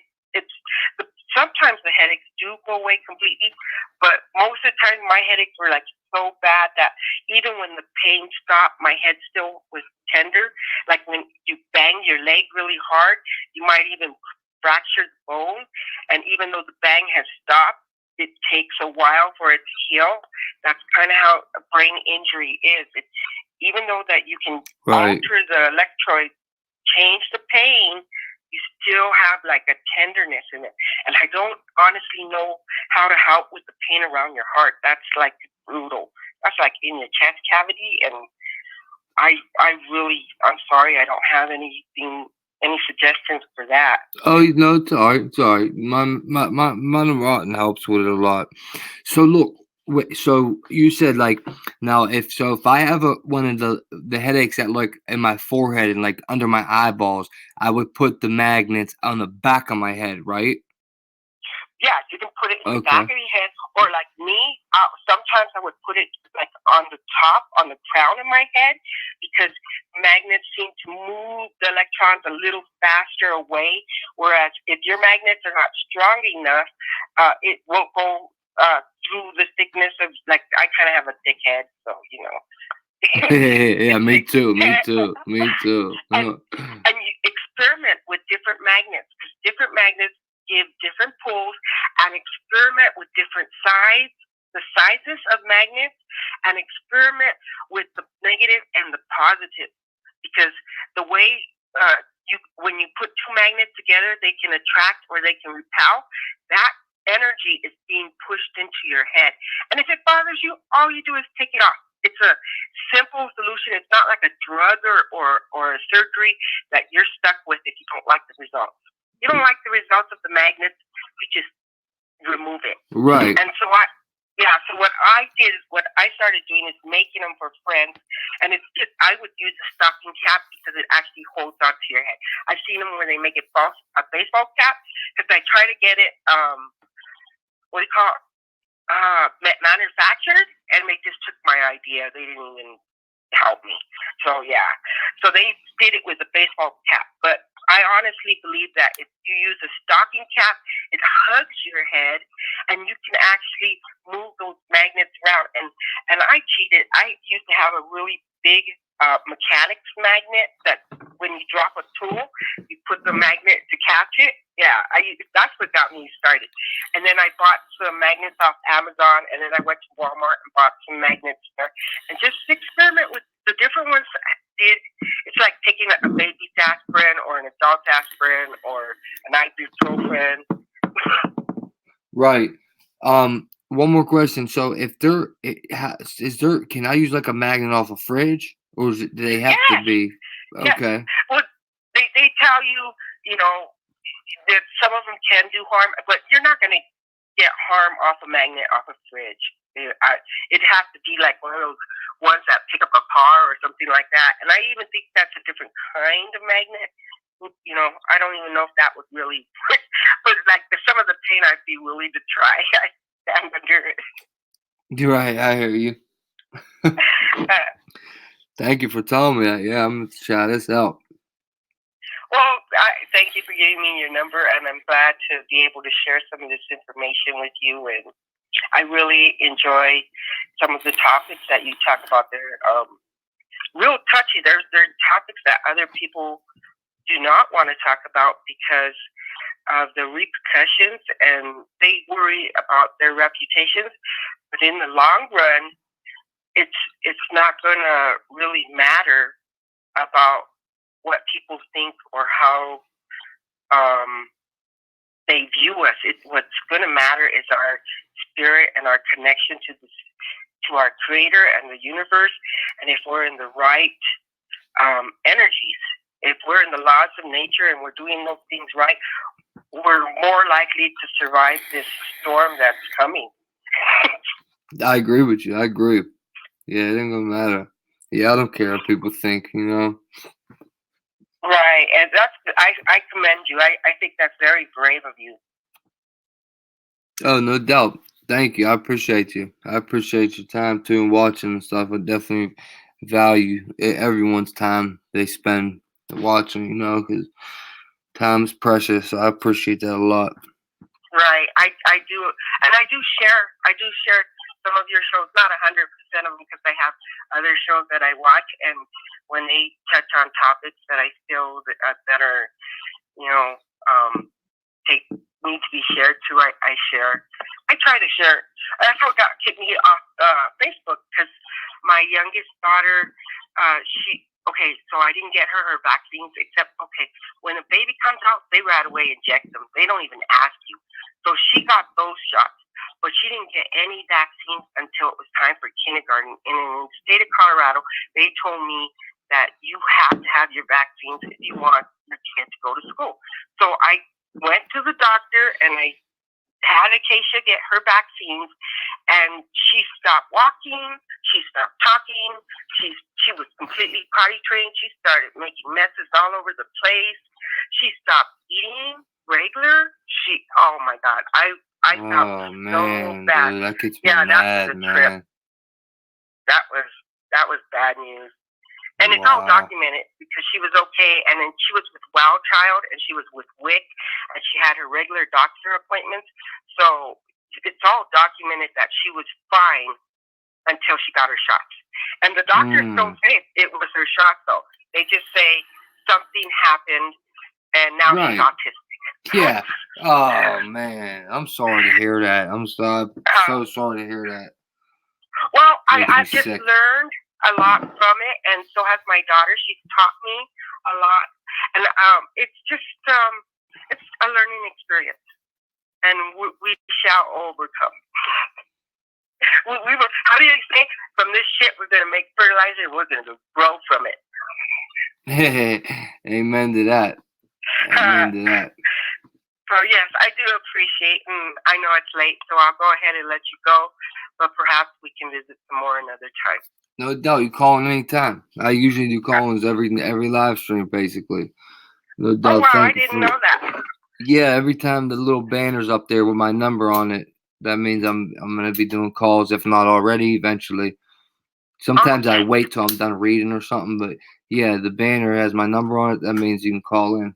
sometimes the headaches do go away completely, but most of the time my headaches were so bad that even when the pain stopped, my head still was tender. Like when you bang your leg really hard, you might even fracture the bone, and even though the bang has stopped, it takes a while for it to heal. That's kind of how a brain injury is. Even though that you can alter the electrodes, change the pain, you still have a tenderness in it. And I don't honestly know how to help with the pain around your heart. That's brutal. That's in your chest cavity. And I'm sorry, I don't have any suggestions for that. Oh no, it's alright. My rotten helps with it a lot. So look, so you said now if I have one of the headaches that in my forehead and under my eyeballs, I would put the magnets on the back of my head, right? Yeah, you can put it in the back of your head, or me, sometimes I would put it on the top, on the crown of my head, because magnets seem to move the electrons a little faster away, whereas if your magnets are not strong enough, it won't go through the thickness of, I kind of have a thick head, so, Yeah, me too. And you experiment with different magnets, because different magnets give different pulls, and experiment with different sizes of magnets, and experiment with the negative and the positive, because the way when you put two magnets together, they can attract or they can repel. That energy is being pushed into your head, and if it bothers you, all you do is take it off. It's a simple solution. It's not like a drug or a surgery that you're stuck with if you don't like the results. You don't like the results of the magnets, you just remove it. Right. And so what I did is what I started doing is making them for friends, and it's just I would use a stocking cap because it actually holds onto your head. I've seen them where they make it a baseball cap, because I try to get it manufactured, and they just took my idea. They didn't even help me. So they did it with a baseball cap, but I honestly believe that if you use a stocking cap, it hugs your head, and you can actually move those magnets around. And I cheated. I used to have a really big mechanics magnet that when you drop a tool, you put the magnet to catch it. Yeah, that's what got me started. And then I bought some magnets off Amazon, and then I went to Walmart and bought some magnets there, and just experiment with the different ones. did. It's like taking a baby's aspirin or an adult aspirin or an ibuprofen. Right. One more question. So if can I use like a magnet off a fridge, or do they have to be? Okay. Yes. Well, they tell you, you know, that some of them can do harm, but you're not going to get harm off a magnet off a fridge. It has to be like one of those ones that pick up a car or something like that. And I even think that's a different kind of magnet. You know, I don't even know if that would really work. But like some of the pain, I'd be willing to try. I stand under it. You're right. I hear you. Thank you for telling me that. Yeah, I'm going to try this out. Well, thank you for giving me your number, and I'm glad to be able to share some of this information with you. And I really enjoy some of the topics that you talk about. They're real touchy. They're topics that other people do not want to talk about because of the repercussions, and they worry about their reputations. But in the long run, it's not going to really matter about what people think or how they view us. What's going to matter is our spirit and our connection to our Creator and the universe. And if we're in the right energies, if we're in the laws of nature and we're doing those things right, we're more likely to survive this storm that's coming. I agree with you. I agree. Yeah, it ain't gonna matter. Yeah, I don't care what people think, you know. Right, and I commend you. I think that's very brave of you. Oh, no doubt. Thank you. I appreciate you. I appreciate your time too and watching and stuff. I definitely value everyone's time they spend watching, you know, because time's precious. So I appreciate that a lot. Right, I do, and I do share some of your shows, not 100% of them, because I have other shows that I watch, and when they touch on topics that I feel that are, you know, need to be shared too, I share. I try to share. I forgot to kick me off Facebook because my youngest daughter, so I didn't get her vaccines, except, when a baby comes out, they right away inject them. They don't even ask you. So she got those shots, but she didn't get any vaccines until it was time for kindergarten. And in the state of Colorado, they told me that you have to have your vaccines if you want your kid to go to school. So I went to the doctor and I had Acacia get her vaccines, and she stopped walking, she stopped talking, she was completely potty trained, she started making messes all over the place, she stopped eating regular, oh my God, I felt so bad. Dude, that gets me mad, man. That was bad news. And it's all documented because she was okay, and then she was with Wild Child, and she was with WIC, and she had her regular doctor appointments. So it's all documented that she was fine until she got her shots. And the doctors don't say it was her shot, though. They just say something happened, and now she's autistic. Yeah. Oh, man. I'm sorry to hear that. I'm so sorry to hear that. Well, I've just learned a lot from it, and so has my daughter. She's taught me a lot, and it's just it's a learning experience, and we shall overcome. we were, how do you say, from this shit we're gonna make fertilizer, and we're gonna grow from it. Amen to that. Amen to that. So yes, I do appreciate, and I know it's late, so I'll go ahead and let you go, but perhaps we can visit some more another time. No doubt, you call in anytime. I usually do call-ins every live stream, basically. No doubt. Oh wow, I didn't know that. Yeah, every time the little banner's up there with my number on it, that means I'm gonna be doing calls, if not already, eventually. Sometimes I wait till I'm done reading or something, but yeah, the banner has my number on it. That means you can call in.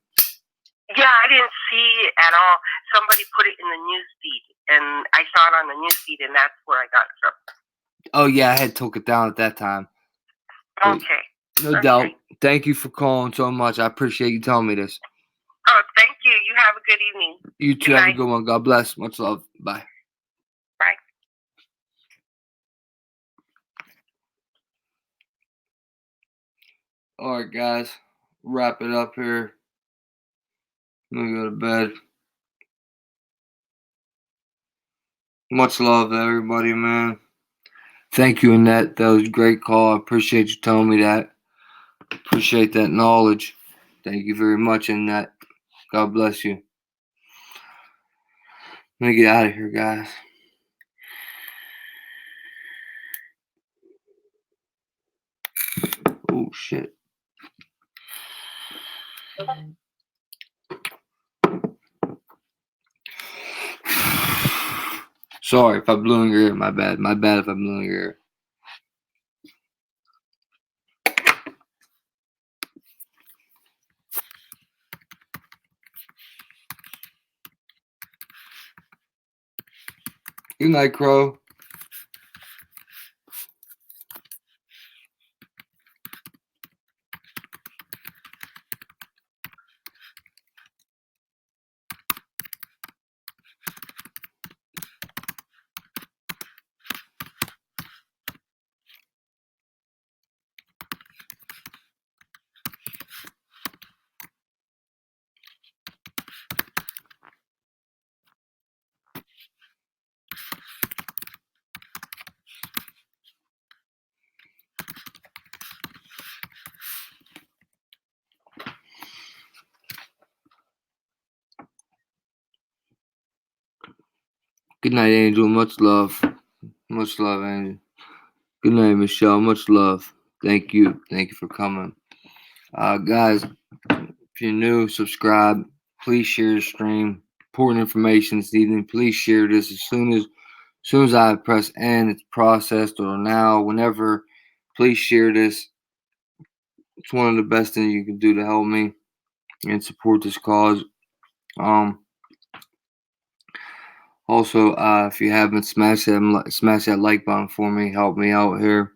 Yeah, I didn't see it at all. Somebody put it in the news feed, and I saw it on the news feed, and that's where I got it from. Oh, yeah, I had took it down at that time. But okay. No doubt. Thank you for calling so much. I appreciate you telling me this. Oh, thank you. You have a good evening. You too. Have a good one. God bless. Much love. Bye. Bye. Alright, guys. Wrap it up here. I'm gonna go to bed. Much love to everybody, man. Thank you, Annette. That was a great call. I appreciate you telling me that. Appreciate that knowledge. Thank you very much, Annette. God bless you. Let me get out of here, guys. Oh, shit. Sorry if I blew in your ear. My bad. My bad if I blew in your ear. Good night, Crow. Good night, Angel. Much love. Much love, Angel. Good night, Michelle. Much love. Thank you. Thank you for coming. Guys, if you're new, subscribe. Please share the stream. Important information this evening. Please share this as soon as I press end, it's processed, or now, whenever. Please share this. It's one of the best things you can do to help me and support this cause. Also, if you haven't, smash that like button for me. Help me out here.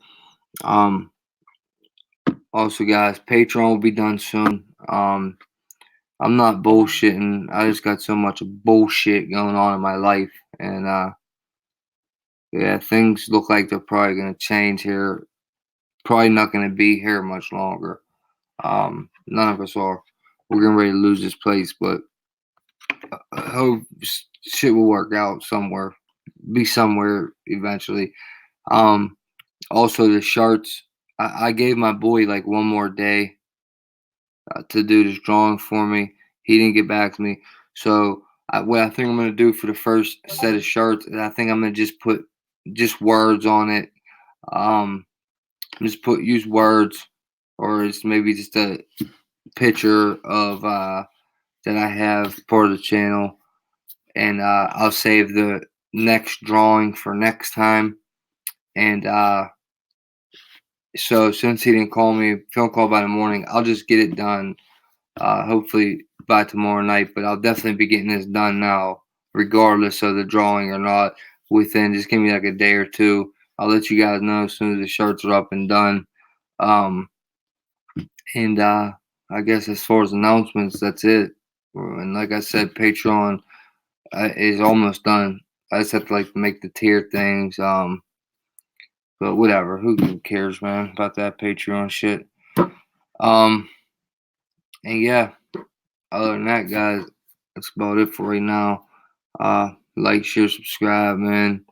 Also, guys, Patreon will be done soon. I'm not bullshitting. I just got so much bullshit going on in my life, and yeah, things look like they're probably gonna change here. Probably not gonna be here much longer. None of us are. We're getting ready to lose this place, but I hope shit will work out somewhere. Be somewhere eventually. Also the shirts. I gave my boy like one more day to do this drawing for me. He didn't get back to me. So what I think I'm gonna do for the first set of shirts is I think I'm gonna just put just words on it. Just use words, or it's maybe just a picture of that I have part of the channel, and I'll save the next drawing for next time. And so since he didn't call me, if he don't call by the morning, I'll just get it done. Hopefully by tomorrow night, but I'll definitely be getting this done now, regardless of the drawing or not. Just give me like a day or two. I'll let you guys know as soon as the shirts are up and done. And I guess as far as announcements, that's it. And like I said, Patreon is almost done. I just have to like make the tier things. But whatever. Who cares, man, about that Patreon shit? And yeah, other than that, guys, that's about it for right now. Like, share, subscribe, man.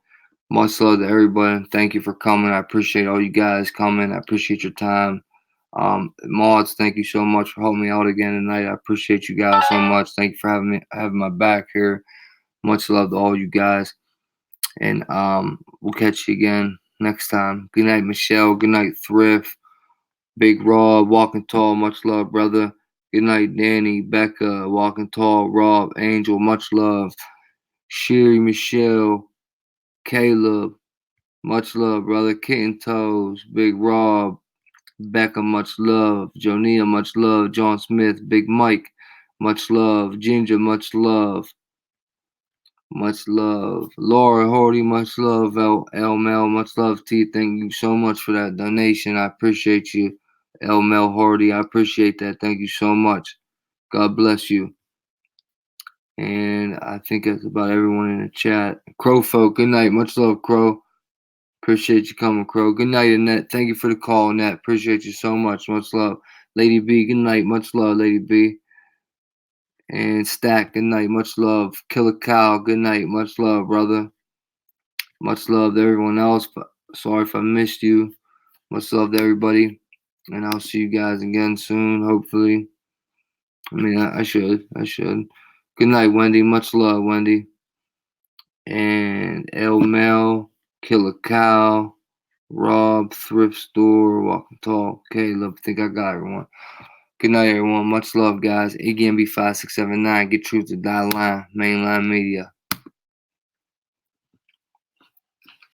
Much love to everybody. Thank you for coming. I appreciate all you guys coming. I appreciate your time. Mods, thank you so much for helping me out again tonight. I appreciate you guys so much. Thank you for having my back here. Much love to all you guys. And we'll catch you again next time. Good night, Michelle. Good night, Thrift. Big Rob, Walking Tall. Much love, brother. Good night, Danny, Becca, Walking Tall, Rob, Angel. Much love. Sherry, Michelle, Caleb. Much love, brother. Kitten Toes, Big Rob, Becca. Much love. Jonia, much love. John Smith, Big Mike. Much love. Ginger, much love. Much love. Laura Hardy, much love. El Mel, much love to you. Thank you so much for that donation. I appreciate you. El Mel Hardy, I appreciate that. Thank you so much. God bless you. And I think that's about everyone in the chat. Crow folk, good night. Much love, Crow. Appreciate you coming, Crow. Good night, Annette. Thank you for the call, Annette. Appreciate you so much. Much love. Lady B, good night. Much love, Lady B. And Stack, good night. Much love. Killer Cow, good night. Much love, brother. Much love to everyone else. Sorry if I missed you. Much love to everybody. And I'll see you guys again soon, hopefully. I mean, I should. Good night, Wendy. Much love, Wendy. And El Mel, Killer Cow, Rob, Thrift Store, Walk and Talk, Caleb. I think I got everyone. Good night, everyone. Much love, guys. AGMB 5679. Get truth to die line. Mainline Media.